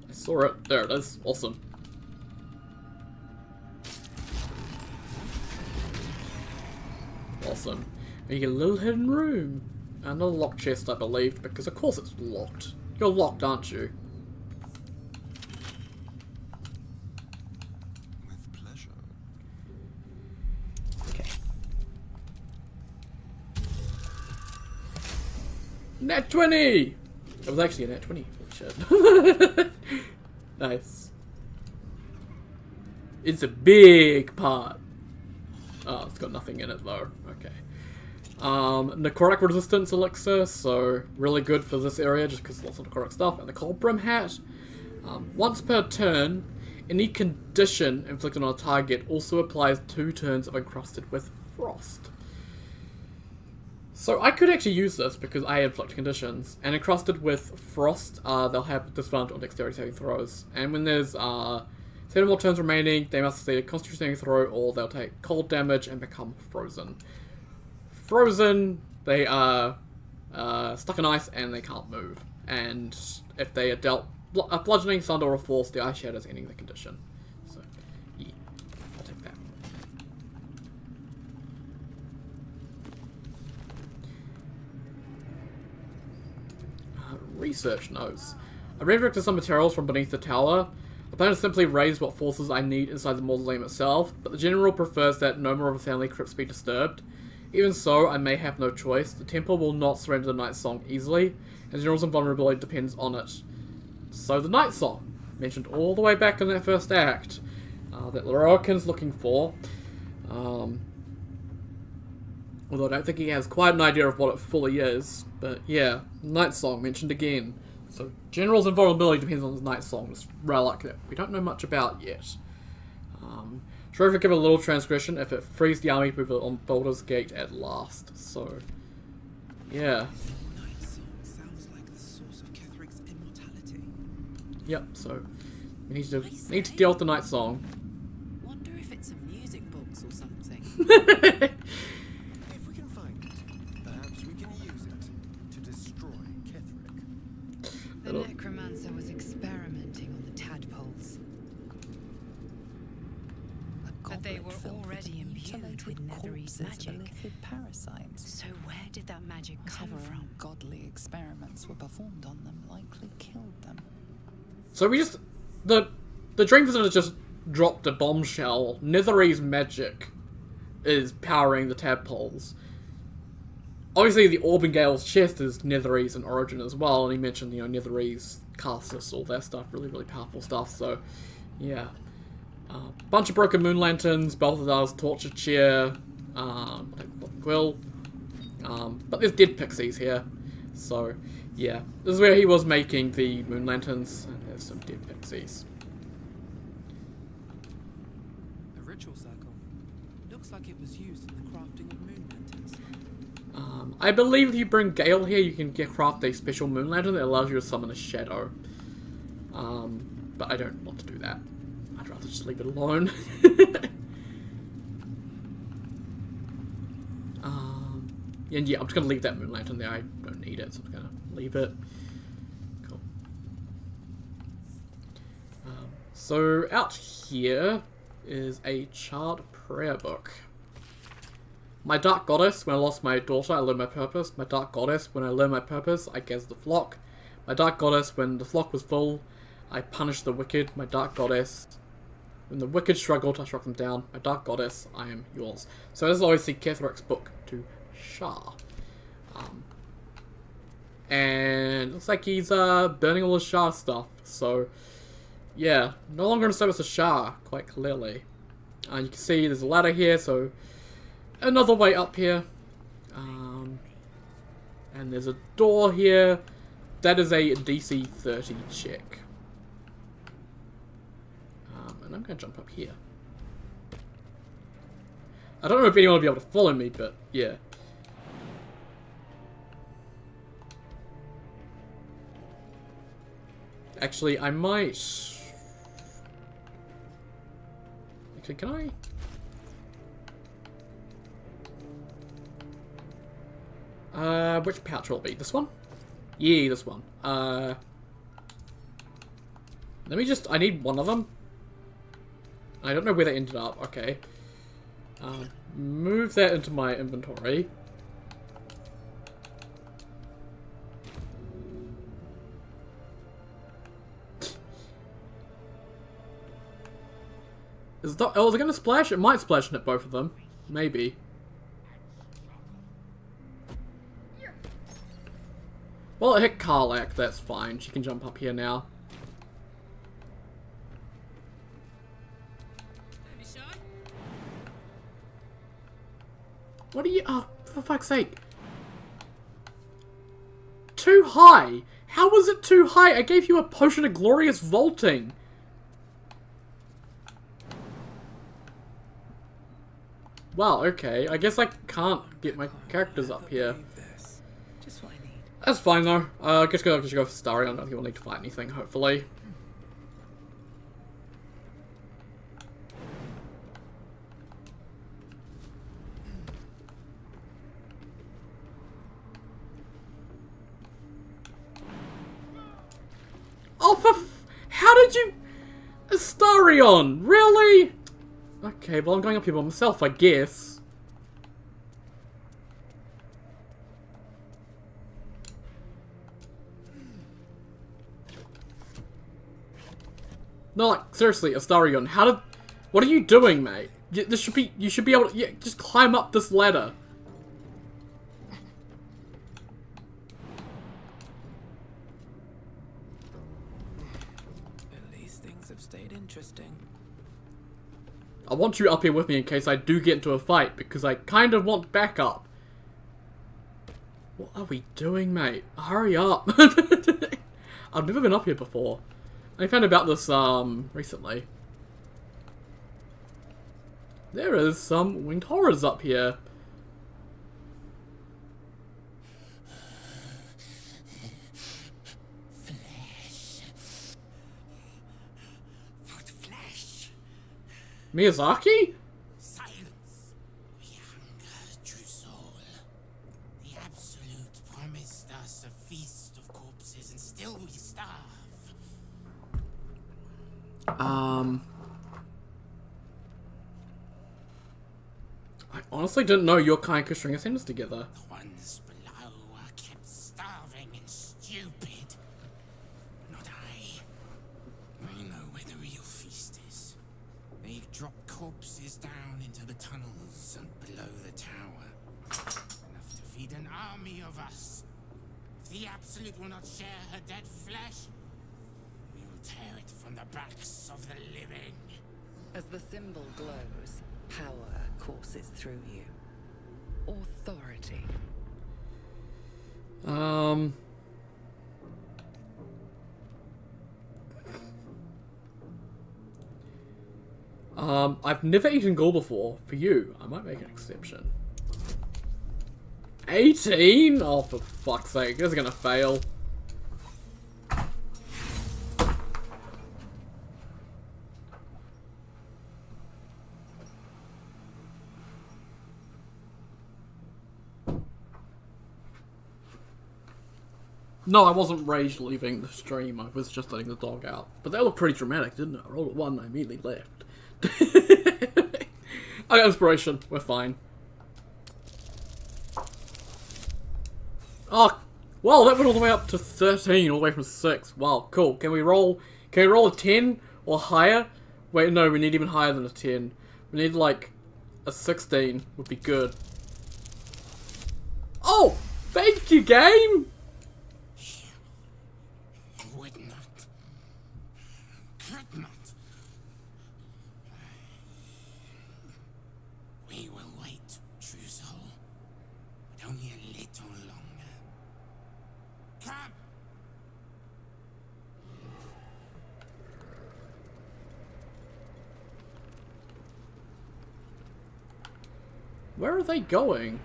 S1: I saw it. There it is. Awesome. Awesome. We get a little hidden room. And a locked chest, I believe, because of course it's locked. You're locked, aren't you?
S6: With pleasure.
S1: Okay. Nat 20! It was actually a nat 20. Shit. Nice. It's a big part. Oh, it's got nothing in it though. Okay. Necrotic resistance elixir, so really good for this area just because lots of necrotic stuff. And the cold brim hat. Once per turn, any condition inflicted on a target also applies 2 turns of encrusted with frost. So I could actually use this because I inflict conditions. And encrusted with frost, they'll have disadvantage on dexterity saving throws. And when there's 7 more turns remaining, they must succeed a constitution saving throw, or they'll take cold damage and become frozen. Frozen, they are stuck in ice and they can't move. And if they are dealt a bludgeoning, thunder, or force, the ice shatters ending the condition. So, yeah, I'll take that. Research notes. I redirected some materials from beneath the tower. I plan to simply raise what forces I need inside the mausoleum itself, but the general prefers that no more of the family crypts be disturbed. Even so, I may have no choice. The temple will not surrender the Night Song easily, and the general's invulnerability depends on it. So the Night Song, mentioned all the way back in that first act, that Lorroakan's looking for. Although I don't think he has quite an idea of what it fully is. But yeah, Night Song mentioned again. So General's invulnerability depends on the Night Song, this relic that we don't know much about yet. Sure, if we give it a little transgression if it frees the army with it on Baldur's Gate at last. So, yeah.
S6: Night Song sounds like the source of Ketheric's immortality.
S1: Yep, so we need to deal with the Night Song.
S6: Wonder if it's some music books or something.
S2: If we can find it, perhaps we can use it to destroy Ketheric.
S5: The necromancer was experimenting on the tadpoles.
S19: But they were already imbued with Netherese magic.
S5: Parasites.
S19: So where did that magic come
S5: Whatever
S19: from?
S5: ungodly experiments were performed on them likely killed them.
S1: So we just... The Dream Visitor just dropped a bombshell. Netherese magic is powering the tadpoles. Obviously, the Orbingale's chest is Netherese in origin as well, and he mentioned, you know, Netherese, Castus, all that stuff, really, really powerful stuff, so, yeah. Bunch of broken moon lanterns, Balthazar's torture chair, quill, but there's dead pixies here, so, yeah. This is where he was making the moon lanterns, and there's some dead pixies.
S6: A ritual circle. Looks like it was used in the crafting of moon lanterns.
S1: I believe if you bring Gale here, you can craft a special moon lantern that allows you to summon a shadow. But I don't want to do that. I'd rather just leave it alone. And yeah, I'm just going to leave that moon lantern there. I don't need it, so I'm going to leave it. Cool. So out here is a charred prayer book. My dark goddess, when I lost my daughter, I learned my purpose. My dark goddess, when I learned my purpose, I gathered the flock. My dark goddess, when the flock was full, I punished the wicked. My dark goddess, when the wicked struggled, I struck them down. My dark goddess, I am yours. So this is obviously Ketheric's book to Shah. And it looks like he's burning all the Shah stuff. So, yeah, no longer in service of Shah, quite clearly. You can see there's a ladder here, so another way up here. And there's a door here. That is a DC 30 check. And I'm going to jump up here. I don't know if anyone will be able to follow me, but yeah. Actually, I might... Actually, can I... which pouch will it be? This one? Yeah, this one. Let me just... I need one of them. I don't know where they ended up. Okay. Move that into my inventory. Is it going to splash? It might splash and hit both of them. Maybe. Well, it hit Karlak, that's fine. She can jump up here now. What are you... Oh, for fuck's sake. Too high? How was it too high? I gave you a potion of glorious vaulting. Wow, okay. I guess I can't get my characters up here.
S6: Just what I need.
S1: That's fine though. I guess I'll just go for Starry. I don't think we'll need to fight anything, hopefully. Oh, how did you... Astari, Astarion! Really? Okay, well I'm going up here by myself, I guess. No, like, seriously, Astarion, what are you doing, mate? You should be able to, yeah, just climb up this ladder.
S6: At least things have stayed interesting.
S1: I want you up here with me in case I do get into a fight, because I kind of want backup. What are we doing, mate? Hurry up. I've never been up here before. I found about this, recently. There is some winged horrors up here. Miyazaki?
S6: Silence! We hunger, true soul. The Absolute promised us a feast of corpses, and still we starve.
S1: I honestly didn't know your kind could string a sentence together.
S6: The ones below are kept starving and stupid. Not I. I know where the real feast is. They drop corpses down into the tunnels and below the tower. Enough to feed an army of us. If the Absolute will not share her dead flesh, we will tear it from the backs of the living.
S5: As the symbol glows, power courses through you. Authority.
S1: I've never eaten ghoul before. For you, I might make an exception. 18? Oh, for fuck's sake, this is gonna fail. No, I wasn't rage leaving the stream, I was just letting the dog out. But that looked pretty dramatic, didn't it? I rolled a 1 and I immediately left. I got inspiration, we're fine. Oh, well, that went all the way up to 13, all the way from 6. Wow, cool. Can we roll a 10 or higher? Wait, no, we need even higher than a 10. We need like a 16 would be good. Oh, thank you, game!
S6: Could not. We will wait, true soul. But only a little longer. Come!
S1: Where are they going?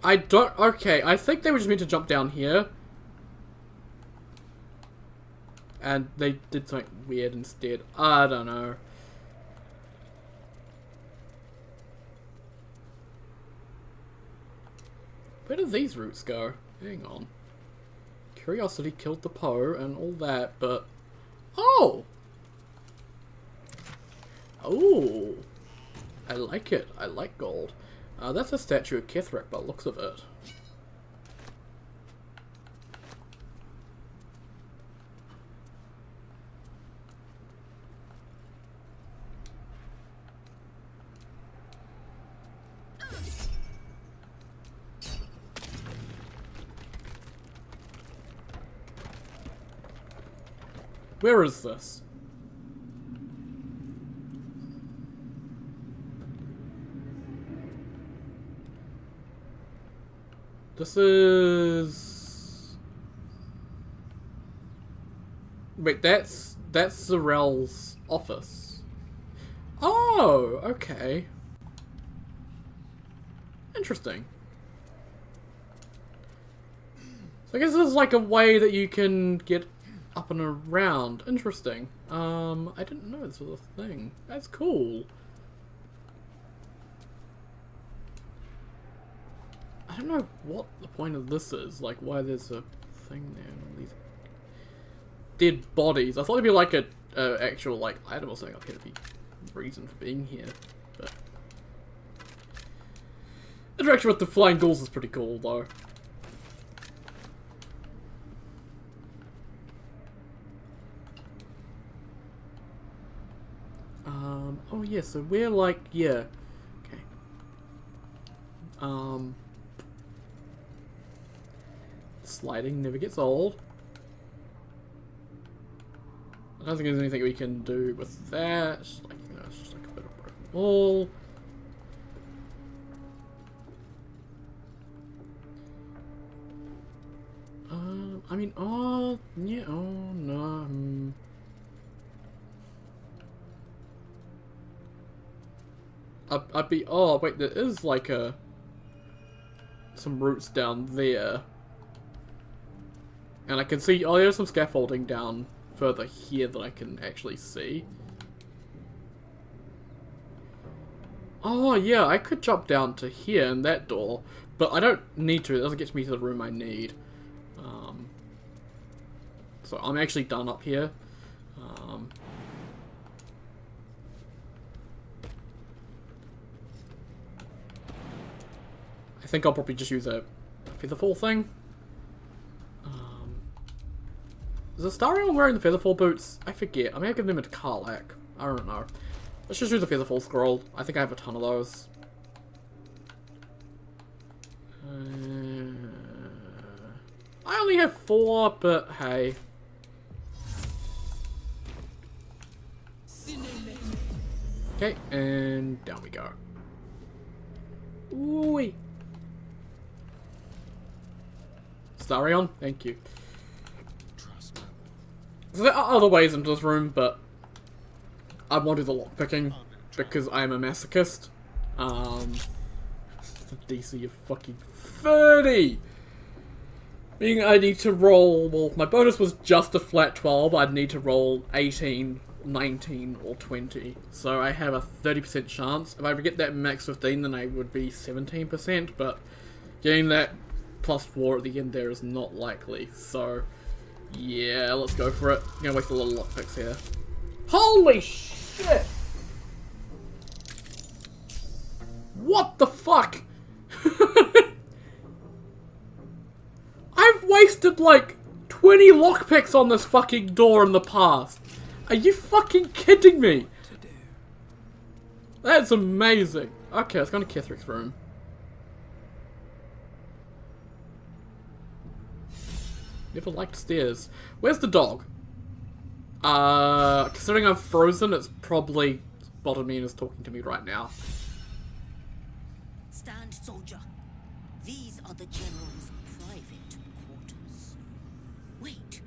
S1: I don't... Okay, I think they were just meant to jump down here. And they did something weird instead. I don't know. Where did these routes go? Hang on. Curiosity killed the Poe and all that, but... Oh! Oh! I like it. I like gold. That's a statue of Ketheric by the looks of it. Where is this? This is... Wait, that's Zarel's office. Oh, okay. Interesting. So I guess this is like a way that you can get up and around. Interesting. I didn't know this was a thing. That's cool. I don't know what the point of this is. Like, why there's a thing there and all these dead bodies. I thought it'd be like a actual like item or something up here to be reason for being here. But interaction with the flying ghouls is pretty cool though. Oh yeah, so we're like, yeah. Okay. Sliding never gets old. I don't think there's anything we can do with that. Like, you know, it's just like a bit of broken wall. I mean, oh, yeah, oh, no, I'd be, oh, wait, there is like some roots down there. And I can see, oh, there's some scaffolding down further here that I can actually see. Oh, yeah, I could jump down to here in that door, but I don't need to. It doesn't get me to the room I need. So I'm actually done up here. I think I'll probably just use a featherfall thing. Is Astarion wearing the featherfall boots? I forget. I may have given them to Karlach. I don't know. Let's just use a featherfall scroll. I think I have a ton of those. I only have 4, but hey. Okay, and down we go. Ooh-wee. Astarion, thank you. So there are other ways into this room, but I want to do the lockpicking because I am a masochist. The DC of fucking 30! Meaning I need to roll, well, my bonus was just a flat 12, I'd need to roll 18, 19, or 20. So I have a 30% chance. If I ever get that max 15, then I would be 17%, but getting that plus 4 at the end there is not likely, so yeah, let's go for it. I'm gonna waste a little lockpicks here. Holy shit! What the fuck? I've wasted like 20 lockpicks on this fucking door in the past. Are you fucking kidding me? That's amazing. Okay, let's go to Kethric's room. Never liked stairs. Where's the dog? Considering I'm frozen, it's probably spotted me and is talking to me right now.
S4: Stand, soldier. These are the general's private quarters. Wait.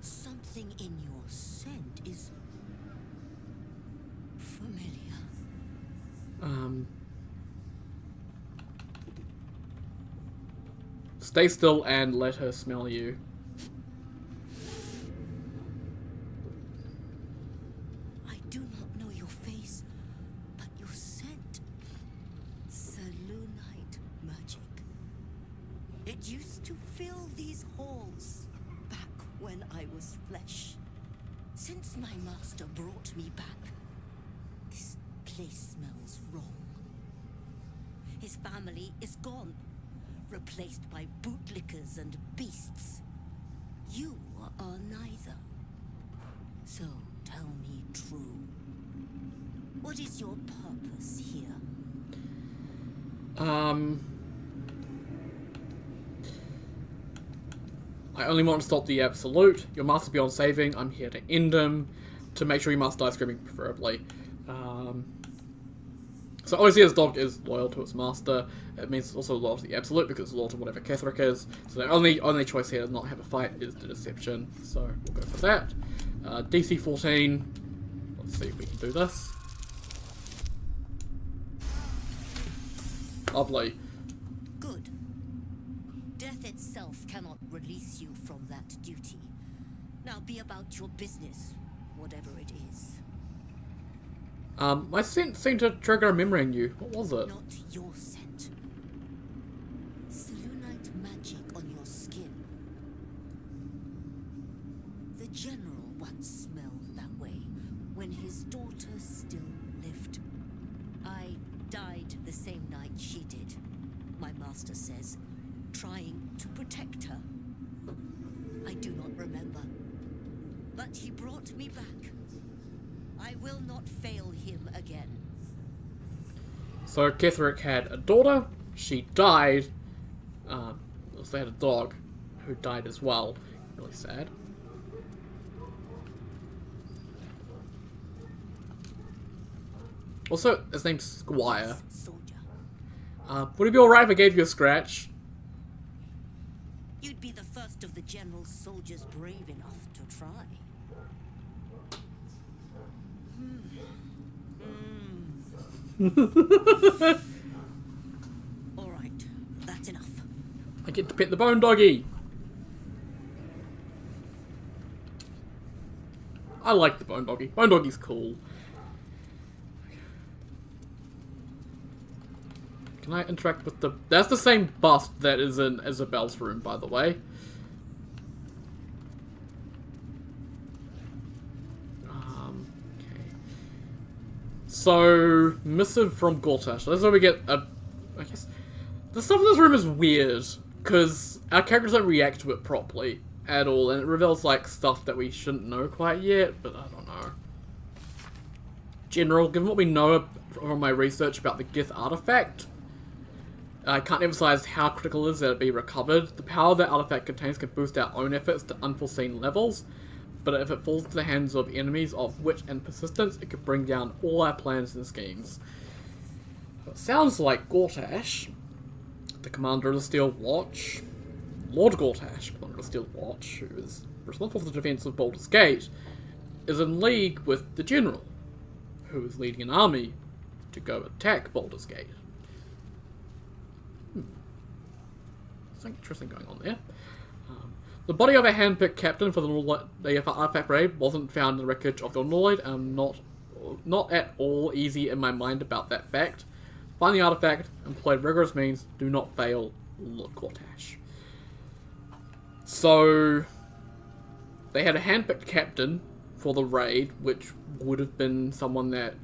S4: Something in your scent is familiar.
S1: Stay still and let her smell you.
S4: I do not know your face, but your scent. Selûnite magic. It used to fill these halls back when I was flesh. Since my master brought me back, this place smells wrong. His family is gone, replaced by bootlickers and beasts. You are neither. So tell me true. What is your purpose here?
S1: I only want to stop the Absolute. Your master's beyond saving. I'm here to end him. To make sure he must die screaming, preferably. So obviously this dog is loyal to its master. It means it's also loyal to the Absolute because it's loyal to whatever Ketheric is. So the only choice here to not have a fight is the Deception. So we'll go for that. DC 14. Let's see if we can do this. Lovely.
S4: Good. Death itself cannot release you from that duty. Now be about your business, whatever it is.
S1: My scent seemed to trigger a memory in you. What was it?
S4: Not your scent. general once smelled that way when his daughter still lived. I died the same night she did, my master says, trying to protect her. I do not remember, but he brought me back. I will not fail him again.
S1: So Ketherick had a daughter, she died, also had a dog who died as well. Really sad. Also, his name's Squire. Would it be alright if I gave you a scratch?
S4: You'd be the first of the general's soldiers brave enough to try. Alright, that's enough.
S1: I get to pet the bone doggy. I like the bone doggy. Bone doggy's cool. Can I interact with the... That's the same bust that is in Isabel's room, by the way. Okay. So, missive from Gortash. That's where we get a... I guess... The stuff in this room is weird, because our characters don't react to it properly at all, and it reveals, like, stuff that we shouldn't know quite yet, but I don't know. General, given what we know from my research about the Gith artifact, I can't emphasize how critical it is that it be recovered. The power that artifact contains can boost our own efforts to unforeseen levels, but if it falls into the hands of enemies of wit and persistence, it could bring down all our plans and schemes. It sounds like Gortash, the commander of the Steel Watch, Lord Gortash, commander of the Steel Watch, who is responsible for the defense of Baldur's Gate, is in league with the general, who is leading an army to go attack Baldur's Gate. Something interesting going on there. The body of a handpicked captain for the artifact raid wasn't found in the wreckage of the Ornolid, and I'm not at all easy in my mind about that fact. Find the artifact, employ rigorous means, do not fail, Lord Gortash. So, they had a handpicked captain for the raid, which would have been someone that,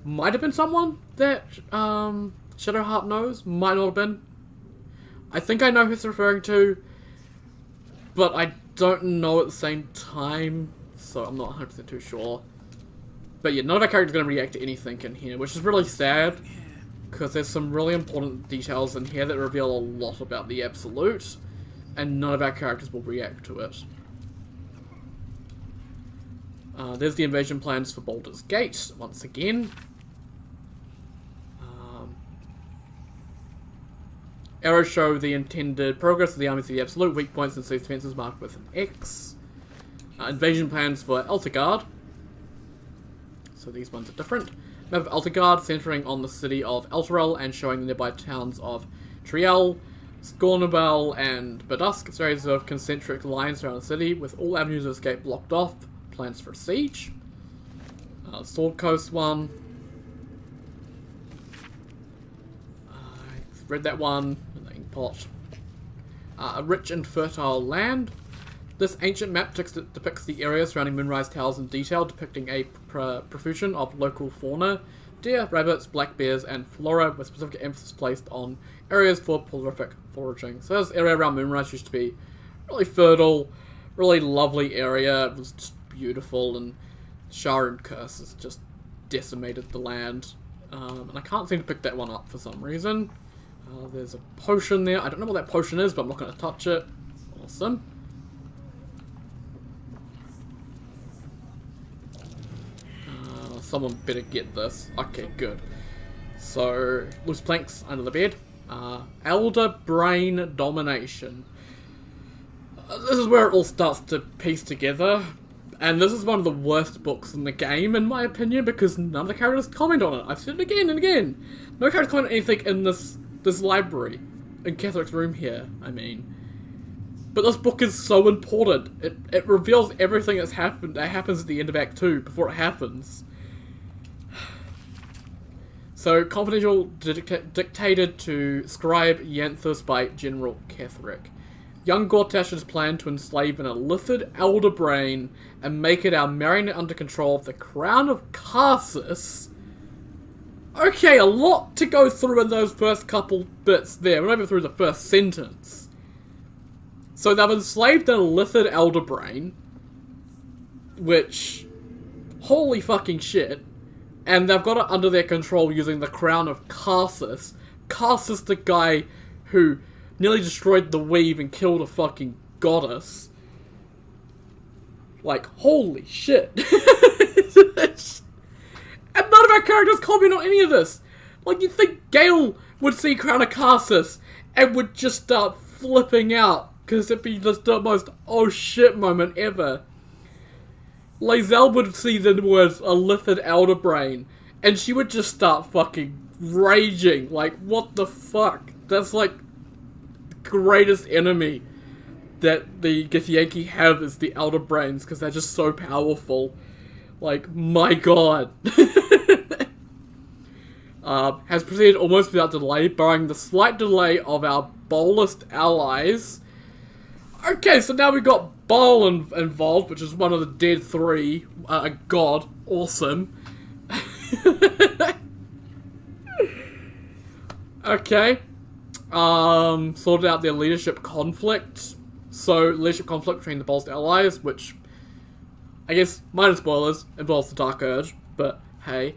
S1: might have been someone that, Shadowheart knows, might not have been. I think I know who he's referring to, but I don't know at the same time, so I'm not 100% too sure. But yeah, none of our characters are going to react to anything in here, which is really sad, because there's some really important details in here that reveal a lot about the Absolute, and none of our characters will react to it. There's the invasion plans for Baldur's Gate, once again. Arrows show the intended progress of the armies of the Absolute, weak points and siege defenses marked with an X. Invasion plans for Eltergard. So these ones are different. Map of Eltergard, centering on the city of Elturel and showing the nearby towns of Triel, Scornabel, and Badusk. A series of concentric lines around the city, with all avenues of escape blocked off. Plans for a siege. Sword Coast one. I've read that one. Pot. A rich and fertile land. This ancient map depicts the area surrounding Moonrise Towers in detail, depicting a profusion of local fauna, deer, rabbits, black bears, and flora, with specific emphasis placed on areas for prolific foraging. So this area around Moonrise used to be really fertile, really lovely area. It was just beautiful, and Sharon Curse has just decimated the land. And I can't seem to pick that one up for some reason. There's a potion there. I don't know what that potion is, but I'm not going to touch it. Awesome. Someone better get this. Okay, good. So, loose planks under the bed. Elder Brain Domination. This is where it all starts to piece together. And this is one of the worst books in the game, in my opinion, because none of the characters comment on it. I've said it again and again. No characters comment on anything in this library. In Ketherick's room here, I mean. But this book is so important. It reveals everything that happens at the end of Act 2 before it happens. So, confidential dictated to scribe Yanthus by General Ketheric. Young Gortash's plan to enslave an illithid elder brain and make it our marionette under control of the crown of Karsus. Okay, a lot to go through in those first couple bits there. We're not even through the first sentence. So they've enslaved an illithid elder brain, which, holy fucking shit, and they've got it under their control using the crown of Karsus. Karsus, the guy who nearly destroyed the weave and killed a fucking goddess. Like, holy shit. And none of our characters comment on any of this. Like, you'd think Gale would see Crown of Karsus and would just start flipping out, because it'd be just the most oh shit moment ever. Lae'zel would see the words illithid elder brain, and she would just start fucking raging. Like, what the fuck? That's like the greatest enemy that the Githyanki have is the elder brains, because they're just so powerful. Like, my god. Has proceeded almost without delay, barring the slight delay of our boldest allies. Okay, so now we've got Bol involved, which is one of the dead three. A god. Awesome. Okay. Sorted out their leadership conflict. So, leadership conflict between the boldest allies, which, I guess, minor spoilers, involves the Dark Urge, but hey.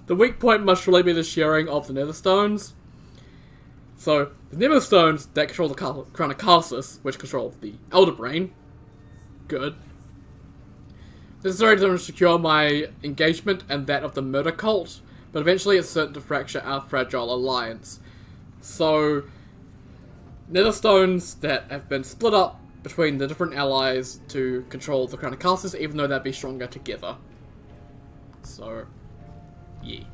S1: The weak point must surely be the sharing of the Netherstones. So, the Netherstones that control the Crown of Karsus, which control the Elder Brain. Good. Necessary to secure my engagement and that of the Murder Cult, but eventually it's certain to fracture our fragile alliance. So, Netherstones that have been split up between the different allies to control the Crown of Karsus, even though they'd be stronger together. So, yeah.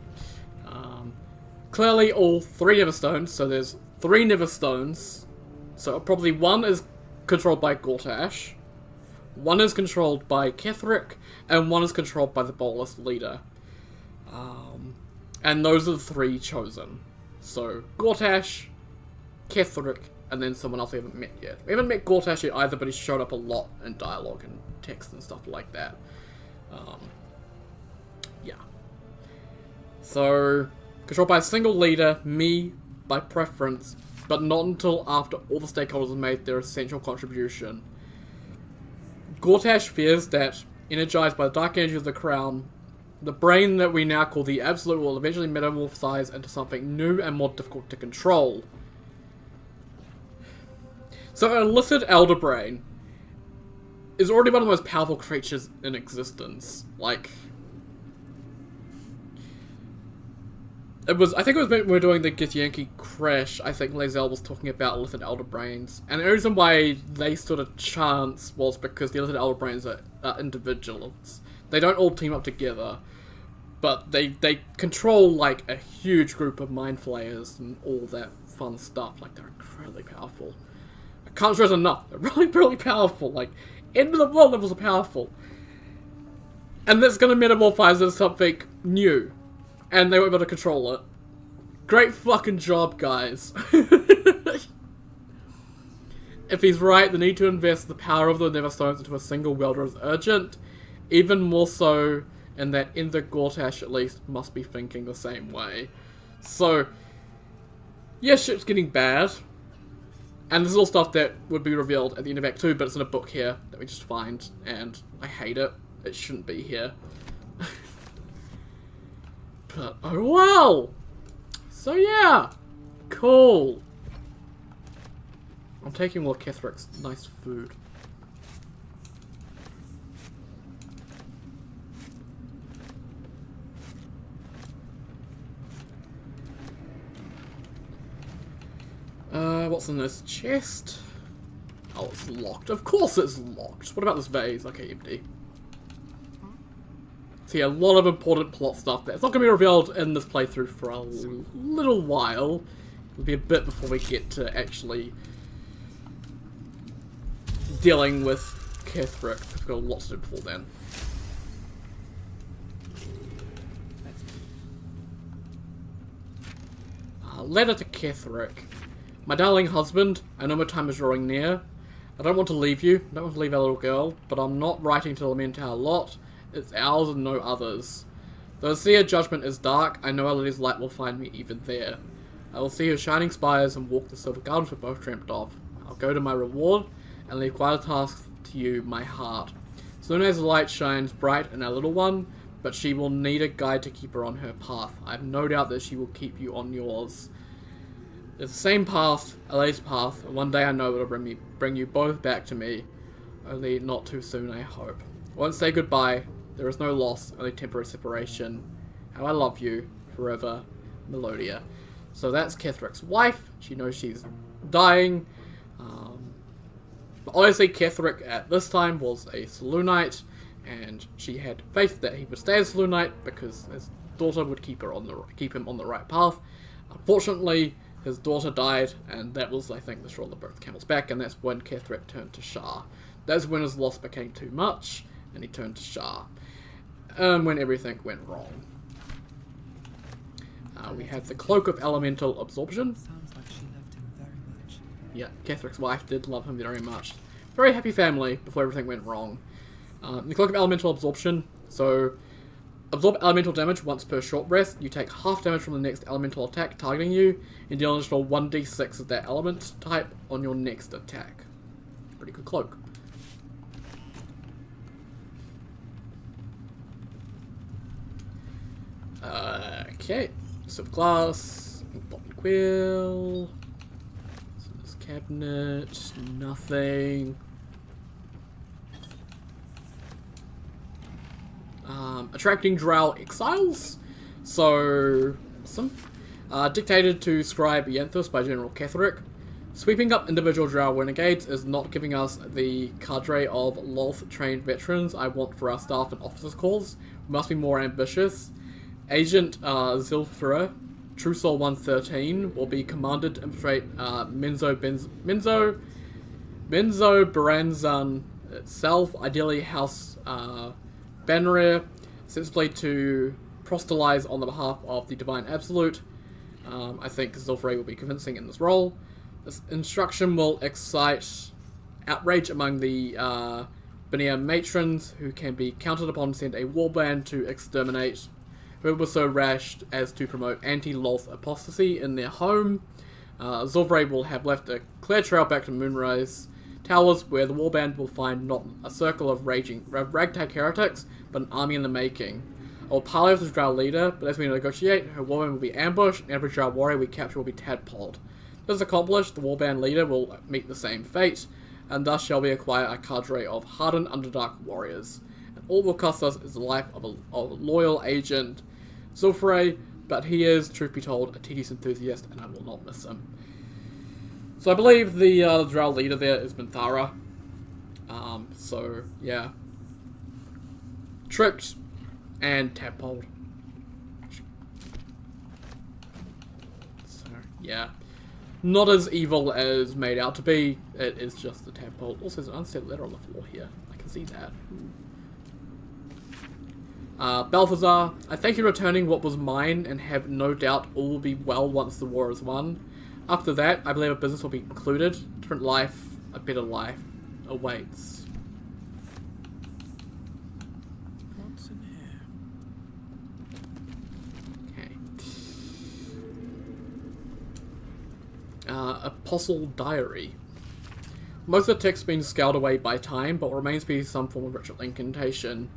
S1: Clearly all three Neverstones, so there's 3 Neverstones. So probably one is controlled by Gortash, one is controlled by Ketheric, and one is controlled by the boldest leader. And those are the 3 chosen. So, Gortash, Ketheric, and then someone else we haven't met yet. We haven't met Gortash yet either, but he's showed up a lot in dialogue and text and stuff like that. Yeah. So, controlled by a single leader, me, by preference, but not until after all the stakeholders have made their essential contribution. Gortash fears that, energized by the dark energy of the crown, the brain that we now call the Absolute will eventually metamorphosize into something new and more difficult to control. So an illicit elder brain is already one of the most powerful creatures in existence. Like, I think it was when we were doing the Githyanki crash, I think Lae'zel was talking about illicit elder brains. And the reason why they stood a chance was because the illicit elder brains are individuals. They don't all team up together, but they control, like, a huge group of mind flayers and all that fun stuff. Like, they're incredibly powerful. I can't stress enough. They're really, really powerful. Like, end of the world levels are powerful. And that's going to metamorphose into something new. And they won't be able to control it. Great fucking job, guys. If he's right, the need to invest the power of the Neverstones into a single welder is urgent. Even more so in that Ender Gortash, at least, must be thinking the same way. So, yeah, shit's getting bad. And this is all stuff that would be revealed at the end of Act 2, but it's in a book here that we just find, and I hate it. It shouldn't be here. But, oh well! So yeah! Cool! I'm taking Lord Ketheric's nice food. What's in this chest? Oh, it's locked. Of course it's locked. What about this vase? Okay, empty. So yeah, a lot of important plot stuff there. It's not going to be revealed in this playthrough for a little while. It'll be a bit before we get to actually dealing with Ketheric. We've got lots to do before then. Letter to Ketherick. My darling husband, I know my time is drawing near. I don't want to leave you, I don't want to leave our little girl, but I'm not writing to lament our lot. It's ours and no others. Though the sea of judgment is dark, I know our lady's light will find me even there. I will see her shining spires and walk the silver gardens we both dreamt of. I'll go to my reward and leave quite a task to you, my heart. Soon as the light shines bright in our little one, but she will need a guide to keep her on her path. I have no doubt that she will keep you on yours. It's the same path, a lady's path, and one day I know it'll bring you both back to me. Only not too soon, I hope. I won't say goodbye. There is no loss, only temporary separation. How I love you, forever, Melodia. So that's Ketherick's wife. She knows she's dying. But obviously Ketherick at this time was a Selûnite, and she had faith that he would stay as Selûnite because his daughter would keep him on the right path. Unfortunately, his daughter died, and that was, I think, the straw that broke the camel's back, and that's when Ketherick turned to Shah. That's when his loss became too much, and he turned to Shah. When everything went wrong. We have the Cloak of Elemental Absorption.
S20: Sounds like she loved him very much.
S1: Yeah, Ketherick's wife did love him very much. Very happy family before everything went wrong. The Cloak of Elemental Absorption. So, absorb elemental damage once per short rest. You take half damage from the next elemental attack targeting you, and deal an additional 1d6 of that element type on your next attack. Pretty good cloak. Okay, silver glass, important quill, this cabinet, nothing. Attracting Drow exiles, so awesome. Dictated to Scribe Ianthus by General Ketherick. Sweeping up individual Drow renegades is not giving us the cadre of Lolth-trained veterans I want for our staff and officers' calls. We must be more ambitious. Agent Zilfra, True Soul 113, will be commanded to infiltrate Benzo Baranzan itself, ideally House Bannerir, sensibly to proselytize on the behalf of the Divine Absolute. I think Zilfra will be convincing in this role. This instruction will excite outrage among the Benia matrons, who can be counted upon to send a warband to exterminate whoever was so rash as to promote anti-Lolth apostasy in their home. Zilfra will have left a clear trail back to Moonrise Towers, where the warband will find not a circle of ragtag heretics, but an army in the making. I will parley with the Drow leader, but as we negotiate, her warband will be ambushed, and every Drow warrior we capture will be tadpoled. This accomplished, the warband leader will meet the same fate, and thus shall we acquire a cadre of hardened Underdark warriors. And all it will cost us is the life of a loyal agent, Zilfra, but he is, truth be told, a tedious enthusiast, and I will not miss him. So I believe the Drow leader there is Minthara. So, yeah. Tricked and tadpoled. So, yeah. Not as evil as made out to be. It is just the tadpole. Also, there's an unsaid letter on the floor here. I can see that. Balthazar, I thank you for returning what was mine, and have no doubt all will be well once the war is won. After that, I believe a business will be concluded. Different life, a better life awaits.
S20: What's in here?
S1: Okay. Apostle Diary. Most of the text has been scaled away by time, but what remains to be some form of ritual incantation.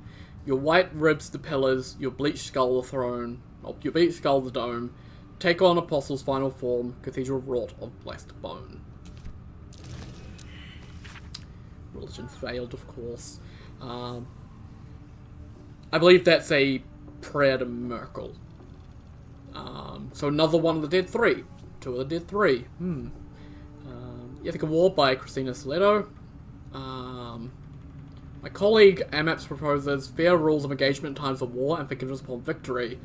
S1: Your white ribs the pillars, your bleached skull the throne, your bleached skull the dome. Take on Apostle's final form, cathedral wrought of blessed bone. Religion failed, of course. I believe that's a prayer to Merkel. So another one of the Dead Three. Two of the Dead Three. Ethic of War by Christina Soledo. My colleague Amaps proposes fair rules of engagement in times of war and forgiveness upon victory.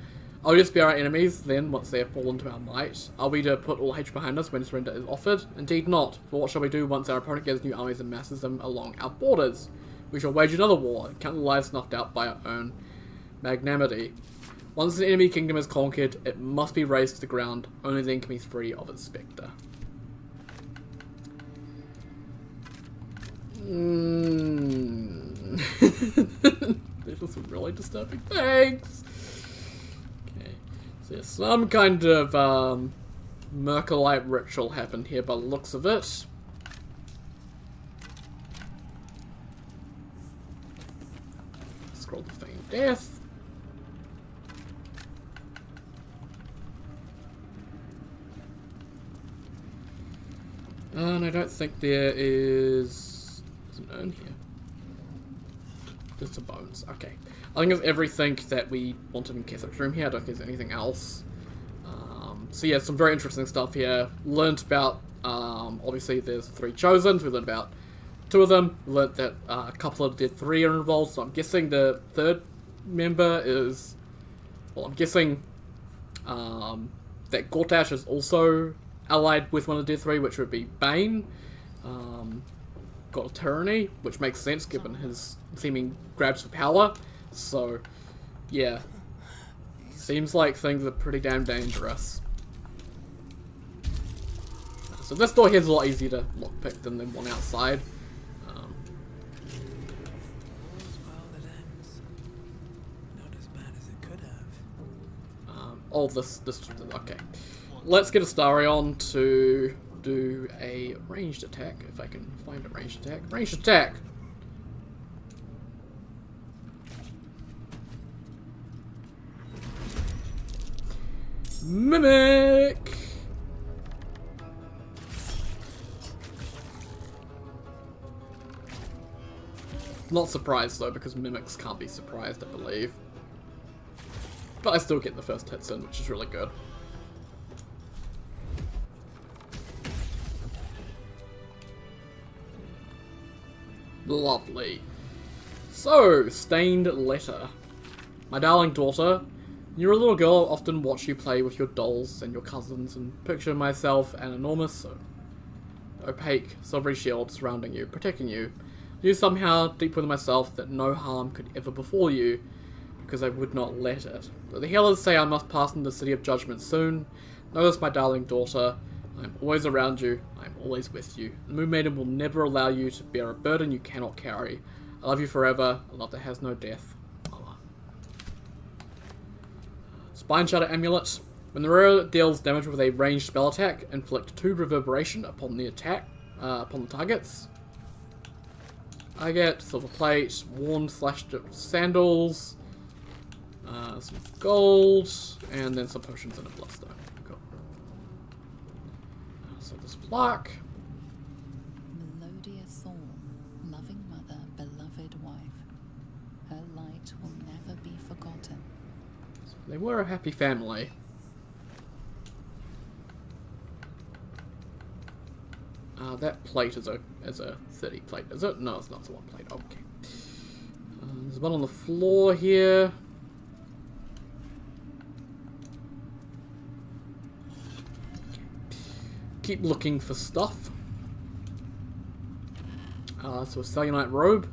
S1: Are we to spare our enemies, then, once they have fallen to our might? Are we to put all hatred behind us when surrender is offered? Indeed not, for what shall we do once our opponent gathers new armies and masses them along our borders? We shall wage another war, and count the lives snuffed out by our own magnanimity. Once the enemy kingdom is conquered, it must be razed to the ground. Only then can be free of its spectre. These are some really disturbing things. Okay, so there's some kind of Mercolite ritual happened here by the looks of it. Scroll the thing of death. And I don't think there is... There's an urn here. Just some bones. Okay. I think it's everything that we wanted in Kethric's room here. I don't think there's anything else. So yeah, some very interesting stuff here. Learned about... obviously there's 3 Chosens. We learned about 2 of them. We learned that a couple of the Dead 3 are involved. So I'm guessing the 3rd member is... Well, I'm guessing that Gortash is also allied with one of the Dead 3, which would be Bane. God of Tyranny, which makes sense given his seeming grabs for power. So, yeah. Seems like things are pretty damn dangerous. So this door here is a lot easier to lockpick than the one outside. Okay. Let's get Astarion to do a ranged attack, if I can find a ranged attack. Ranged attack! Mimic! Not surprised though, because mimics can't be surprised, I believe. But I still get the first hits in, which is really good. Lovely. So, stained letter. My darling daughter, you're a little girl. I often watch you play with your dolls and your cousins and picture myself an enormous, opaque, silvery shield surrounding you, protecting you. I knew somehow, deep within myself, that no harm could ever befall you, because I would not let it. But the healers say I must pass into the city of judgment soon. Know this, my darling daughter. I am always around you. I am always with you. The Moon Maiden will never allow you to bear a burden you cannot carry. I love you forever. A love that has no death. Mama. Spine Shatter Amulet. When the wearer deals damage with a ranged spell attack, inflict 2 reverberation upon the attack, upon the targets. I get silver plate, worn slash sandals, some gold, and then some potions and a bloodstone. Cool. So this block.
S5: Melodious Thorn, loving mother, beloved wife. Her light will never be forgotten.
S1: So they were a happy family. That plate is a 30 plate, is it? No, it's not. It's a 1 plate. Okay. There's one on the floor here. Keep looking for stuff. So a Cellulite robe.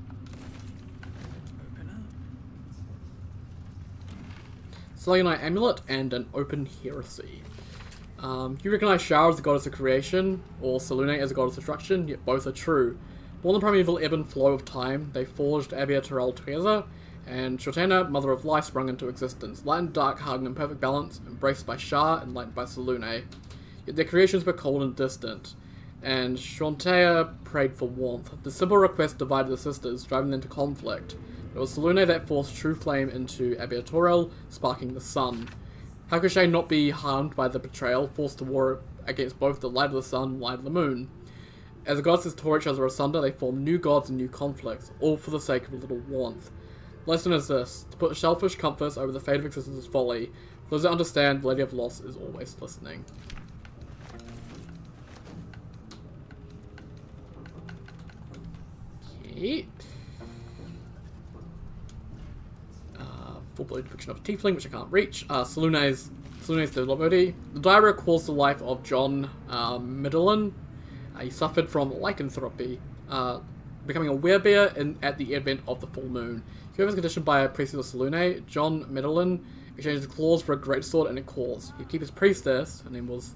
S1: Cellulite amulet and an open heresy. You recognize Shara as the goddess of creation, or Selûne as the goddess of destruction, yet both are true. Born the primeval ebb and flow of time, they forged Abia Terrell together, and Shotena, mother of life, sprung into existence. Light and dark hung in perfect balance, embraced by Shar, enlightened by Selûne. Yet their creations were cold and distant, and Shontea prayed for warmth. The simple request divided the sisters, driving them to conflict. It was Selûne that forced true flame into Abia Terrell, sparking the sun. How could Shay not be harmed by the betrayal, forced to war against both the light of the sun and light of the moon? As the gods tore each other asunder, they formed new gods and new conflicts, all for the sake of a little warmth. The lesson is this: to put selfish comforts over the fate of existence is folly. For those that understand, the Lady of Loss is always listening. Okay. Full-blown depiction of a tiefling, which I can't reach. Selûne's devotee. The diary recalls the life of John Middelin. He suffered from lycanthropy, becoming a werebear at the advent of the full moon. He was conditioned by a priestess of Selûne. John Middelin exchanged his claws for a greatsword and a cause. He'd keep his priestess, her name was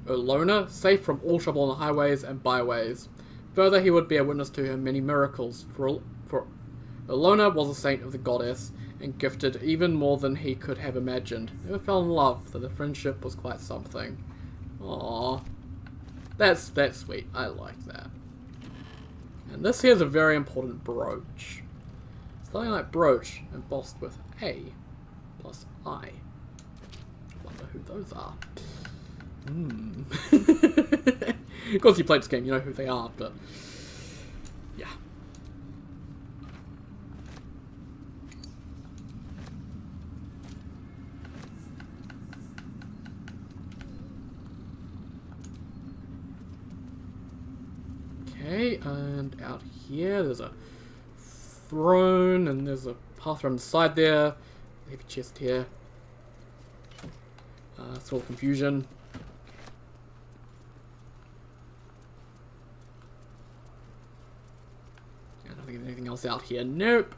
S1: Olona, safe from all trouble on the highways and byways. Further, he would be a witness to her many miracles, for Olona was a saint of the goddess, and gifted even more than he could have imagined. Never fell in love, though the friendship was quite something. Aww. That's sweet. I like that. And this here's a very important brooch. Something like brooch, embossed with A plus I. Wonder who those are. Of course you played this game, you know who they are, but yeah. Okay, and out here there's a throne, and there's a path around the side there. Heavy chest here. It's all confusion. I don't think there's anything else out here. Nope.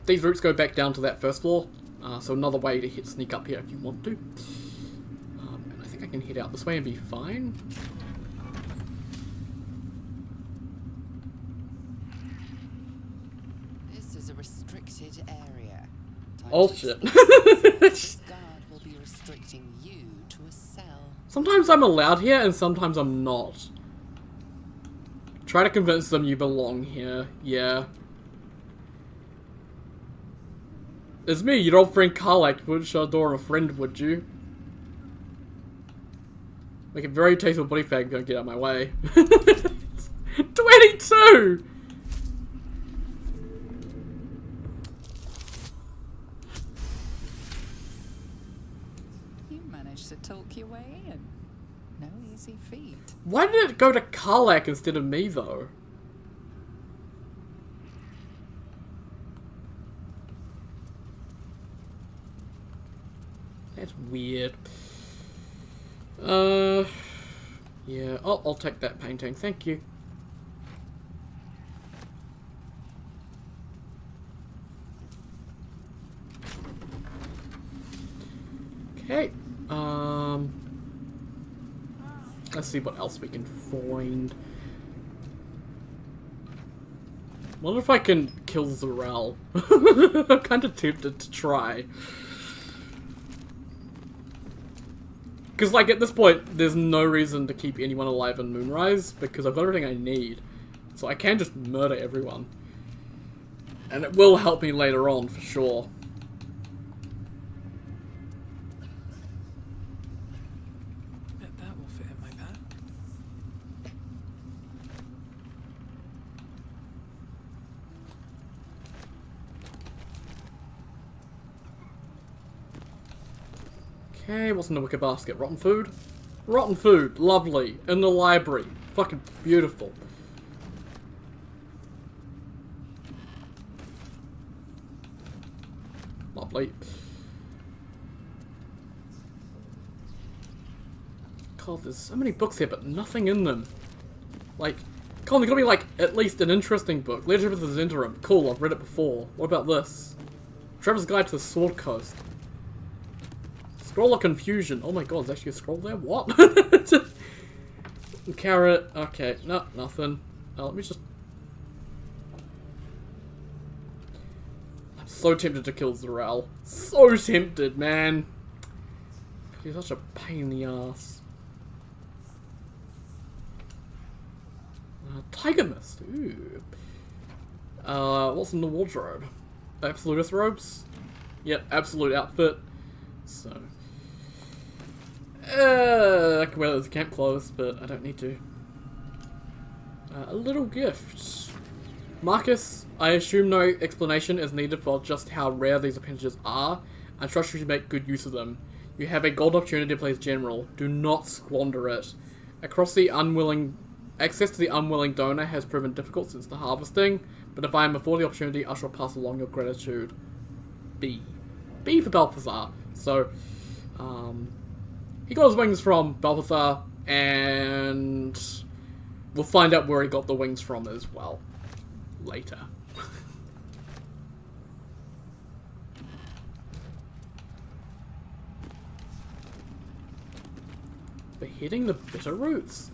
S1: These routes go back down to that first floor. So another way to sneak up here if you want to. And I think I can head out this way and be fine.
S5: This is a restricted area.
S1: Oh shit.
S5: This guard will be restricting you to a cell.
S1: Sometimes I'm allowed here and sometimes I'm not. Try to convince them you belong here. Yeah. It's me, your old friend Karlak. You wouldn't shut a door on a friend, would you? Make a very tasteful body fag, don't get out of my way. 22!
S5: You managed to talk your way in. No easy feat.
S1: Why did it go to Karlak instead of me, though? That's weird. Yeah, I'll take that painting, thank you. Okay, let's see what else we can find. Wonder if I can kill Zarel. I'm kind of tempted to try. Because, like, at this point, there's no reason to keep anyone alive in Moonrise, because I've got everything I need. So I can just murder everyone. And it will help me later on, for sure.
S20: Bet that will fit in my bag.
S1: Okay, what's in the wicker basket? Rotten food? Rotten food, lovely. In the library. Fucking beautiful. Lovely. God, there's so many books here, but nothing in them. Like, come on, there's gotta be, like, at least an interesting book. Legend of the Zentarum. Cool, I've read it before. What about this? Trevor's Guide to the Sword Coast. Scroll of Confusion. Oh my god, there's actually a scroll there? What? Carrot. Okay, no, nothing. Let me just... I'm so tempted to kill Zarel. So tempted, man. He's such a pain in the ass. Tiger Mist. Ooh. What's in the wardrobe? Absolutist robes? Yep, absolute outfit. So... I can wear those camp clothes, but I don't need to. A little gift. Marcus, I assume no explanation is needed for just how rare these appendages are. I trust you to make good use of them. You have a gold opportunity to play as general. Do not squander it. Access to the unwilling donor has proven difficult since the harvesting, but if I am afforded the opportunity, I shall pass along your gratitude. B. B for Balthazar. So, he got his wings from Balthazar, and we'll find out where he got the wings from as well. Later. beheading the bitter roots.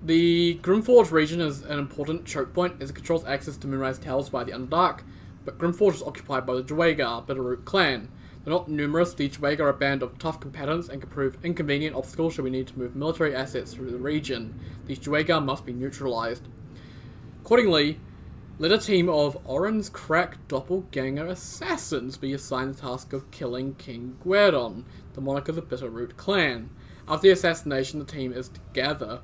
S1: The Grimforge region is an important choke point as it controls access to Moonrise Towers via the Underdark, but Grimforge is occupied by the Dwegar, Bitterroot clan. They're not numerous, the Dwegar are a band of tough combatants and can prove inconvenient obstacles should we need to move military assets through the region. These Dwegar must be neutralized. Accordingly, let a team of Orin's crack doppelganger assassins be assigned the task of killing King Guerdon, the monarch of the Bitterroot clan. After the assassination, the team is to gather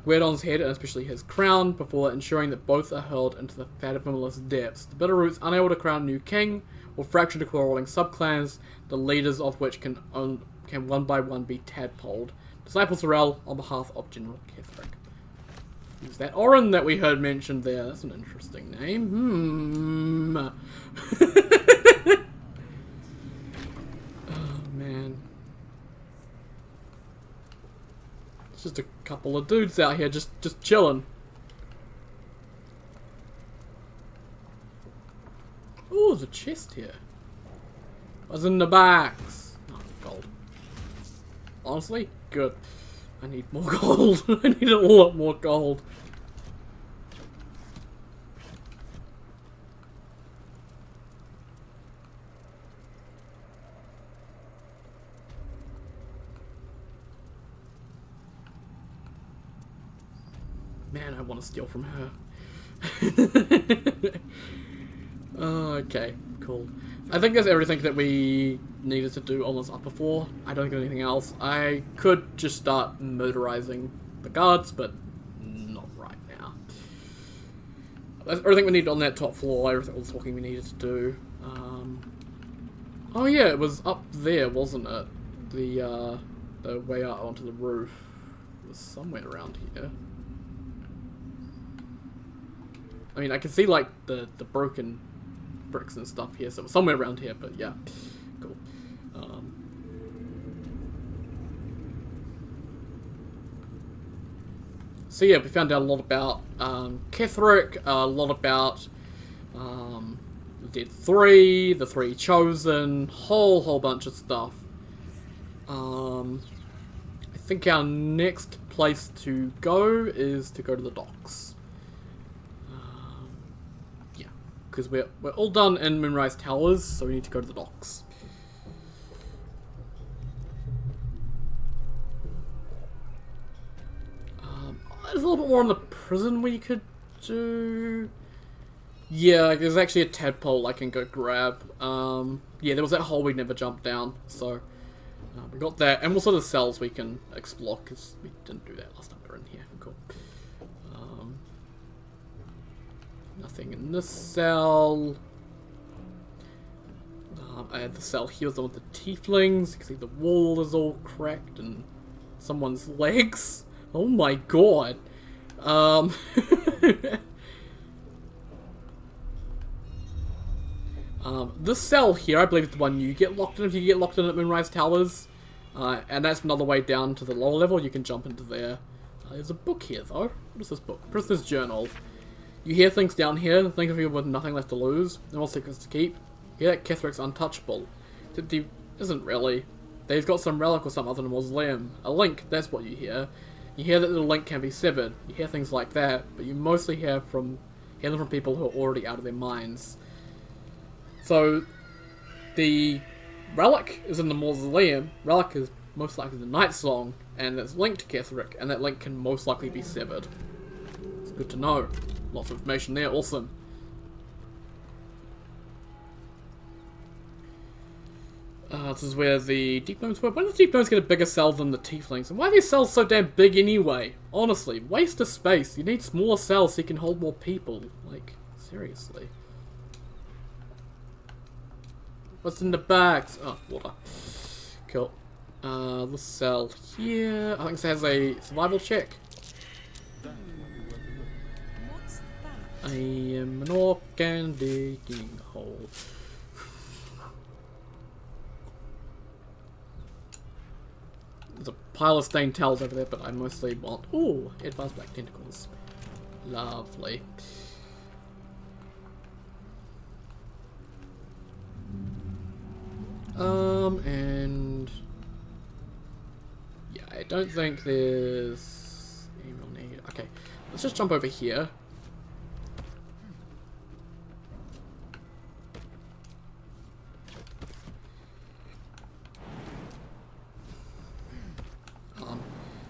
S1: Guerdon's head and especially his crown before ensuring that both are hurled into the fathomless depths. The Bitterroots, unable to crown a new king, will fracture into quarreling subclans, the leaders of which can one by one be tadpoled. Disciple Sorrel on behalf of General Ketheric. Who's that Orin that we heard mentioned there? That's an interesting name. Oh man. It's just a couple of dudes out here just chilling. Ooh, there's a chest here. What's in the box? Oh, gold. Honestly, good. I need more gold. I need a lot more gold. Man, I want to steal from her. Okay, cool. I think that's everything that we needed to do on this upper floor. I don't think there's anything else. I could just start murderizing the guards, but not right now. That's everything we needed on that top floor, everything all the talking we needed to do. Oh yeah, it was up there, wasn't it? The way out onto the roof. It was somewhere around here. I mean, I can see, like, the broken bricks and stuff here, so it was somewhere around here, but yeah. Cool. So yeah, we found out a lot about Ketheric, a lot about the Dead Three, the Three Chosen, whole bunch of stuff. I think our next place to go is to go to the docks. Because we're all done in Moonrise Towers, so we need to go to the docks. There's a little bit more on the prison we could do. Yeah, there's actually a tadpole I can go grab. Yeah, there was that hole we never jumped down, so we got that. And also the cells we can explore, because we didn't do that last time we were in here. Cool. Nothing in this cell. I had the cell here with the tieflings. You can see the wall is all cracked and someone's legs. Oh my god. This cell here, I believe, is the one you get locked in if you get locked in at Moonrise Towers. And that's another way down to the lower level. You can jump into there. There's a book here, though. What is this book? Prisoner's Journal. You hear things down here, think of you with nothing left to lose, no more secrets to keep. You hear that Ketheric's untouchable. Except he isn't really. They've got some relic or something other than a mausoleum. A link, that's what you hear. You hear that the link can be severed. You hear things like that, but you mostly hear them from people who are already out of their minds. So, the relic is in the mausoleum. Relic is most likely the Night Song, and it's linked to Ketheric, and that link can most likely be severed. It's good to know. Lots of information there, awesome. This is where the Deep Gnomes were. Why do the Deep Gnomes get a bigger cell than the Tieflings? And why are these cells so damn big anyway? Honestly, waste of space. You need smaller cells so you can hold more people. Like, seriously. What's in the bags? Oh, water. Cool. This cell here. I think this has a survival check. I am an orc and digging a hole. There's a pile of stained towels over there, but I mostly want... Ooh, advanced black tentacles. Lovely. And... don't think there's any real need. Okay, let's just jump over here.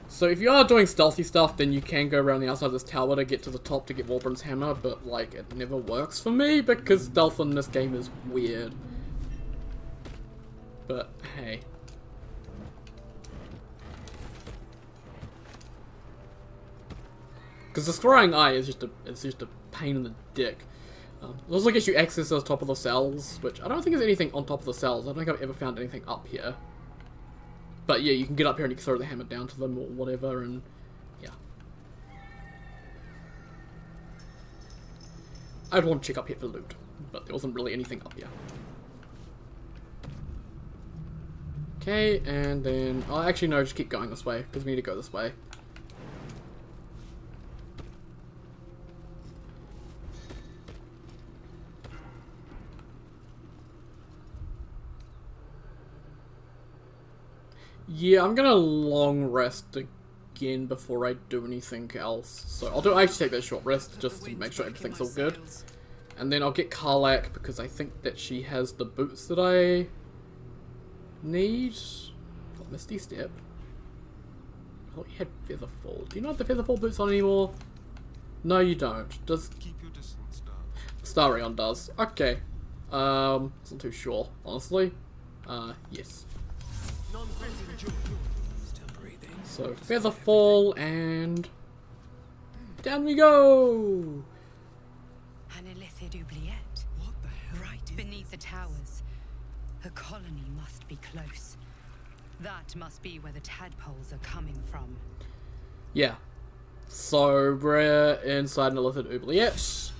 S1: So if you are doing stealthy stuff, then you can go around the outside of this tower to get to the top to get Warburn's hammer, but like it never works for me because stealth in this game is weird. But hey. Because the scrying eye is just a pain in the dick. It also gets you access to the top of the cells, which I don't think there's anything on top of the cells. I don't think I've ever found anything up here. But yeah, you can get up here and you can throw the hammer down to them or whatever, and yeah. I'd want to check up here for loot, but there wasn't really anything up here. Okay, and then... Oh, actually no, just keep going this way, because we need to go this way. Yeah, I'm gonna long rest again before I do anything else. So I'll actually take that short rest just to make sure everything's all good. And then I'll get Karlach because I think that she has the boots that I need. Got Misty Step. I thought you had Featherfall. Do you not have the Featherfall boots on anymore? No, you don't. Does
S2: Keep your distance,
S1: Starion does. Okay. Wasn't too sure, honestly. Yes. So Featherfall and down we go.
S19: An illithid oubliette.
S2: What the hell?
S19: Right beneath the towers. A colony must be close. That must be where the tadpoles are coming from.
S1: Yeah. So we're inside an illithid oubliette,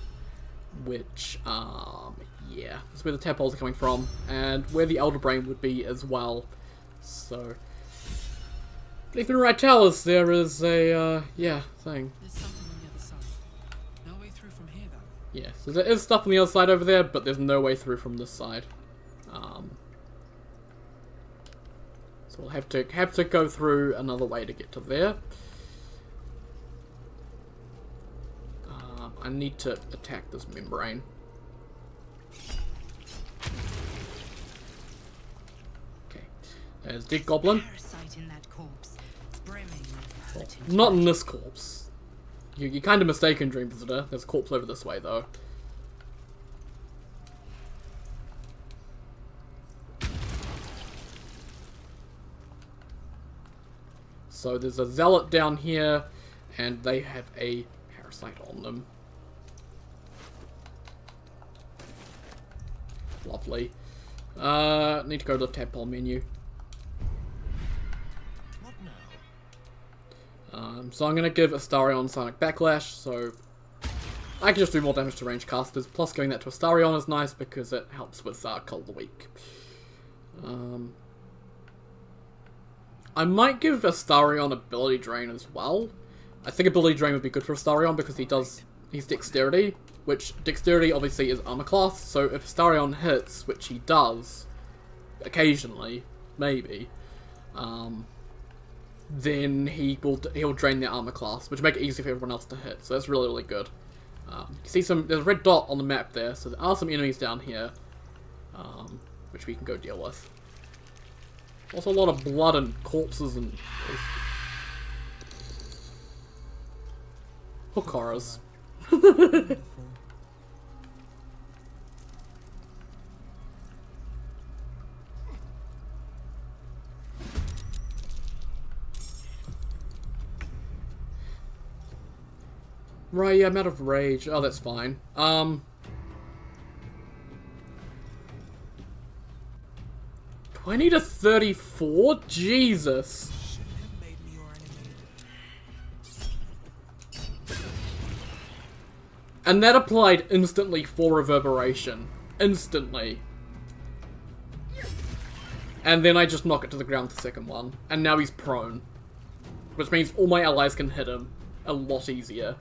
S1: which yeah, that's where the tadpoles are coming from, and where the Elder Brain would be as well. So, if in the right towers, there is a, yeah, thing.
S20: There's something on the other side. No way through from here, though.
S1: Yeah, so there is stuff on the other side over there, but there's no way through from this side. So we'll have to go through another way to get to there. I need to attack this membrane. There's Dead Goblin.
S19: In that corpse,
S1: Well, not in this corpse. You're kind of mistaken, Dream Visitor. There's a corpse over this way, though. So there's a Zealot down here, and they have a parasite on them. Lovely. Need to go to the tadpole menu. So I'm going to give Astarion Sonic Backlash, so I can just do more damage to ranged casters, plus giving that to Astarion is nice because it helps with Call of the Week. I might give Astarion Ability Drain as well. I think Ability Drain would be good for Astarion because he's Dexterity, which Dexterity obviously is armor class, so if Astarion hits, which he does, occasionally, maybe, then he'll drain their armor class, which will make it easier for everyone else to hit. So that's really, really good. You can see there's a red dot on the map there, so there are some enemies down here, which we can go deal with. Also a lot of blood and corpses and hook horrors. Right, yeah, I'm out of rage. Oh, that's fine. 20 to 34? Jesus. And that applied instantly for Reverberation. Instantly. And then I just knock it to the ground with the second one. And now he's prone. Which means all my allies can hit him a lot easier.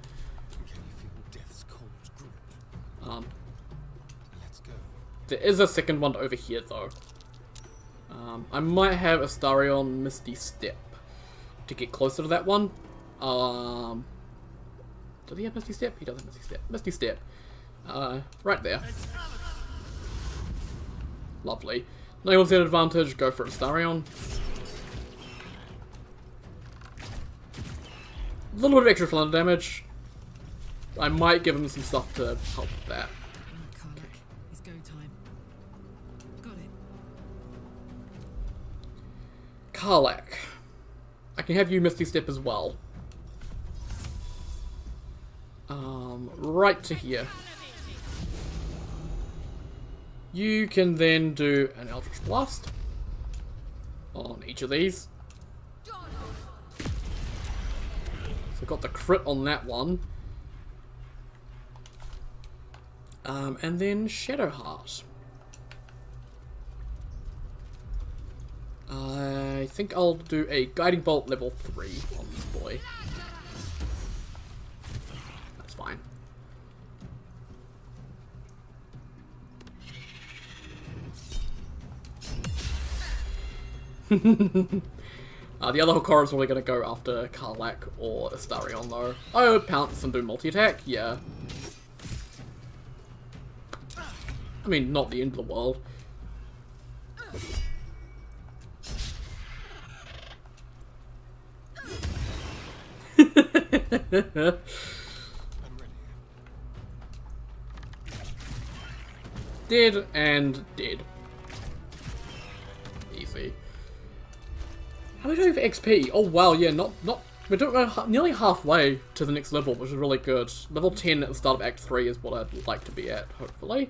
S1: There is a second one over here though. I might have Astarion Misty Step to to get closer to that one. Does he have Misty Step? He does have Misty Step. Misty Step. Right there. Lovely. No one's at advantage, go for Astarion. A little bit of extra thunder damage. I might give him some stuff to help with that.
S3: Karlach, it's go time. Got it.
S1: Karlach. I can have you Misty Step as well. Right to here. You can then do an Eldritch Blast on each of these. So I've got the crit on that one. And then Shadowheart. I think I'll do a Guiding Bolt level 3 on this boy. That's fine. The other Hokora is probably going to go after Karlach or Astarion though. Oh, pounce and do multi-attack? Yeah. I mean, not the end of the world. Dead and dead. Easy. How are we doing for XP? Oh wow, yeah, we're doing nearly halfway to the next level, which is really good. Level 10 at the start of Act 3 is what I'd like to be at, hopefully.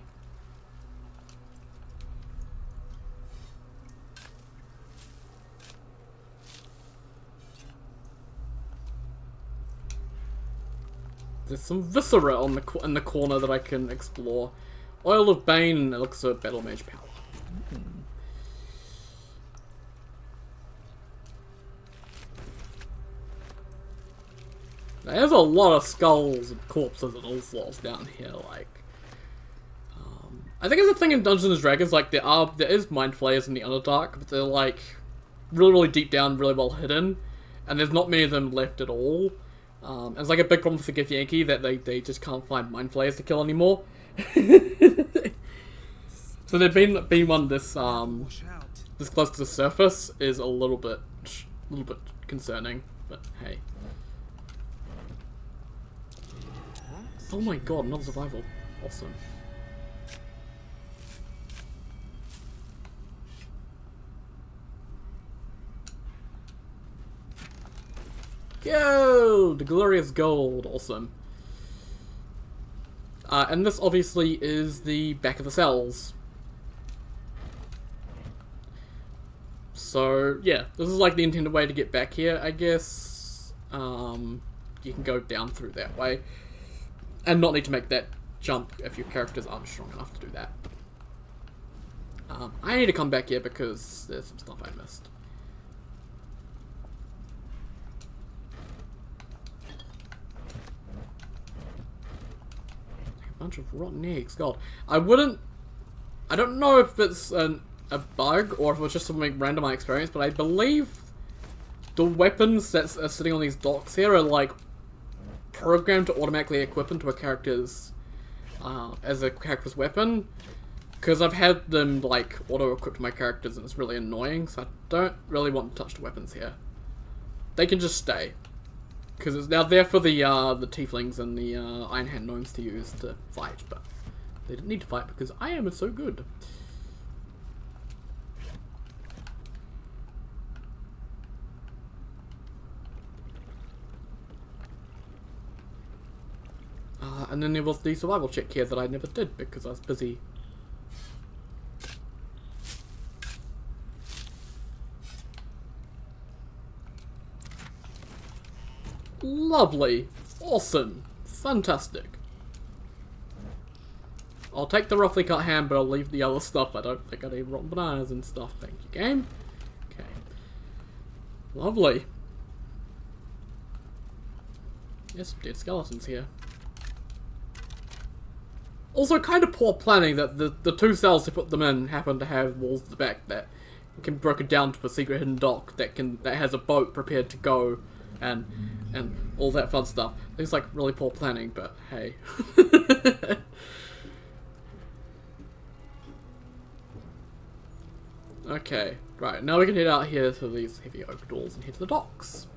S1: There's some Viscera on in the corner that I can explore. Oil of Bane, Elixir, Battle Mage Power. Now, there's a lot of skulls and corpses and all sorts down here, like... I think it's a thing in Dungeons and Dragons, like, there is Mind Flayers in the Underdark, but they're, like, really, really deep down, really well hidden, and there's not many of them left at all. It's like a big problem for Githyanki that they just can't find Mind Flayers to kill anymore. So there being one this close to the surface is a little bit concerning, but hey. Oh my god, another survival. Awesome. Yo! The glorious gold. Awesome. And this obviously is the back of the cells. So, yeah, this is like the intended way to get back here, I guess. You can go down through that way. And not need to make that jump if your characters aren't strong enough to do that. I need to come back here because there's some stuff I missed. Bunch of rotten eggs. God, I don't know if it's a bug or if it was just something random I experienced, but I believe the weapons that are sitting on these docks here are like programmed to automatically equip into a character's as a character's weapon, because I've had them like auto-equip to my characters and it's really annoying, so I don't really want to touch the weapons here. They can just stay. Because it's now there for the tieflings and the Iron Hand gnomes to use to fight, but they didn't need to fight because I am so good. And then there was the survival check here that I never did because I was busy. Lovely. Awesome. Fantastic. I'll take the roughly cut ham, but I'll leave the other stuff. I don't think I need rotten bananas and stuff. Thank you, game. Okay. Lovely. There's some dead skeletons here. Also, kind of poor planning that the two cells to put them in happen to have walls at the back that can be broken down to a secret hidden dock that has a boat prepared to go, and all that fun stuff. It's like really poor planning, but hey. Okay, right, now we can head out here to these heavy oak doors and head to the docks.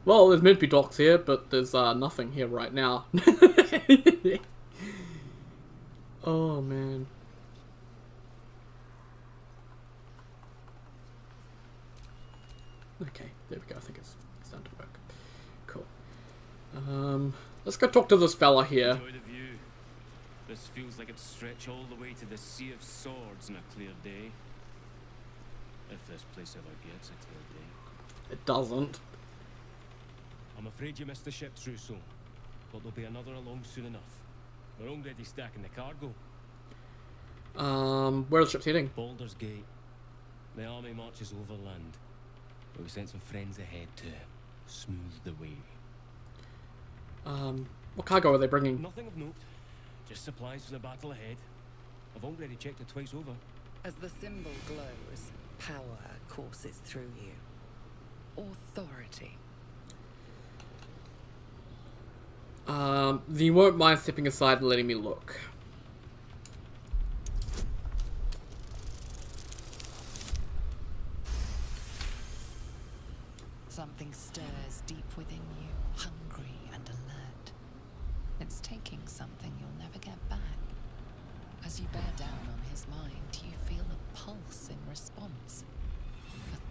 S1: Well, there's meant to be docks here, but there's nothing here right now. Oh, man. Okay, there we go. I think it's done to work. Cool. Let's go talk to this fella here.
S21: Enjoy the view. This feels like it stretch all the way to the Sea of Swords on a clear day. If this place ever gets a clear day.
S1: It doesn't.
S21: I'm afraid you missed the ship, Trousseau. But there'll be another along soon enough. We're already stacking the cargo.
S1: Where are the ships heading?
S21: Baldur's Gate. The army marches overland. But we sent some friends ahead to smooth the way.
S1: What cargo are they bringing?
S21: Nothing of note. Just supplies for the battle ahead. I've already checked it twice over.
S5: As the symbol glows, power courses through you. Authority.
S1: You won't mind stepping aside and letting me look.
S5: Something stirs deep within you, hungry and alert. It's taking something you'll never get back. As you bear down on his mind, you feel a pulse in response.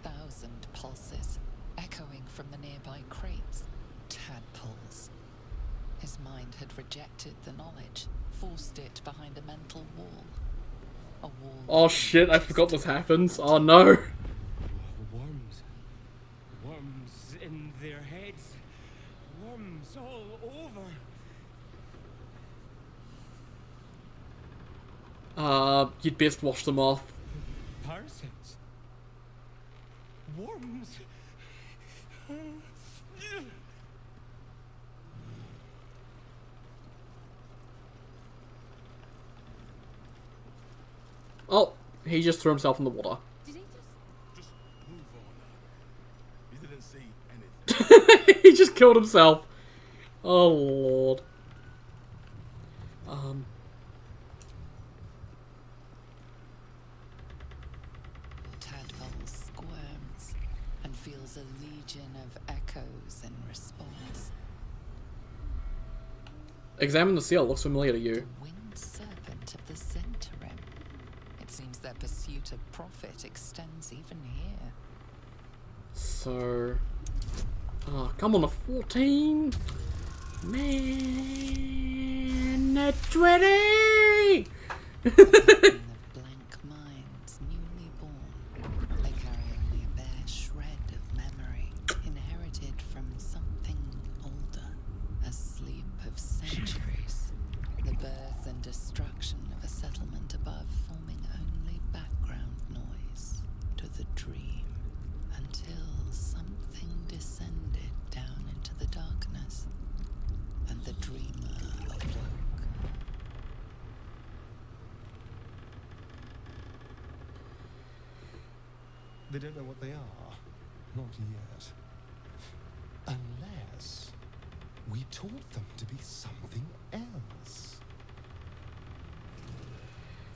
S5: 1,000 pulses, echoing from the nearby crates. Tadpoles. His mind had rejected the knowledge, forced it behind a mental wall. A wall.
S1: Oh shit, I forgot this happens. Oh no.
S21: Worms. Worms in their heads. Worms all over.
S1: You'd best wash them off.
S21: Parasites. Worms.
S1: Oh, he just threw himself in the water.
S21: Did he
S2: just move on? You didn't see anything.
S1: He just killed himself. Oh lord.
S5: Tadpole squirms and feels a legion of echoes in response.
S1: Examine the seal. Looks familiar to you.
S5: The winged serpent of the Centaurim. It seems their pursuit of profit extends even here.
S1: So, come on, a 14. Man, a 20.
S5: Of blank minds, newly born. They carry only a bare shred of memory, inherited from something older. A sleep of centuries. The birth and destruction of a settlement above, forming only background noise to the dream. Until something descended down into the darkness, and the dreamer awoke.
S2: They don't know what they are. Not yet. Unless we taught them to be something else.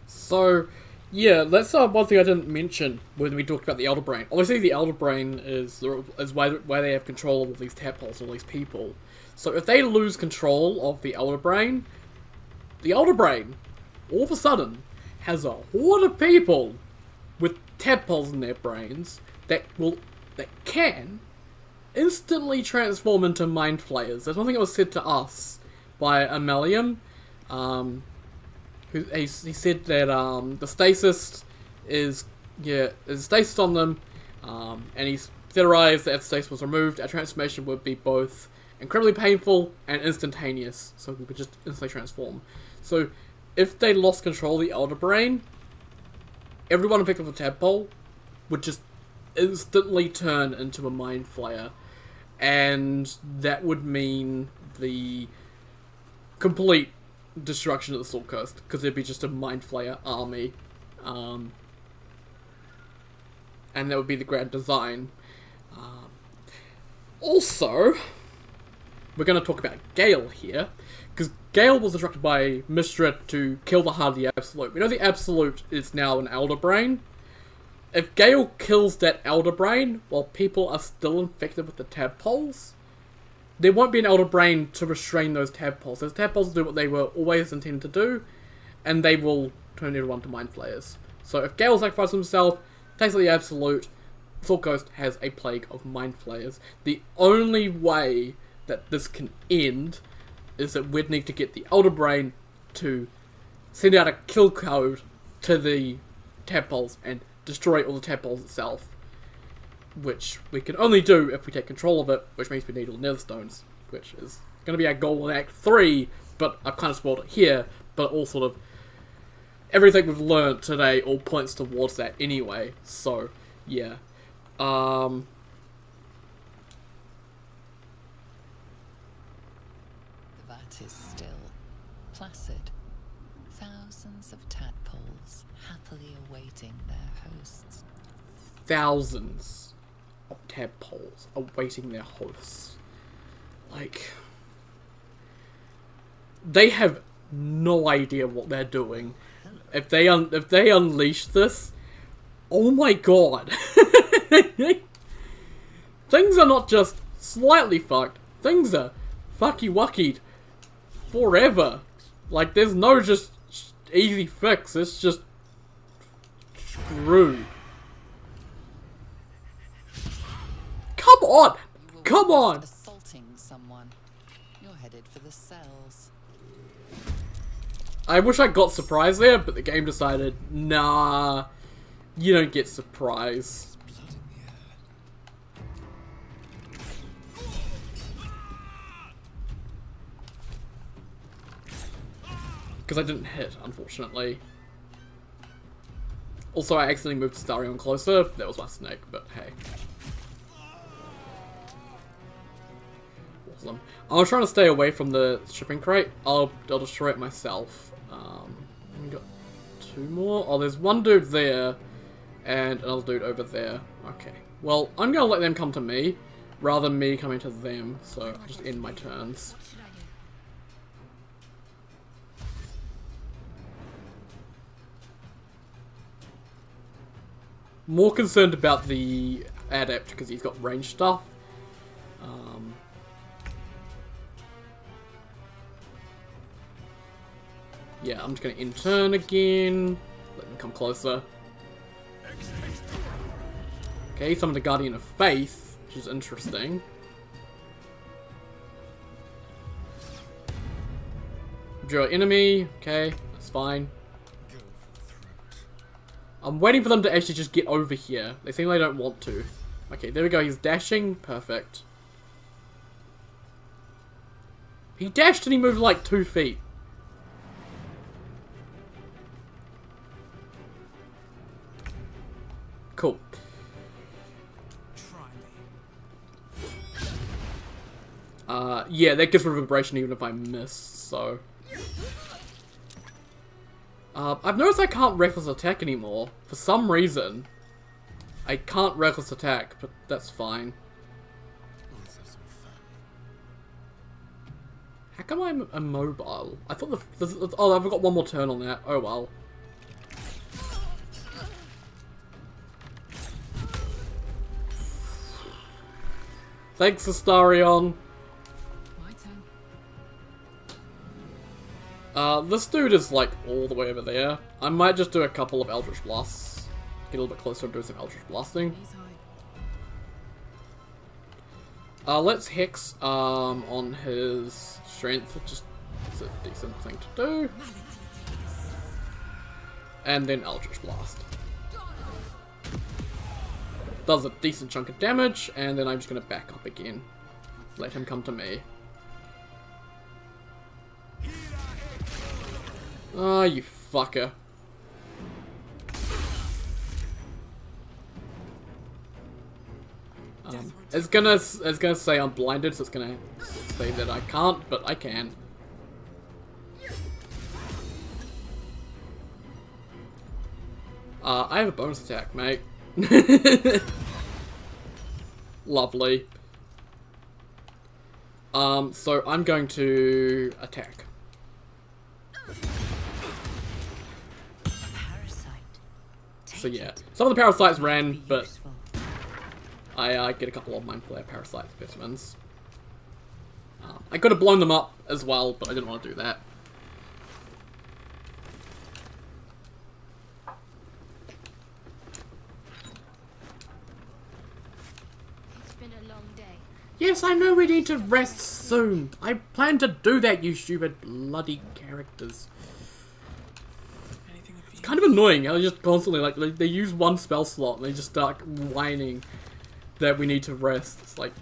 S1: So, yeah, that's one thing I didn't mention when we talked about the Elder Brain. Obviously, the Elder Brain is why they have control of all these tadpoles, all these people. So if they lose control of the Elder Brain, all of a sudden, has a horde of people with tadpoles in their brains that can instantly transform into mind flayers. There's one thing that was said to us by Amelium. He said that the stasis is stasis on them, and he's theorized that if stasis was removed, our transformation would be both incredibly painful and instantaneous, so we could just instantly transform. So if they lost control of the Elder Brain, everyone infected with a tadpole would just instantly turn into a Mind Flayer. And that would mean the complete destruction of the Soul Coast, because there'd be just a Mind Flayer army. And that would be the grand design. Also, we're going to talk about Gale here, because Gale was instructed by Mistred to kill the Heart of the Absolute. We know the Absolute is now an Elder Brain. If Gale kills that Elder Brain while people are still infected with the tadpoles, there won't be an Elder Brain to restrain those tadpoles. Those tadpoles will do what they were always intended to do, and they will turn everyone to Mind Flayers. So if Gale sacrifices himself, takes out the Absolute, Soul Coast has a plague of Mind Flayers. The only way that this can end is that we'd need to get the Elder Brain to send out a kill code to the tadpoles and destroy all the tadpoles itself. Which we can only do if we take control of it, which means we need all the Netherstones, which is going to be our goal in Act 3, but I've kind of spoiled it here, but all sort of everything we've learned today all points towards that anyway, so, yeah.
S5: The vat is still, placid. Thousands of tadpoles happily awaiting their hosts.
S1: Thousands of tadpoles awaiting their hosts. Like, they have no idea what they're doing. If they unleash this, oh my god. Things are not just slightly fucked. Things are fucky-wuckied forever. Like, there's no just easy fix. It's just screwed. Come on! Come on!
S5: Assaulting someone. You're headed for the cells.
S1: I wish I got surprised there, but the game decided, nah, you don't get surprise. Because I didn't hit, unfortunately. Also, I accidentally moved Starion closer. That was my snake, but hey. Awesome. I was trying to stay away from the shipping crate. I'll destroy it myself. We got two more. Oh, there's one dude there, and another dude over there. Okay. Well, I'm gonna let them come to me, rather than me coming to them, so I'll just end my turns. More concerned about the adept because he's got range stuff. Yeah, I'm just gonna in-turn again. Let them come closer. Okay, summoned the Guardian of Faith, which is interesting. Draw enemy. Okay, that's fine. I'm waiting for them to actually just get over here. They seem like they don't want to. Okay, there we go. He's dashing. Perfect. He dashed and he moved like 2 feet. Cool. Yeah, that gives reverberation even if I miss, so... I've noticed I can't reckless attack anymore. For some reason. I can't reckless attack, but that's fine. How come I'm immobile? I thought oh, I've got one more turn on that. Oh well. Thanks, Astarion.
S3: My turn.
S1: This dude is like all the way over there. I might just do a couple of Eldritch Blasts. Get a little bit closer and do some Eldritch Blasting. Let's Hex on his strength, which is a decent thing to do. And then Eldritch Blast. Does a decent chunk of damage, and then I'm just going to back up again. Let him come to me. Ah, you fucker. It's gonna say I'm blinded, so it's gonna say that I can't, but I can. I have a bonus attack, mate. Lovely. So I'm going to attack. So yeah, some of the parasites ran, but I get a couple of Mind Flare parasite specimens. I could have blown them up as well, but I didn't want to do that.
S8: It's been a long day.
S1: Yes, I know we need to rest soon. I plan to do that, you stupid bloody characters. It's kind of annoying how they just constantly, like, they use one spell slot and they just start whining that we need to rest. It's like,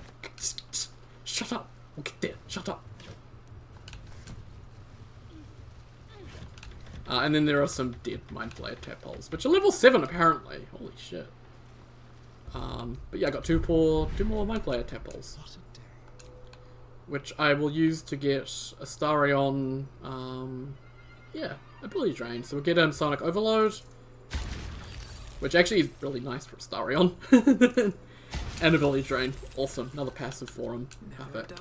S1: shut up. We'll get there. Shut up. And then there are some dead Mind Flayer tadpoles, which are level 7 apparently. Holy shit. But yeah, I got two more Mind Flayer tadpoles, which I will use to get Astarion, yeah, ability drain. So we'll get him Sonic Overload, which actually is really nice for Astarion. And ability drain, awesome. Another passive for him. Perfect.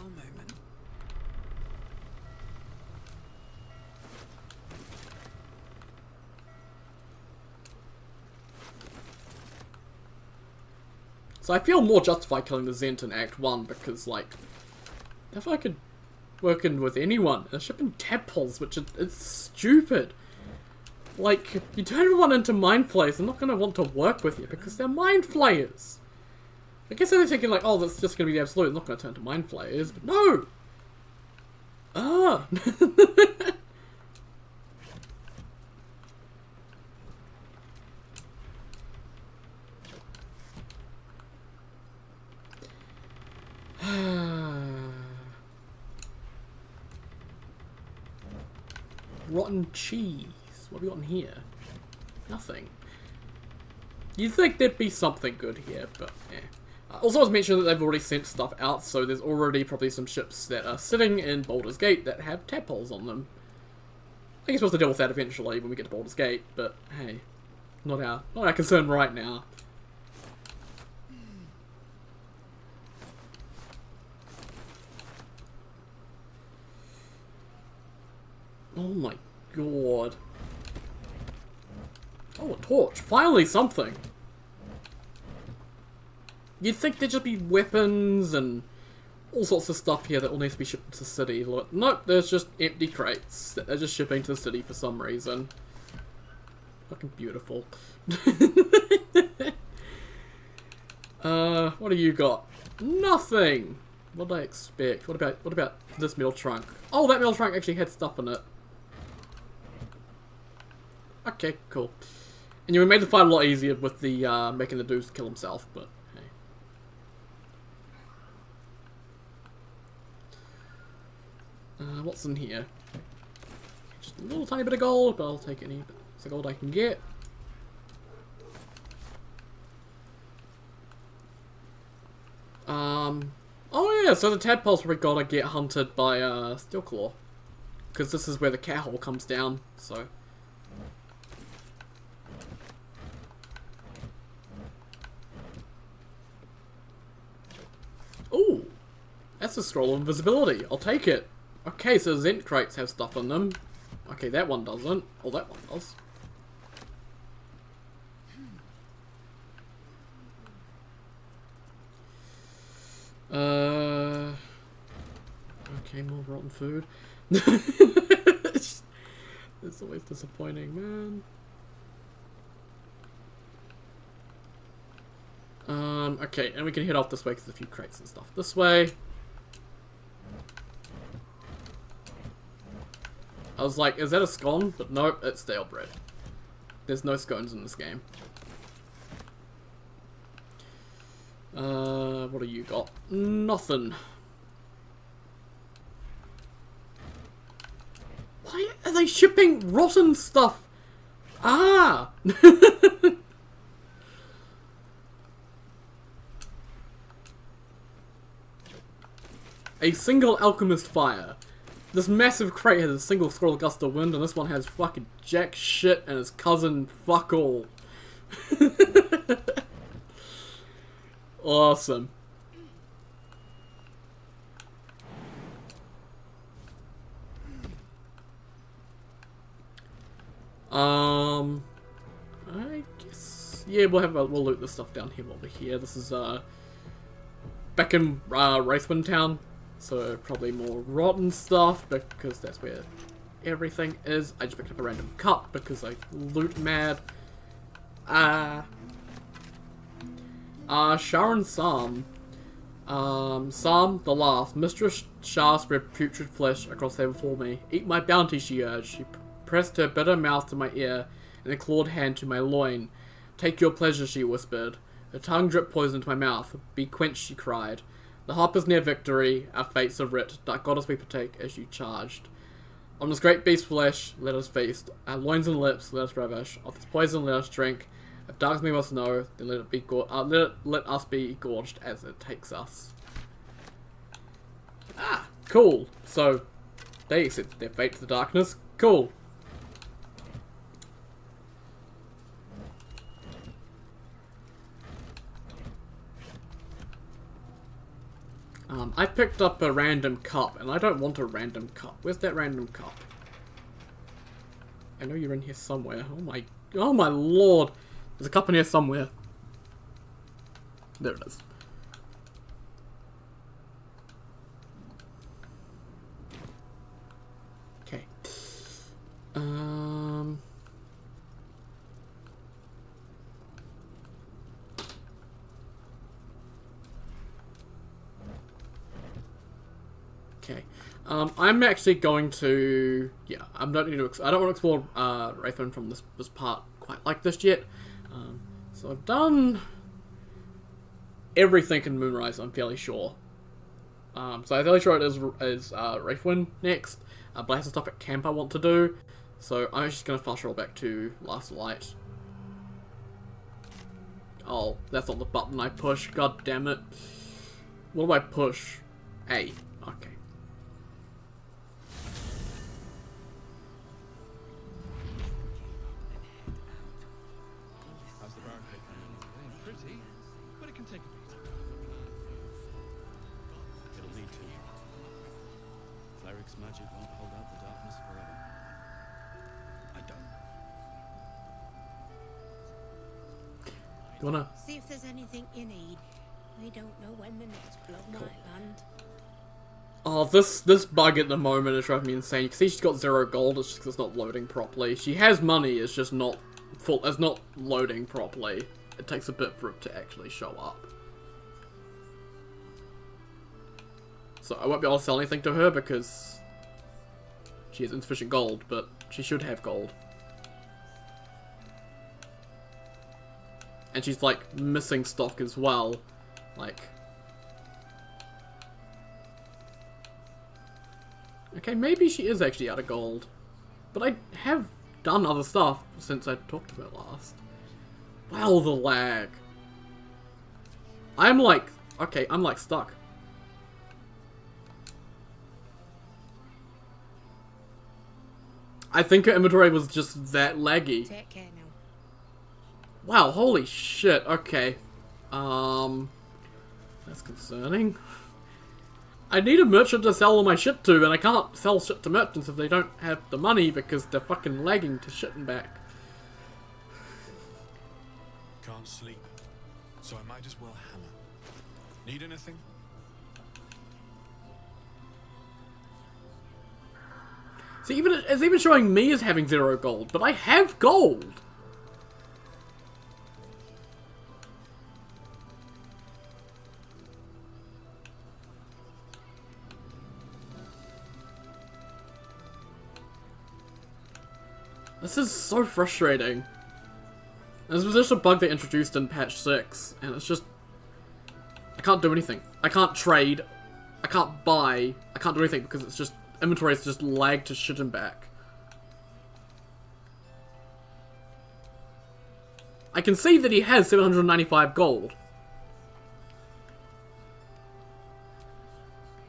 S1: So I feel more justified killing the Zent in Act 1 because, like, if I could work in with anyone, they're shipping tadpoles, which it's stupid. Like, you turn everyone into Mind Flayers, they're not going to want to work with you because they're Mind Flayers. I guess they're thinking, like, oh, that's just going to be the absolute, they're not going to turn to Mind Flayers, but no! Ah! Rotten cheese. What have we got in here? Nothing. You'd think there'd be something good here, but yeah. Also, I was mentioning that they've already sent stuff out, so there's already probably some ships that are sitting in Baldur's Gate that have tadpoles on them. I guess we'll have to deal with that eventually when we get to Baldur's Gate, but hey, not our concern right now. Oh my god. Oh, a torch. Finally something. You'd think there'd just be weapons and all sorts of stuff here that all needs to be shipped to the city. Nope, there's just empty crates that they're just shipping to the city for some reason. Fucking beautiful. What do you got? Nothing! What did I expect? What about this metal trunk? Oh, that metal trunk actually had stuff in it. Okay, cool. And you made the fight a lot easier with the making the dude kill himself, but hey. What's in here? Just a little tiny bit of gold, but I'll take any bit of gold I can get. Oh yeah, so the tadpoles probably gotta get hunted by Steelclaw. Because this is where the cat hole comes down, so. Ooh, that's a scroll of invisibility. I'll take it. Okay, so Zent crates have stuff in them. Okay, that one doesn't. Oh, that one does. Okay, more rotten food. It's always disappointing, man. Okay, and we can head off this way because there's a few crates and stuff this way. I was like, is that a scone? But nope, it's stale bread. There's no scones in this game. What do you got? Nothing. Why are they shipping rotten stuff? Ah! a single alchemist fire. This massive crate has a single squirrel gust of wind, and this one has fucking jack shit and his cousin fuck all. Awesome. I guess, yeah, we'll loot this stuff down here while we're here. This is back in Wraithwind Town, so probably more rotten stuff because that's where everything is. I just picked up a random cup because I loot mad. Sharon Psalm. Psalm the last. Mistress Shah spread putrid flesh across there before me. Eat my bounty, she urged. She pressed her bitter mouth to my ear and a clawed hand to my loin. Take your pleasure, she whispered. Her tongue dripped poison to my mouth. Be quenched, she cried. The harp is near victory. Our fates are writ. Dark goddess we partake as you charged. On this great beast's flesh, let us feast. Our loins and lips, let us ravish. Of this poison, let us drink. If darkness we must know, then let it be let us be gorged as it takes us. Ah, cool. So, they accept their fate to the darkness. Cool. I picked up a random cup, and I don't want a random cup. Where's that random cup? I know you're in here somewhere. Oh my lord. There's a cup in here somewhere. There it is. Okay. Okay. I'm actually going to... Yeah, I don't want to explore Wraithwind from this part quite like this yet. So I've done everything in Moonrise, I'm fairly sure. So I'm fairly sure it is Wraithwind next. But I have some stuff at camp I want to do. So I'm just going to fast roll back to Last Light. Oh, that's not the button I push. God damn it. What do I push? A. Okay.
S2: Pretty, but it can take a beat.
S21: It'll need to. Cleric's magic won't hold out the darkness forever. I don't.
S1: You wanna?
S4: See if there's anything you need. We don't know when the next blow might land.
S1: Oh, this bug at the moment is driving me insane. You can see she's got 0 gold, it's just 'cause it's not loading properly. She has money, it's just not full, it's not loading properly. It takes a bit for it to actually show up. So I won't be able to sell anything to her because she has insufficient gold, but she should have gold. And she's like missing stock as well. Like, okay, maybe she is actually out of gold. But I have done other stuff since I talked to her last. Wow, the lag. I'm like, okay, I'm like stuck. I think her inventory was just that laggy.
S4: Take care now.
S1: Wow, holy shit, okay. That's concerning. I need a merchant to sell all my shit to, and I can't sell shit to merchants if they don't have the money because they're fucking lagging to shit and back.
S2: Can't sleep, so I might as well hammer. Need anything?
S1: See, it's even showing me as having 0 gold, but I have gold! This is so frustrating. This was just a bug they introduced in patch 6, and it's just... I can't do anything. I can't trade. I can't buy. I can't do anything because it's just... Inventory is just lagged to shit and back. I can see that he has 795 gold.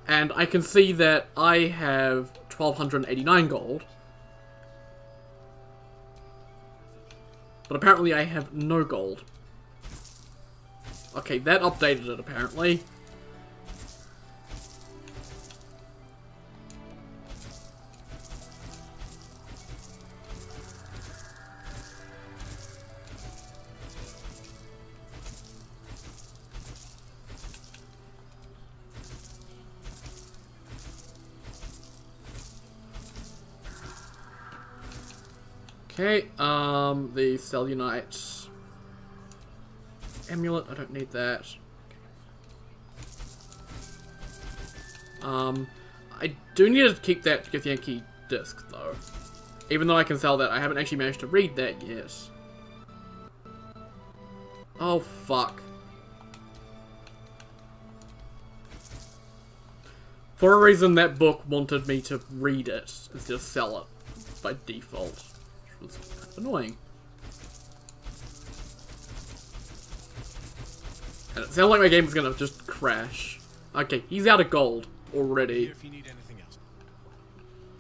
S1: And I can see that I have 1,289 gold. But apparently I have no gold. Okay, that updated it apparently. Okay, the Cellunite amulet, I don't need that. I do need to keep that Githyanki disc though. Even though I can sell that, I haven't actually managed to read that yet. Oh fuck. For a reason, that book wanted me to read it instead of sell it by default. Which was kind of annoying. And it sounds like my game is gonna just crash. Okay, he's out of gold already.
S2: If you need anything else.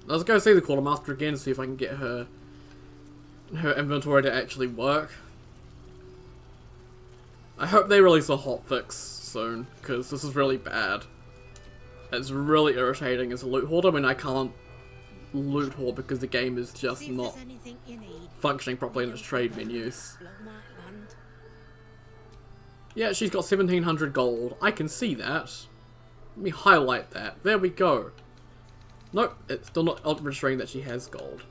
S1: Let's go see the Quartermaster again, see if I can get her inventory to actually work. I hope they release a hotfix soon, because this is really bad. It's really irritating as a loot hoarder when I can't loot hoard because the game is just not functioning properly in its trade menus. Yeah, she's got 1,700 gold. I can see that. Let me highlight that. There we go. Nope, it's still not registering that she has gold.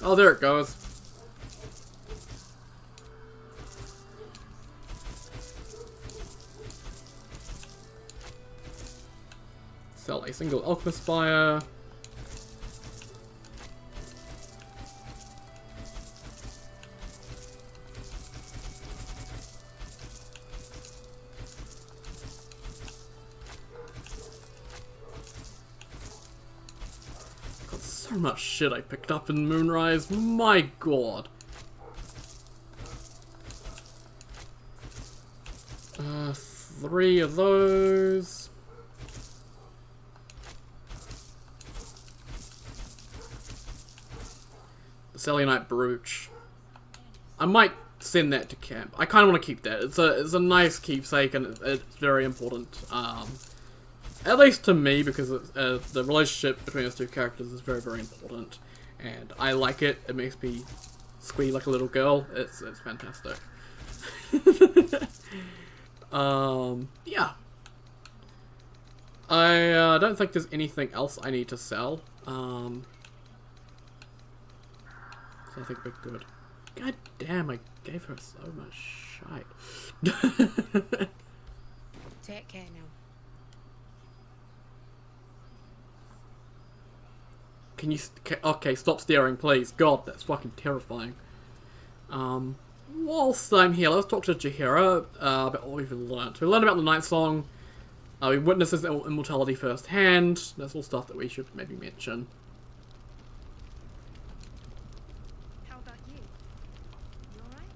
S1: Oh, there it goes. Sell a single alchemist spire. Got so much shit I picked up in Moonrise. My god. 3 of those. The Cellunite brooch. I might send that to camp. I kind of want to keep that. It's a nice keepsake and it's very important. At least to me, because the relationship between those two characters is very, very important, and I like it. It makes me squeal like a little girl. It's fantastic. Yeah. I don't think there's anything else I need to sell. So I think we're good. God damn, I gave her so much shite.
S16: Take care now.
S1: Can you... Okay, stop staring, please. God, that's fucking terrifying. Whilst I'm here, let's talk to Jaheira about what we've learned. We learned about the Night Song. We witnessed his immortality firsthand. That's all stuff that we should maybe mention.
S10: How about you? You alright?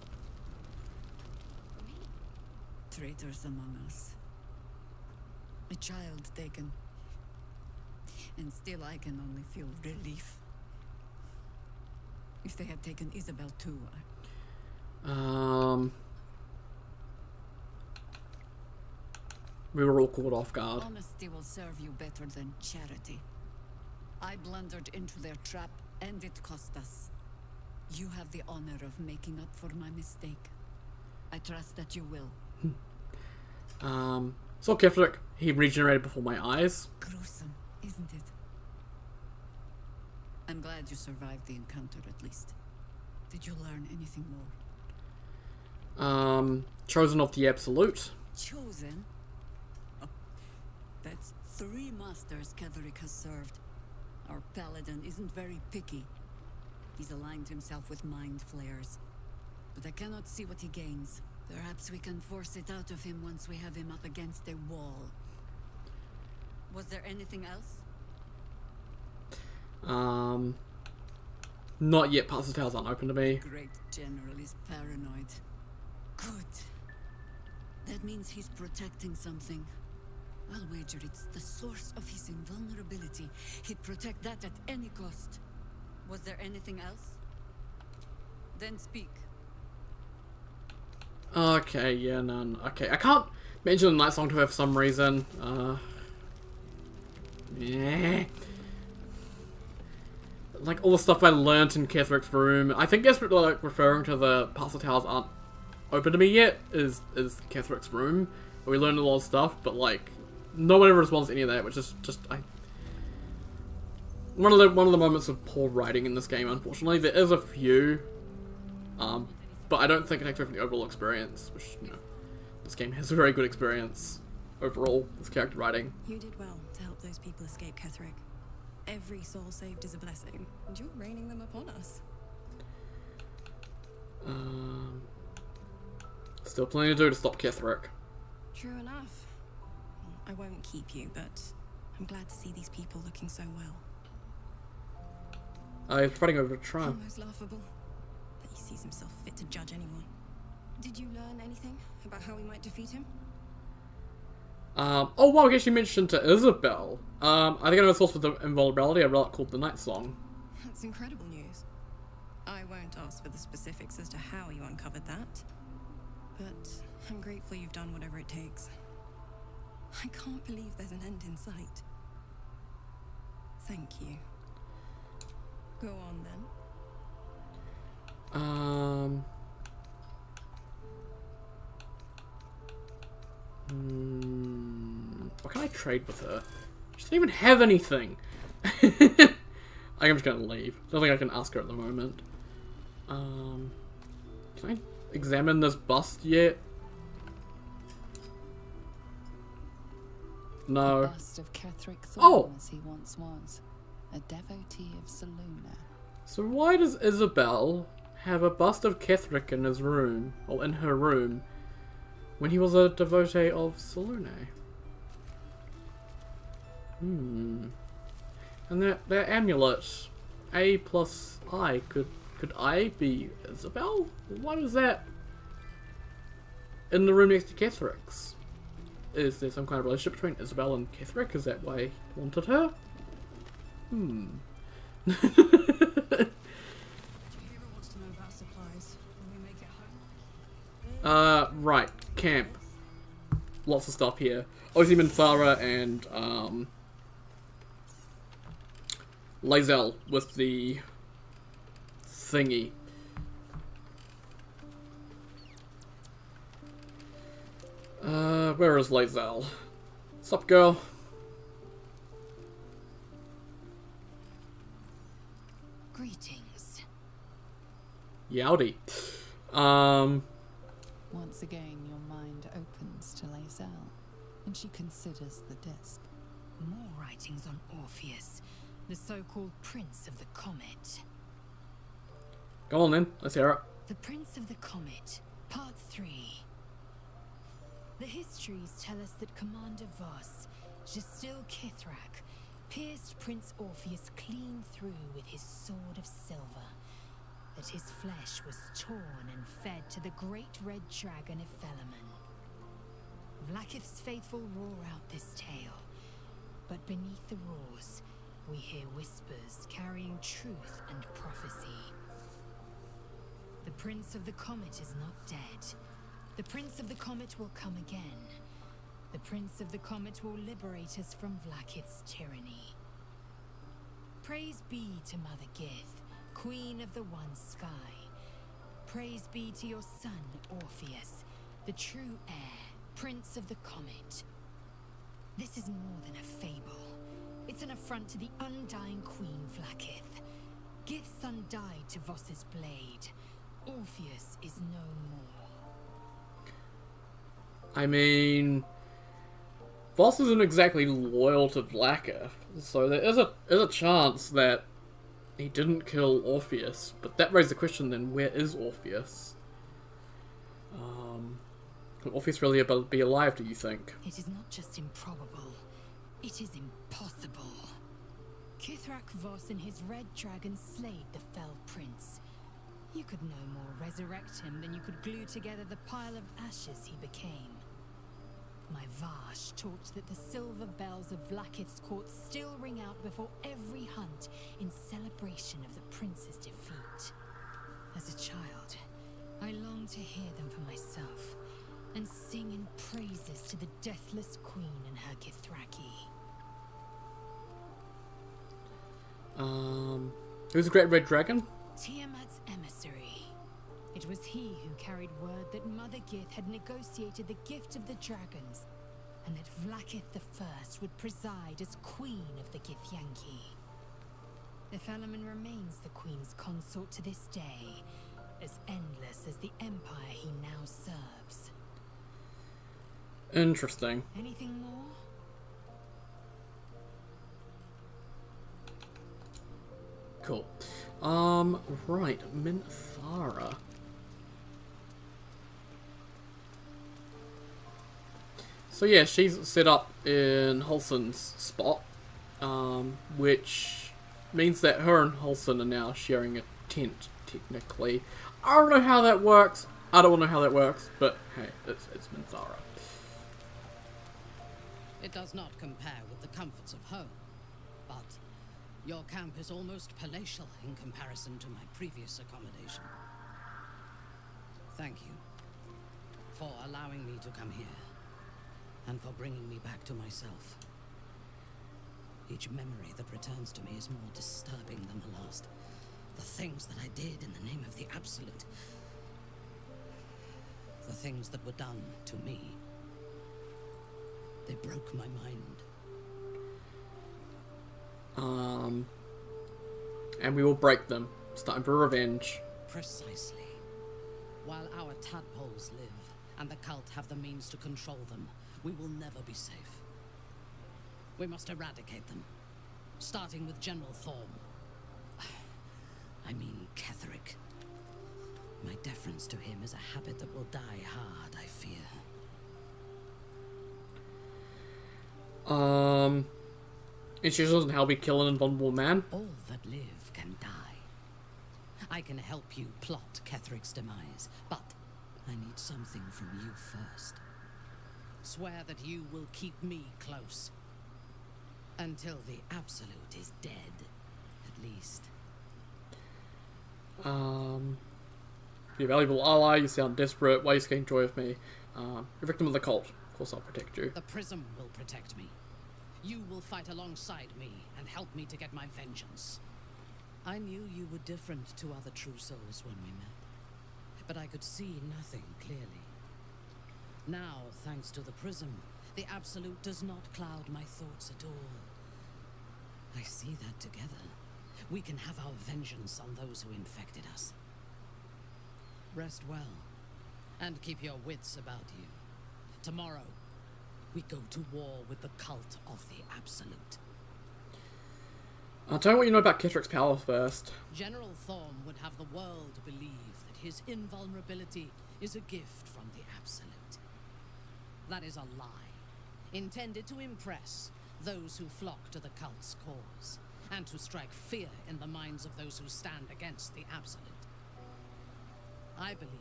S5: Traitors among us. A child taken. And still I can only feel relief. If they had taken Isabel too,
S1: we were all caught off guard.
S5: Honesty will serve you better than charity. I blundered into their trap, and it cost us. You have the honor of making up for my mistake. I trust that you will.
S1: So Kithric, he regenerated before my eyes.
S5: Gruesome, isn't it? I'm glad you survived the encounter at least. Did you learn anything more?
S1: Chosen of the Absolute.
S5: Chosen? Oh, that's 3 masters Ketherick has served. Our paladin isn't very picky. He's aligned himself with mind flayers. But I cannot see what he gains. Perhaps we can force it out of him once we have him up against a wall. Was there anything else?
S1: Not yet. Parts of the tales aren't open to me.
S5: Great General is paranoid. Good. That means he's protecting something.
S4: I'll wager it's the source of his invulnerability. He'd protect that at any cost. Was there anything else? Then speak.
S1: Okay, yeah, none. Okay, I can't mention the Night Song to her for some reason. Yeah. Like all the stuff I learnt in Ketheric's room. I think that's like referring to the parts of the towers aren't open to me yet. Is Ketheric's room where we learned a lot of stuff, but like no one ever responds to any of that, which is just one of the moments of poor writing in this game. Unfortunately, there is a few, but I don't think it takes away from the overall experience. Which, you know, this game has a very good experience overall. This character writing.
S7: You did well to help those people escape Ketheric. Every soul saved is a blessing, and you're raining them upon us.
S1: Still plenty to do to stop Ketheric.
S7: True enough. I won't keep you, but I'm glad to see these people looking so well.
S1: He's fighting over a trial.
S7: Almost laughable that he sees himself fit to judge anyone. Did you learn anything about how we might defeat him?
S1: Oh wow, I guess you mentioned to Isabel. I think I know a source for the invulnerability, a relic called the Night Song.
S7: That's incredible news. I won't ask for the specifics as to how you uncovered that, but I'm grateful you've done whatever it takes. I can't believe there's an end in sight. Thank you. Go on then.
S1: What can I trade with her? She doesn't even have anything. I'm just gonna leave. Don't think I can ask her at the moment. Can I examine this bust yet? No.
S5: The bust of Ketheric Thorn, as he once was, a devotee of Selûne.
S1: So why does Isabel have a bust of Ketheric in his room, or in her room, when he was a devotee of Selûne? And that amulet, A plus I, could I be Isabel? Why was that in the room next to Ketheric's? Is there some kind of relationship between Isabel and Ketheric? Is that why he wanted her? Right, camp. Lots of stuff here. Obviously Minthara and Lae'zel with the thingy. Where is Lae'zel? Sup, girl?
S3: Greetings.
S1: Yowdy.
S5: Once again, your mind opens to Lae'zel, and she considers the disc.
S3: More writings on Orpheus, the so-called Prince of the Comet.
S1: Go on then, let's hear it.
S3: The Prince of the Comet, Part 3. The histories tell us that Commander Voss, Gestil Kithrak, pierced Prince Orpheus clean through with his sword of silver, that his flesh was torn and fed to the great red dragon Ephelemon. Vlaakith's faithful roar out this tale, but beneath the roars, we hear whispers carrying truth and prophecy. The Prince of the Comet is not dead. The Prince of the Comet will come again. The Prince of the Comet will liberate us from Vlaakith's tyranny. Praise be to Mother Gith, Queen of the One Sky. Praise be to your son, Orpheus, the true heir, Prince of the Comet. This is more than a fable. It's an affront to the undying Queen Vlaakith. Gith's son died to Voss's blade. Orpheus is no more.
S1: I mean, Voss isn't exactly loyal to Vlaakith, so there is a chance that he didn't kill Orpheus. But that raises the question: then, where is Orpheus? Could Orpheus really be alive? Do you think?
S3: It is not just improbable; it is impossible. Kithrak Voss and his red dragon slayed the fell prince. You could no more resurrect him than you could glue together the pile of ashes he became. My Vash taught that the silver bells of Vlaakith's court still ring out before every hunt in celebration of the prince's defeat. As a child, I longed to hear them for myself and sing in praises to the deathless queen and her Kithraki.
S1: Who's the Great Red Dragon?
S3: Tiamat's emissary. It was he who carried word that Mother Gith had negotiated the gift of the dragons, and that Vlaakith I would preside as queen of the Githyanki. The Felaman remains the queen's consort to this day, as endless as the empire he now serves.
S1: Interesting.
S3: Anything more?
S1: Cool. Right, Minthara. So yeah, she's set up in Halsin's spot, which means that her and Halsin are now sharing a tent, technically. I don't know how that works. I don't want to know how that works, but hey, it's Minthara.
S11: It does not compare with the comforts of home, but your camp is almost palatial in comparison to my previous accommodation. Thank you for allowing me to come here, and for bringing me back to myself. Each memory that returns to me is more disturbing than the last. The things that I did in the name of the Absolute. The things that were done to me. They broke my mind.
S1: And we will break them. It's time for revenge.
S11: Precisely. While our tadpoles live, and the cult have the means to control them, we will never be safe. We must eradicate them, starting with General Thorm. I mean Ketherick. My deference to him is a habit that will die hard, I fear.
S1: And she doesn't help me kill an invulnerable man?
S11: All that live can die. I can help you plot Ketherick's demise, but I need something from you first. Swear that you will keep me close. Until the Absolute is dead, at least.
S1: You're a valuable ally, you sound desperate, why are you getting joy of me? You're a victim of the cult. Of course I'll protect you.
S11: The Prism will protect me. You will fight alongside me and help me to get my vengeance. I knew you were different to other true souls when we met, but I could see nothing clearly. Now, thanks to the Prism, the Absolute does not cloud my thoughts at all. I see that together, we can have our vengeance on those who infected us. Rest well, and keep your wits about you. Tomorrow, we go to war with the cult of the Absolute.
S1: I'll tell you what you know about Ketherick's power first.
S11: General Thorm would have the world believe that his invulnerability is a gift from the Absolute. That is a lie, intended to impress those who flock to the cult's cause, and to strike fear in the minds of those who stand against the Absolute. I believe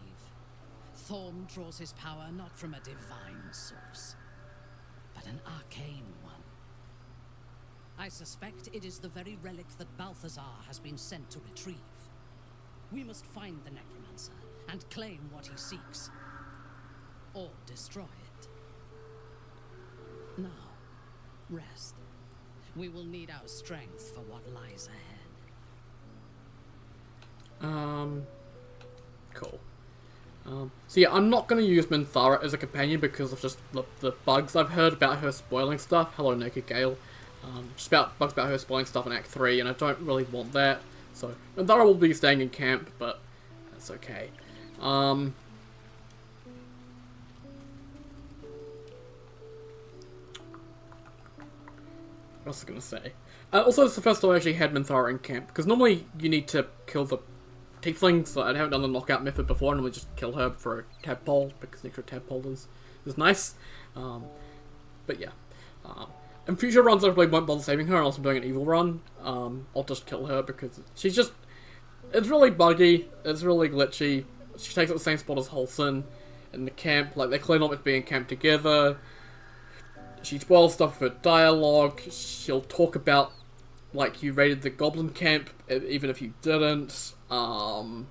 S11: Thorm draws his power not from a divine source, but an arcane one. I suspect it is the very relic that Balthazar has been sent to retrieve. We must find the necromancer and claim what he seeks, or destroy it. Now, rest. We will need our strength for what lies ahead.
S1: Cool. So yeah, I'm not going to use Minthara as a companion because of just the bugs I've heard about her spoiling stuff. Hello, Naked Gale. Just bugs about her spoiling stuff in Act 3, and I don't really want that. So, Minthara will be staying in camp, but that's okay. What else was I going to say? Also, it's the first time I actually had Minthara in camp, because normally you need to kill the tieflings. So I haven't done the knockout method before, I normally just kill her for a tadpole, because an extra tadpole is nice. But yeah. In future runs I probably won't bother saving her unless I'm doing an evil run. I'll just kill her because she's just... It's really buggy, it's really glitchy. She takes up the same spot as Halsin in the camp. Like, they're clearly not meant to be in camp together. she spoils stuff with her dialogue. She'll talk about, like, you raided the goblin camp, even if you didn't. Halsin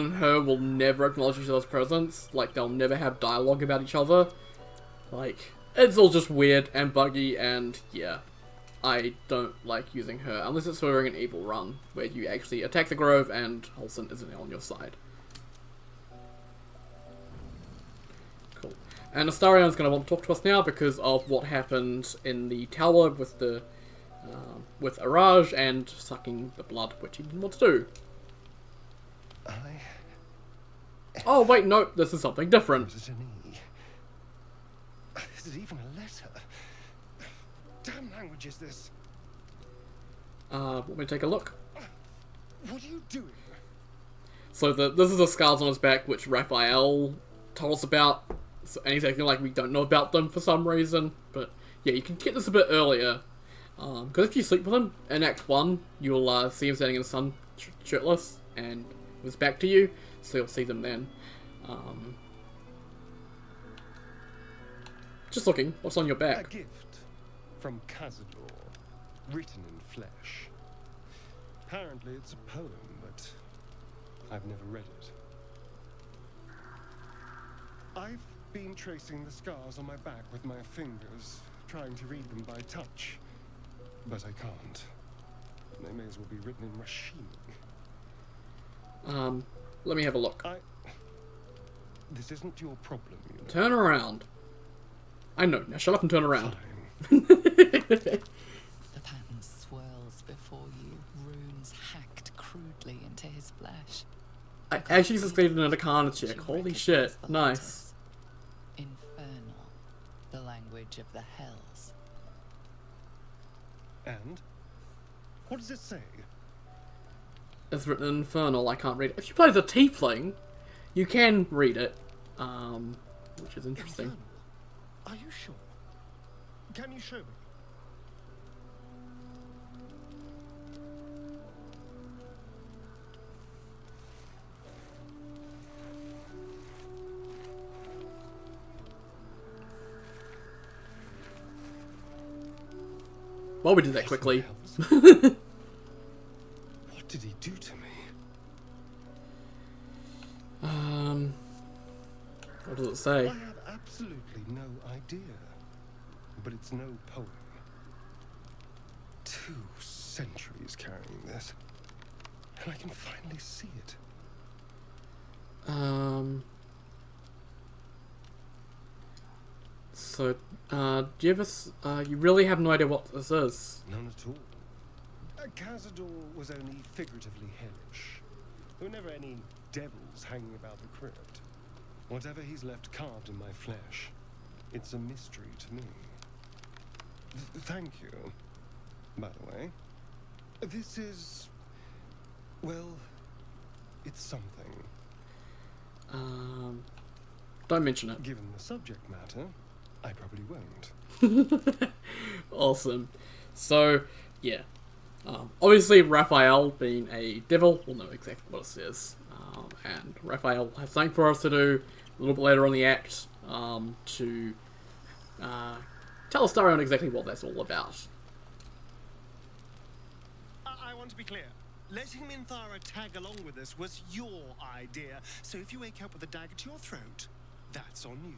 S1: and her will never acknowledge each other's presence. Like, they'll never have dialogue about each other. Like, it's all just weird and buggy, and yeah. I don't like using her, unless it's during an evil run, where you actually attack the grove and Halsin isn't on your side. Cool. And Astarion's going to want to talk to us now because of what happened in the tower with the with Araj and sucking the blood, which he didn't want to do. Oh wait, no, this is something different.
S2: Is it even a letter? Damn language is this?
S1: Want me to take a look?
S2: What are you doing?
S1: So this is the scars on his back, which Raphael told us about. So, and he's acting like we don't know about them for some reason. But yeah, you can get this a bit earlier. Because if you sleep with him in Act 1, you'll see him standing in the sun shirtless and with his back to you. So you'll see them then. Just looking. What's on your back?
S2: A gift from Cazador, written in flesh. Apparently it's a poem, but I've never read it. I've been tracing the scars on my back with my fingers, trying to read them by touch, but I can't. They may as well be written in Rashini.
S1: Let me have a look.
S2: This isn't your problem, you know.
S1: Turn around. I know. Now shut up and turn around.
S5: The pattern swirls before you, runes hacked crudely into his flesh.
S1: I actually succeeded in an Arcana check. Holy shit. Nice.
S5: Infernal, the language of the hells.
S2: And? What does it say?
S1: It's written in Infernal. I can't read it. If you play the Tiefling, you can read it. Which is interesting.
S2: Infernal? Are you sure? Can you show me?
S1: Well, we did that quickly.
S2: What did he do to me?
S1: What does it say?
S2: I have absolutely no idea. But it's no poem. 2 centuries carrying this. And I can finally see it.
S1: So, do you ever, you really have no idea what this is?
S2: None at all. Cazador was only figuratively hellish. There were never any devils hanging about the crypt. Whatever he's left carved in my flesh, it's a mystery to me. Thank you. By the way, this is, well, it's something.
S1: Don't mention it.
S2: Given the subject matter, I probably won't.
S1: Awesome. So, yeah. Obviously, Raphael, being a devil, will know exactly what it says. And Raphael has something for us to do a little bit later on the act to tell Astarion exactly what that's all about.
S2: I want to be clear. Letting Minthara tag along with us was your idea. So if you wake up with a dagger to your throat, that's on you.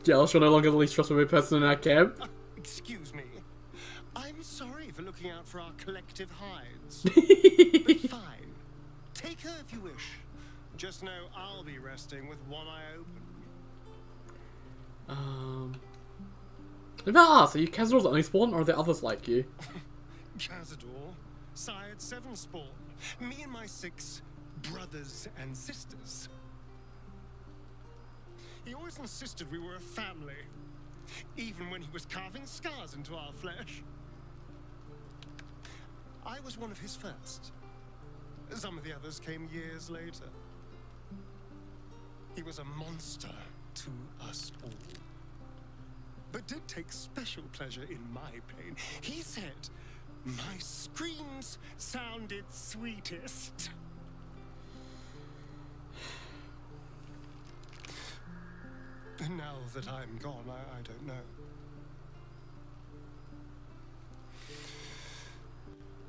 S1: Jealous, you're no longer the least trustworthy person in our camp.
S2: Excuse me. I'm sorry for looking out for our collective hides. But fine. Take her if you wish. Just know I'll be resting with one eye open.
S1: So you Cazador's only spawn, or are there others like you?
S2: Cazador, sired 7 spawn. Me and my 6 brothers and sisters. He always insisted we were a family, even when he was carving scars into our flesh. I was one of his first. Some of the others came years later. He was a monster to us all, but did take special pleasure in my pain. He said my screams sounded sweetest. Now that I'm gone, I don't know.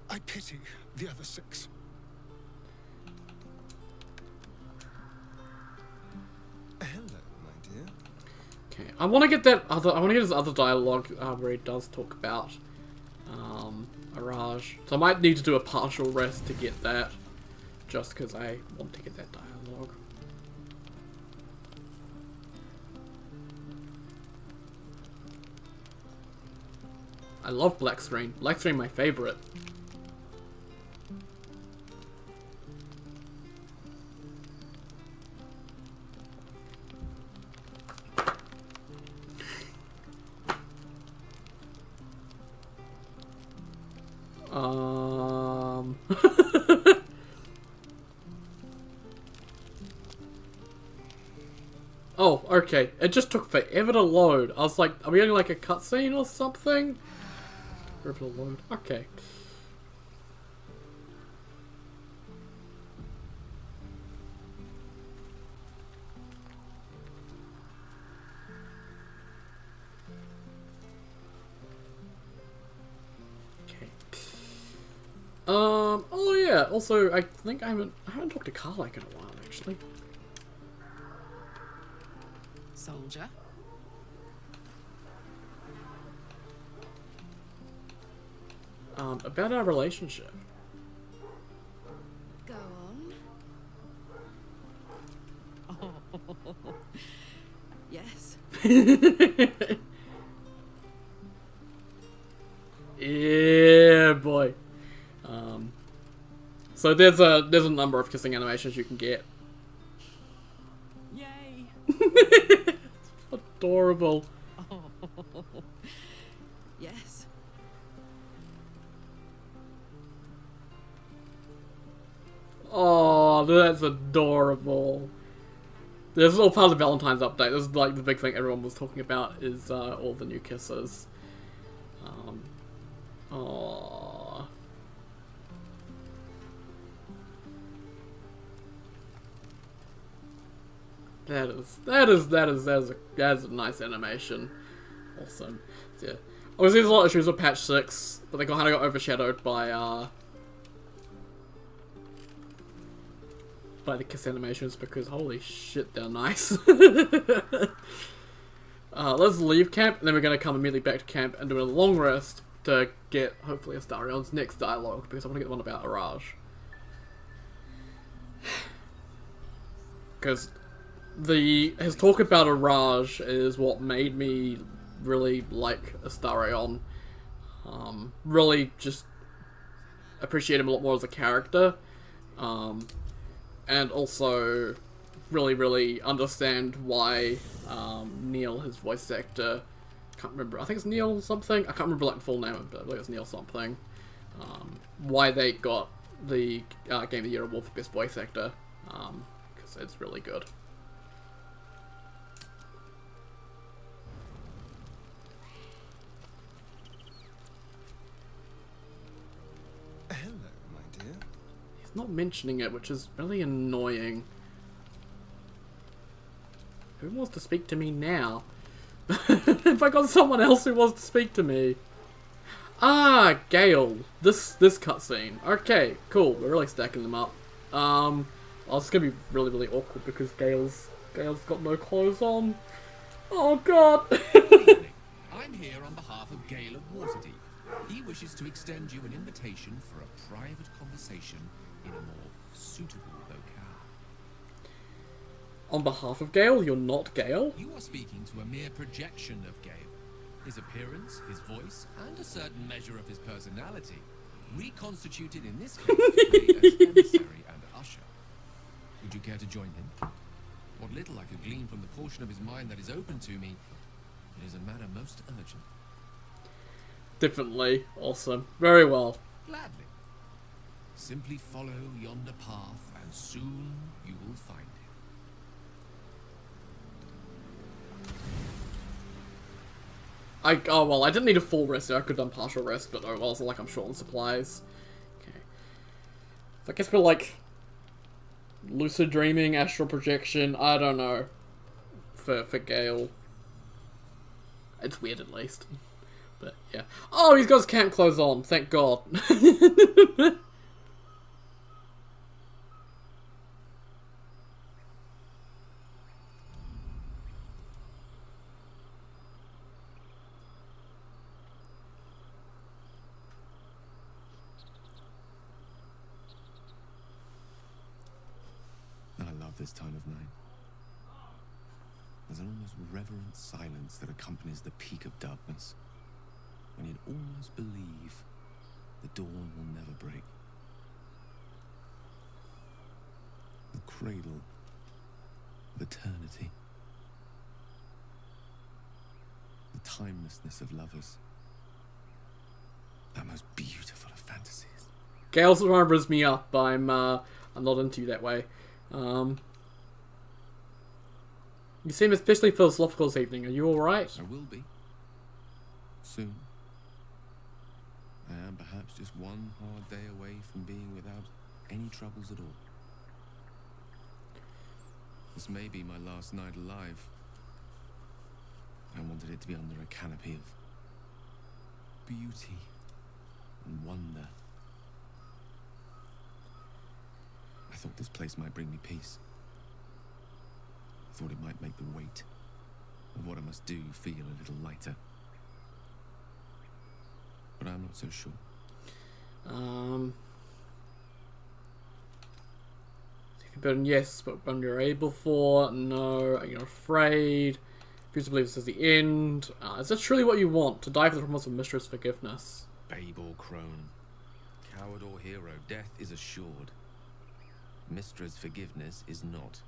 S2: I pity the other 6. Hello, my dear.
S1: Okay, I want to get that other. I want to get his other dialogue where he does talk about Araj. So I might need to do a partial rest to get that, just because I want to get that dialogue. I love black screen. Black screen, my favorite. Oh, okay. It just took forever to load. I was like, are we getting like a cutscene or something? Forever to load. Okay. Oh yeah, also, I think I haven't talked to Karlak in a while, actually.
S11: Soldier.
S1: About our relationship.
S10: Go on.
S11: Oh. Yes.
S1: Yeah, boy. So there's a number of kissing animations you can get.
S11: Yay!
S1: Adorable.
S11: Oh. Yes.
S1: Oh, that's adorable. There's a little part of the Valentine's update. This is like the big thing everyone was talking about is all the new kisses. Aww. That is a nice animation. Awesome. Yeah. Obviously, there's a lot of issues with patch 6, but they kind of got overshadowed by the kiss animations because holy shit, they're nice. Let's leave camp, and then we're gonna come immediately back to camp and do a long rest to get hopefully Astarion's next dialogue because I want to get the one about Araj. Because his talk about Araj is what made me really like Astarion. Really just appreciate him a lot more as a character. And also really, really understand why Neil, his voice actor, can't remember, I think it's Neil something, I can't remember like the full name, but I believe it's Neil something, why they got the Game of the Year award for Best Voice Actor, because it's really good.
S2: Hello, my dear.
S1: He's not mentioning it, which is really annoying. Who wants to speak to me now? If I got someone else who wants to speak to me. Ah, Gale. This cutscene. Okay, cool. We're really stacking them up. Oh, it's gonna be really, really awkward because Gale's got no clothes on. Oh god.
S14: I'm here on behalf of Gale of Waterdeep. He wishes to extend you an invitation for a private conversation in a more suitable locale.
S1: On behalf of Gale, you're not Gale?
S14: You are speaking to a mere projection of Gale. His appearance, his voice, and a certain measure of his personality, reconstituted in this case as emissary and usher. Would you care to join him? What little I could glean from the portion of his mind that is open to me, it is a matter most urgent.
S1: Differently. Awesome. Very well.
S14: Gladly. Simply follow yonder path, and soon you will find him.
S1: Oh well, I didn't need a full rest there. I could have done partial rest, but oh well, so like I'm short on supplies. Okay. So I guess we're like lucid dreaming, astral projection, I don't know. for Gale. It's weird at least. But yeah. Oh, he's got his camp clothes on, thank God.
S13: I love this time of night. There's an almost reverent silence that accompanies the peak of darkness, when you'd almost believe the dawn will never break. The cradle of eternity. The timelessness of lovers. That most beautiful of fantasies.
S1: Gale's remembers me up. I'm not into you that way. You seem especially philosophical this evening. Are you alright?
S13: I will be. Soon. I am perhaps just one hard day away from being without any troubles at all. This may be my last night alive. I wanted it to be under a canopy of beauty and wonder. I thought this place might bring me peace. I thought it might make the weight of what I must do feel a little lighter. But I'm not so sure.
S1: Yes, but when you're able for, no, are you afraid? Refuse to believe this is the end. Is this truly what you want? To die for the promise of Mistress' forgiveness?
S13: Babe or crone, coward or hero, death is assured. Mistress' forgiveness is not.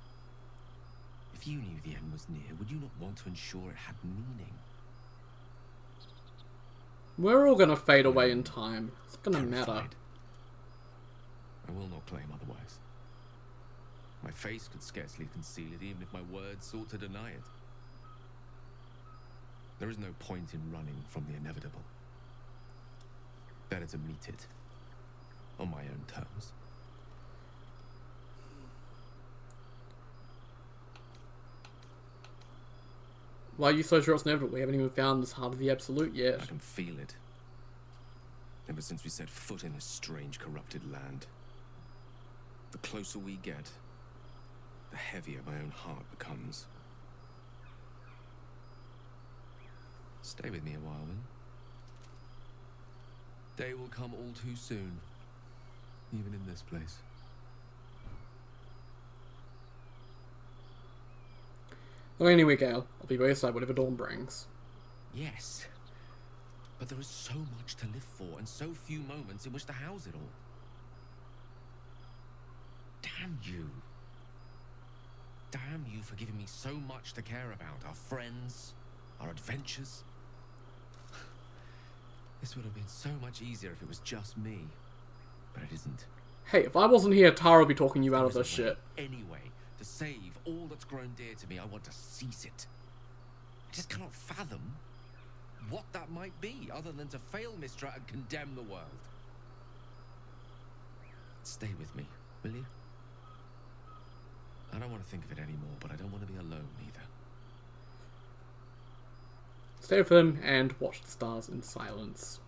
S13: If you knew the end was near, would you not want to ensure it had meaning?
S1: We're all gonna fade away in time. It's gonna matter.
S13: I will not claim otherwise. My face could scarcely conceal it, even if my words sought to deny it. There is no point in running from the inevitable. Better to meet it on my own terms.
S1: Why are you so sure it's inevitable? We haven't even found this heart of the Absolute yet.
S13: I can feel it. Ever since we set foot in this strange, corrupted land. The closer we get, the heavier my own heart becomes. Stay with me a while, then. Day will come all too soon, even in this place.
S1: Well, anyway, Gale, I'll be by your side whatever dawn brings.
S13: Yes, but there is so much to live for, and so few moments in which to house it all. Damn you. Damn you for giving me so much to care about. Our friends, our adventures. This would have been so much easier if it was just me, but it isn't.
S1: Hey, if I wasn't here, Tara would be talking you out of this shit.
S13: Anyway, to save all that's grown dear to me, I want to seize it. I just cannot fathom what that might be, other than to fail Mystra and condemn the world. Stay with me, will you? I don't want to think of it anymore, but I don't want to be alone either.
S1: Stay with him and watch the stars in silence.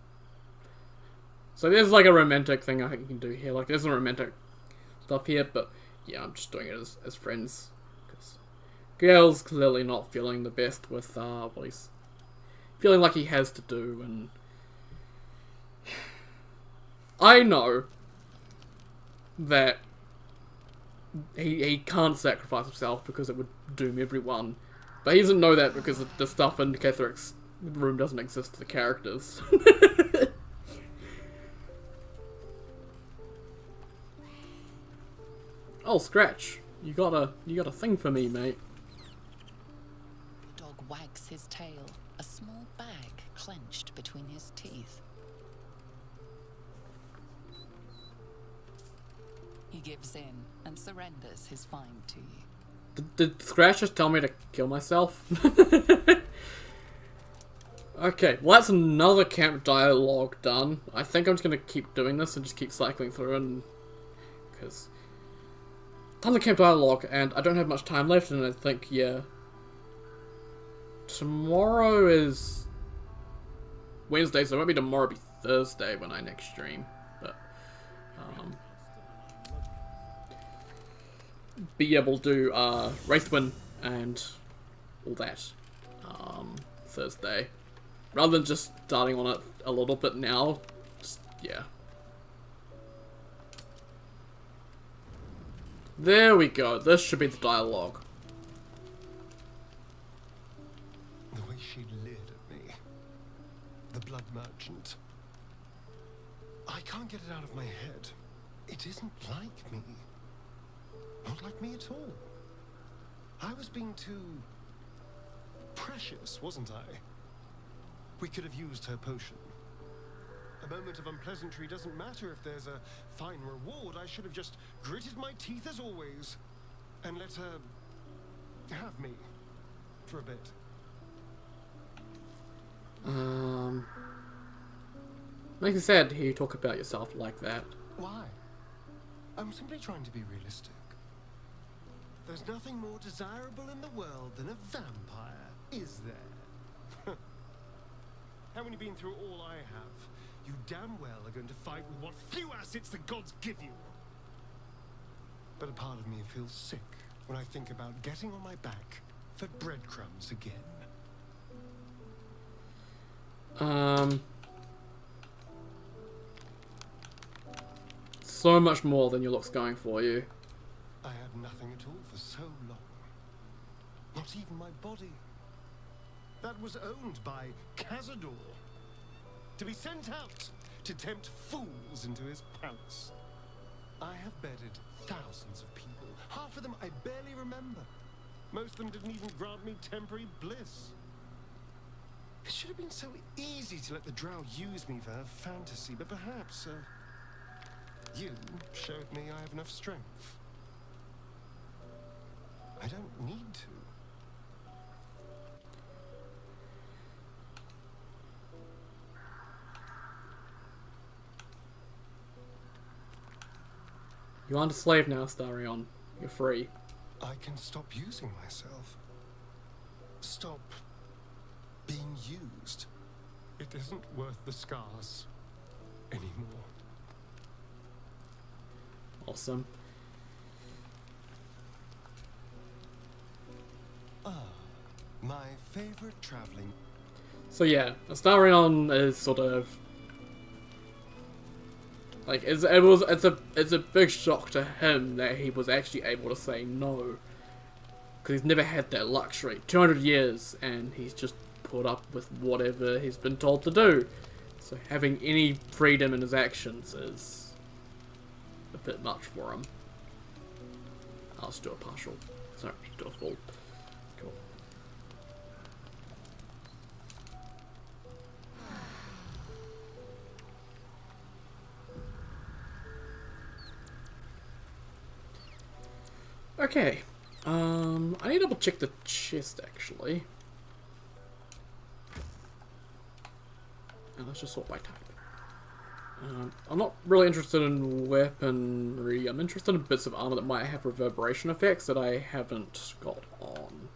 S1: So there's like a romantic thing I think you can do here. Like there's a romantic stuff here, but yeah, I'm just doing it as friends. Because Gale's clearly not feeling the best with what he's feeling like he has to do, and I know that he can't sacrifice himself because it would doom everyone. But he doesn't know that because the stuff in Catheric's room doesn't exist to the characters. Oh, Scratch. You got a thing for me, mate.
S5: Dog wags his tail, a small bag clenched between his teeth. He gives in and surrenders his find to you.
S1: Did Scratch just tell me to kill myself? Okay, well that's another camp dialogue done. I think I'm just gonna keep doing this and just keep cycling through, and because tons of camp dialogue and I don't have much time left, and I think, yeah, tomorrow is Wednesday, so it won't be tomorrow, it'll be Thursday when I next stream. But be able to do Wraithwin and all that Thursday. Rather than just starting on it a little bit now. Just, yeah. There we go. This should be the dialogue.
S2: The way she leered at me. The blood merchant. I can't get it out of my head. It isn't like me. Not like me at all. I was being too precious, wasn't I? We could have used her potion. A moment of unpleasantry doesn't matter if there's a fine reward. I should have just gritted my teeth as always and let her have me for a bit.
S1: Makes me sad to hear you talk about yourself like that.
S2: Why? I'm simply trying to be realistic. There's nothing more desirable in the world than a vampire, is there? Having been through all I have, you damn well are going to fight with what few assets the gods give you. But a part of me feels sick when I think about getting on my back for breadcrumbs again.
S1: So much more than your looks going for you.
S2: I had nothing at all for so long. Not even my body. That was owned by Cazador. To be sent out to tempt fools into his palace. I have bedded thousands of people. Half of them I barely remember. Most of them didn't even grant me temporary bliss. It should have been so easy to let the drow use me for her fantasy, but perhaps, you showed me I have enough strength. I don't need to.
S1: You aren't a slave now, Starion. You're free.
S2: I can stop using myself. Stop being used. It isn't worth the scars anymore.
S1: Awesome.
S2: My favorite traveling.
S1: So yeah, Astarion is sort of like it's a big shock to him that he was actually able to say no, because he's never had that luxury. 200 years, and he's just put up with whatever he's been told to do. So having any freedom in his actions is a bit much for him. I'll just do a partial. Sorry, do a full. Cool. Okay. I need to double check the chest actually. And let's just sort by type. I'm not really interested in weaponry. I'm interested in bits of armor that might have reverberation effects that I haven't got on.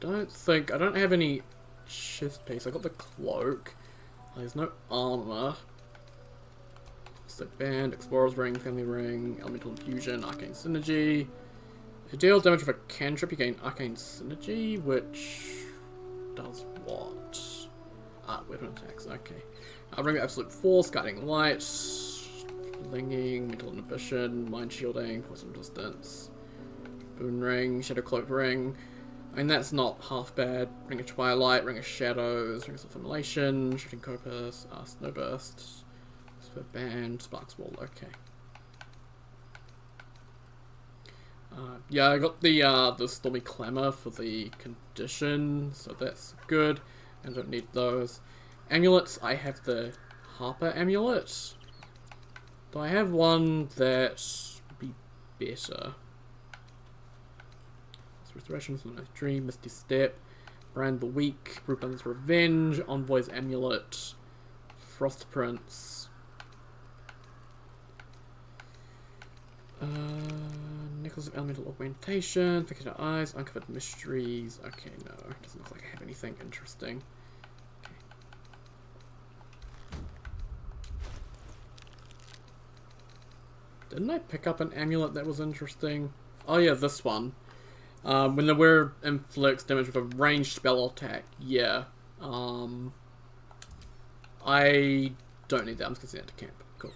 S1: I don't have any chest piece. I got the cloak. There's no armor. Stick band, explorer's ring, family ring, elemental infusion, arcane synergy. If you deal damage with a cantrip, you gain arcane synergy, which does what? Weapon attacks, okay. Ring of absolute force, guiding light, flinging, mental inhibition, mind shielding, poison resistance, boon ring, shadow cloak ring. I mean, that's not half bad. Ring of twilight, ring of shadows, ring of self-immolation, shifting copus, snow burst, sphere band, sparks wall, okay. Yeah, I got the Stormy Clamor for the condition, so that's good. I don't need those. Amulets, I have the Harper amulet. Do I have one that would be better? Restoration, Nice Dream, Misty Step, Brand the Weak, Brooklyn's Revenge, Envoy's Amulet, Frost Prince. Necklace of elemental augmentation, thickened eyes, uncovered mysteries. Okay, no, doesn't look like I have anything interesting. Okay. Didn't I pick up an amulet that was interesting? Oh yeah, this one. When the wearer inflicts damage with a ranged spell attack. Yeah. I don't need that. I'm just gonna send that to camp. Cool.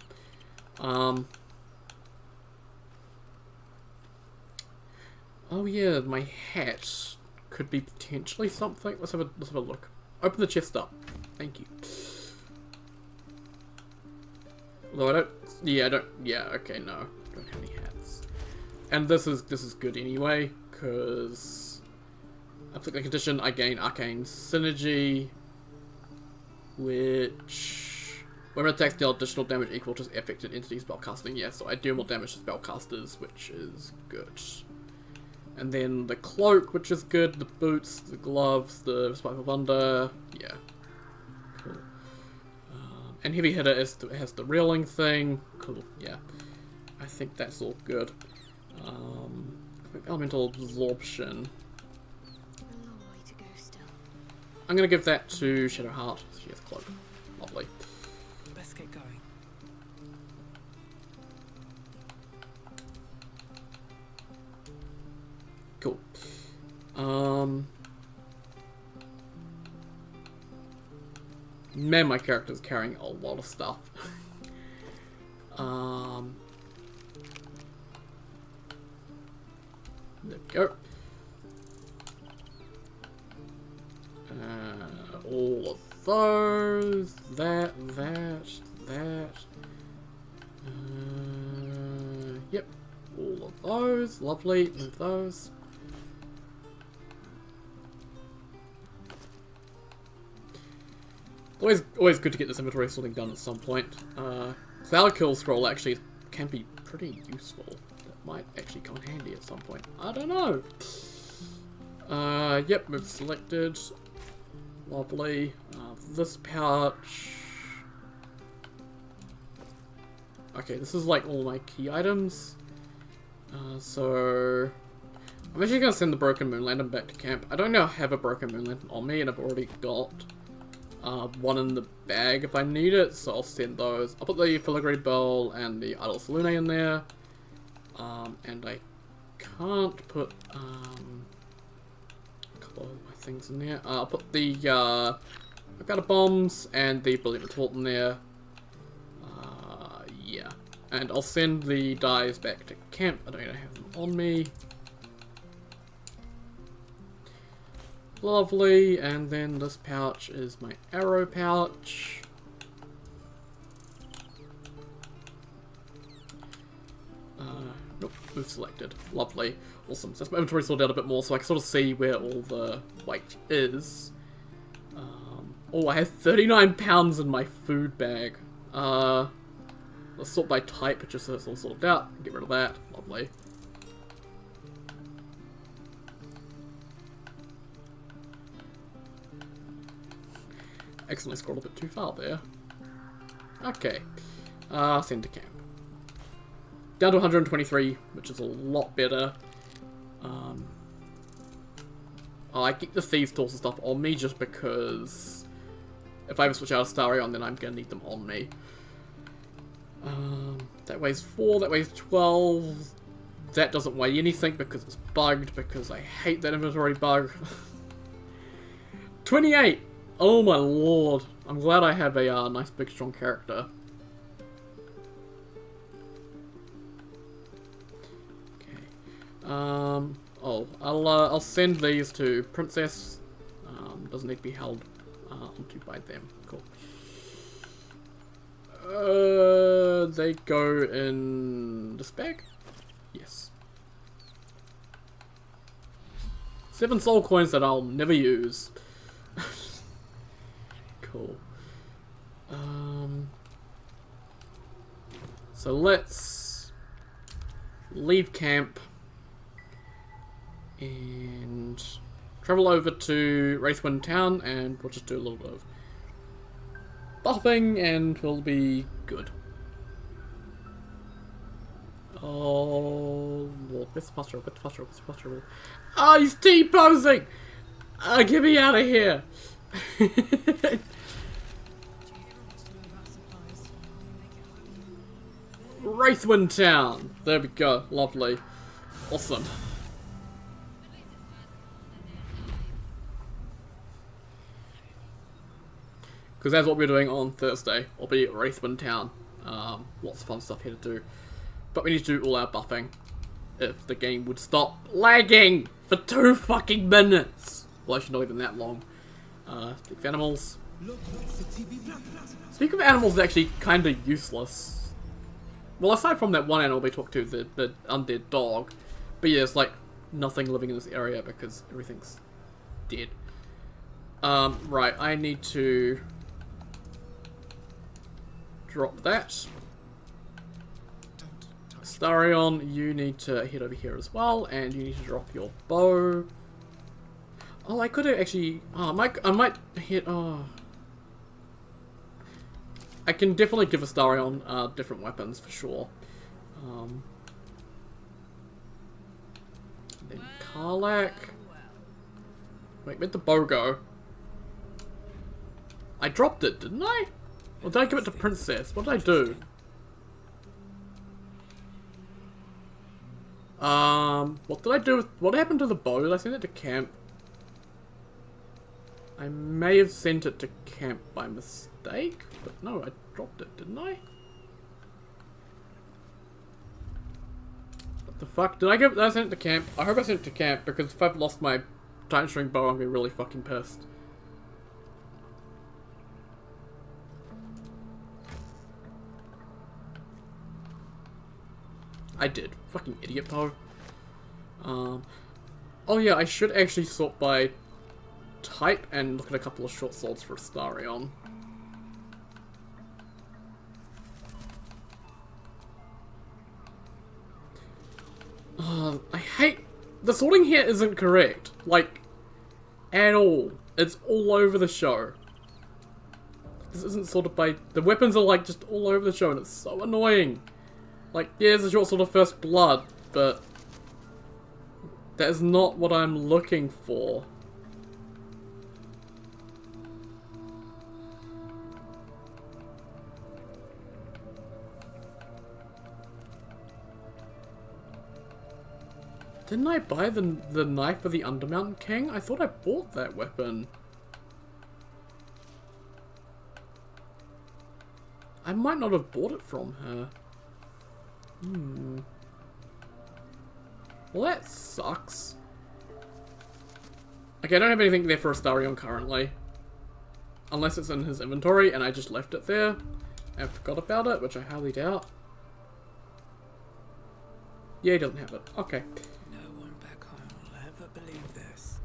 S1: Oh yeah, my hat could be potentially something. Let's have a look. Open the chest up. Thank you. Although I don't. Yeah, I don't. Yeah. Okay. No. Don't have any hats. And this is good anyway, because after the condition I gain arcane synergy, which when attacks deal additional damage equal to affected entity spellcasting. Yeah, so I do more damage to spellcasters, which is good. And then the cloak, which is good. The boots, the gloves, the spike of thunder. Yeah, cool. And heavy hitter has the reeling thing. Cool. Yeah, I think that's all good. Elemental absorption.
S8: A long way to go still.
S1: I'm gonna give that to Shadowheart. She has a cloak. Lovely.
S20: Let's get going.
S1: Cool. Man, my character's carrying a lot of stuff. There we go. All of those. That. Yep. All of those. Lovely. Move those. Always good to get this inventory sorting done at some point. Cloud Kill Scroll actually can be pretty useful. That might actually come in handy at some point. I don't know. Yep, move selected. Lovely. This pouch. Okay, this is like all my key items. So I'm actually gonna send the Broken Moon Lantern back to camp. I don't now have a Broken Moon Lantern on me, and I've already got one in the bag if I need it, so I'll send those. I'll put the Filigree Bell and the Idol Salune in there. And I can't put a couple of my things in there. I'll put the powder bombs and the Brilliant Retort in there. Yeah. And I'll send the dyes back to camp. I don't have them on me. Lovely, and then this pouch is my arrow pouch. Nope, move selected. Lovely. Awesome. So that's my inventory sorted out a bit more so I can sort of see where all the weight is. Oh, I have 39 pounds in my food bag. Let's sort by type, just so it's all sorted out. Get rid of that. Lovely. Accidentally scrolled a bit too far there. Okay. Send to camp. Down to 123, which is a lot better. I keep the Thieves' Tools and stuff on me just because if I ever switch out of Starion, then I'm gonna need them on me. That weighs 4, that weighs 12. That doesn't weigh anything because it's bugged, because I hate that inventory bug. 28! Oh my lord. I'm glad I have a nice big strong character. Okay. Oh, I'll send these to Princess. Doesn't need to be held onto by them. Cool. They go in this bag? Yes. 7 soul coins that I'll never use. Cool. So let's leave camp and travel over to Wraithwind Town, and we'll just do a little bit of buffing and we'll be good. Oh, Lord. Where's the posture? Where's the posture? Where's the posture? Oh, he's T-posing! Get me out of here! Wraithwind Town! There we go. Lovely. Awesome. Because that's what we're doing on Thursday. I'll be at Wraithwind Town. Lots of fun stuff here to do. But we need to do all our buffing. If the game would stop lagging for 2 fucking minutes. Well, actually not even that long. Speak of animals. Speak of animals, they're actually kind of useless. Well, aside from that one animal we talked to, the undead dog. But yeah, there's like nothing living in this area because everything's dead. Right, I need to drop that. Starion, you need to head over here as well, and you need to drop your bow. Oh, I could have actually. Oh, I might hit. Oh, I can definitely give Astarion different weapons for sure. Then Karlak. Wait, where'd the bow go? I dropped it, didn't I? Or did I give it to Princess? What did I do? What did I do with... What happened to the bow? Did I send it to camp? I may have sent it to camp by mistake, but no, I dropped it, didn't I? What the fuck? Did I send it to camp? I hope I sent it to camp, because if I've lost my Titan String bow, I'm gonna be really fucking pissed. I did. Fucking idiot bow. Oh yeah, I should actually sort by type and look at a couple of short swords for Astarion. I hate... The sorting here isn't correct. Like, at all. It's all over the show. This isn't sorted by... The weapons are like just all over the show and it's so annoying. Like, yeah, there's a short sword of First Blood, but that is not what I'm looking for. Didn't I buy the knife of the Undermountain King? I thought I bought that weapon. I might not have bought it from her. Well, that sucks. Okay, I don't have anything there for Astarion currently. Unless it's in his inventory and I just left it there and forgot about it, which I highly doubt. Yeah, he doesn't have it. Okay.
S6: No one back home will ever believe this.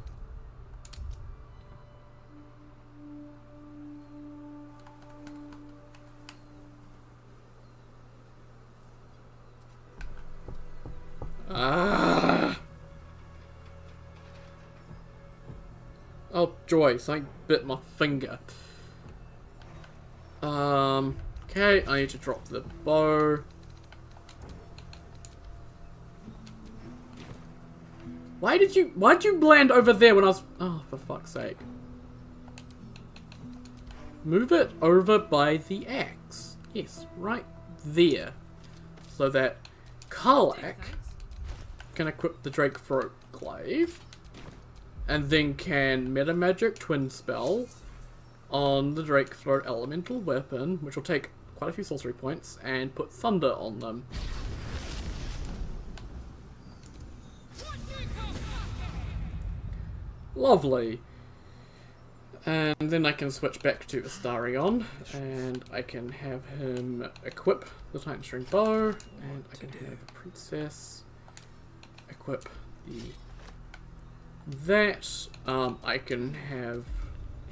S1: Oh, joy, something bit my finger. Okay, I need to drop the bow. Why'd you land over there when I was... Oh, for fuck's sake. Move it over by the axe. Yes, right there. So that Karlak can equip the Drake Throat Glaive. And then can Meta Magic Twin Spell on the Drake Throat Elemental Weapon, which will take quite a few sorcery points, and put Thunder on them. Lovely. And then I can switch back to Astarion, and I can have him equip the Titan String Bow, and I can have Princess equip that. I can have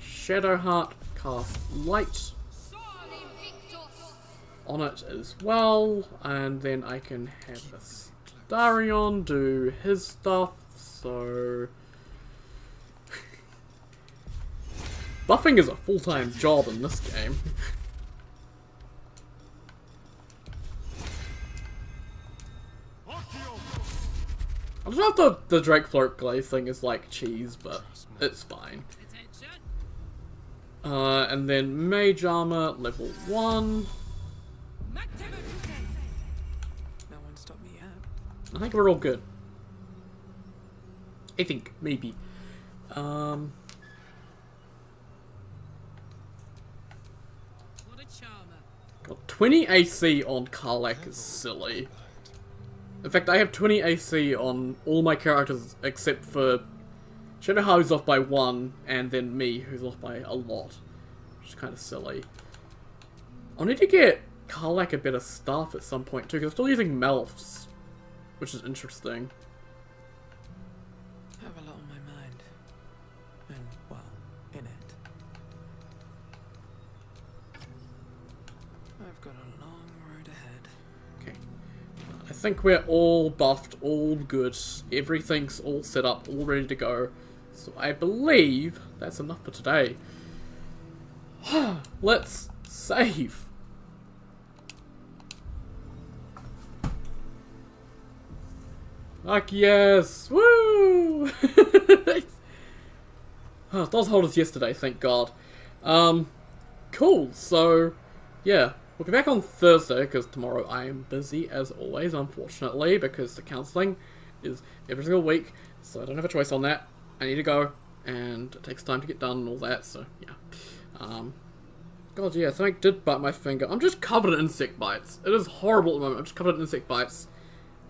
S1: Shadowheart cast Light on it as well, and then I can have Astarion do his stuff, so... Buffing is a full-time job in this game. I don't know if the Drake Float Glaze thing is like cheese, but it's fine. And then Mage Armor, level 1.
S20: No one stopped me yet.
S1: I think we're all good. I think, maybe.
S11: What a charmer.
S1: God, 20 AC on Karlach is silly. In fact, I have 20 AC on all my characters except for Shadowheart, who's off by 1, and then me, who's off by a lot. Which is kind of silly. I'll need to get Karlach a better staff at some point too, because I'm still using Melfs, which is interesting.
S20: I have a lot on my mind. And, well, in it. I've got a long road ahead.
S1: Okay. I think we're all buffed, all good. Everything's all set up, all ready to go. So I believe that's enough for today. Let's save. Fuck yes! Woo! Oh, it does hold us yesterday, thank God. Cool, so, yeah. We'll be back on Thursday, because tomorrow I am busy, as always, unfortunately, because the counselling is every single week, so I don't have a choice on that. I need to go, and it takes time to get done and all that, so, yeah. God, yeah, something did bite my finger. I'm just covered in insect bites. It is horrible at the moment, I'm just covered in insect bites.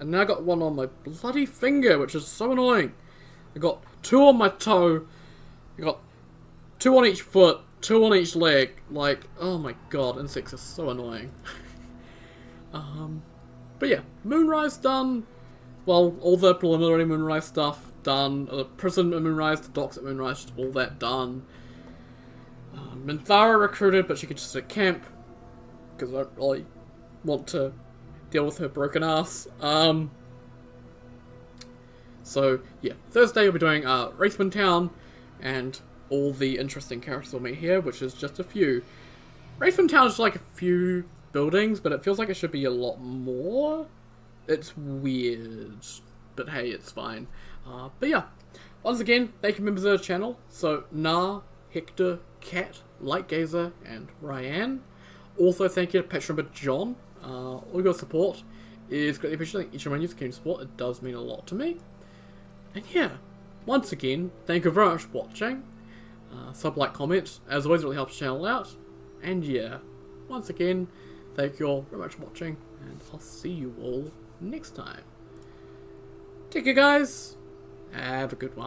S1: And now I got one on my bloody finger, which is so annoying. I got 2 on my toe, I got 2 on each foot, 2 on each leg. Like, oh my god, insects are so annoying. But yeah, Moonrise done. Well, all the preliminary Moonrise stuff done. The prison at Moonrise, the docks at Moonrise, all that done. Minthara recruited, but she could just sit at camp. Because I don't really want to deal with her broken ass. So, yeah, Thursday we'll be doing Wraithman Town, and all the interesting characters we'll meet here, which is just a few. Wraithman Town is like a few buildings, but it feels like it should be a lot more. It's weird, but hey, it's fine. But yeah, once again, thank you members of the channel. So, Nah, Hector, Cat, Lightgazer, and Ryan. Also, thank you to patron member John. All your support is greatly appreciated. Each of my new community support, it does mean a lot to me. And yeah, once again, thank you very much for watching. Sub, like, comment, as always, really helps the channel out. And yeah, once again, thank you all very much for watching, and I'll see you all next time. Take care, guys. Have a good one.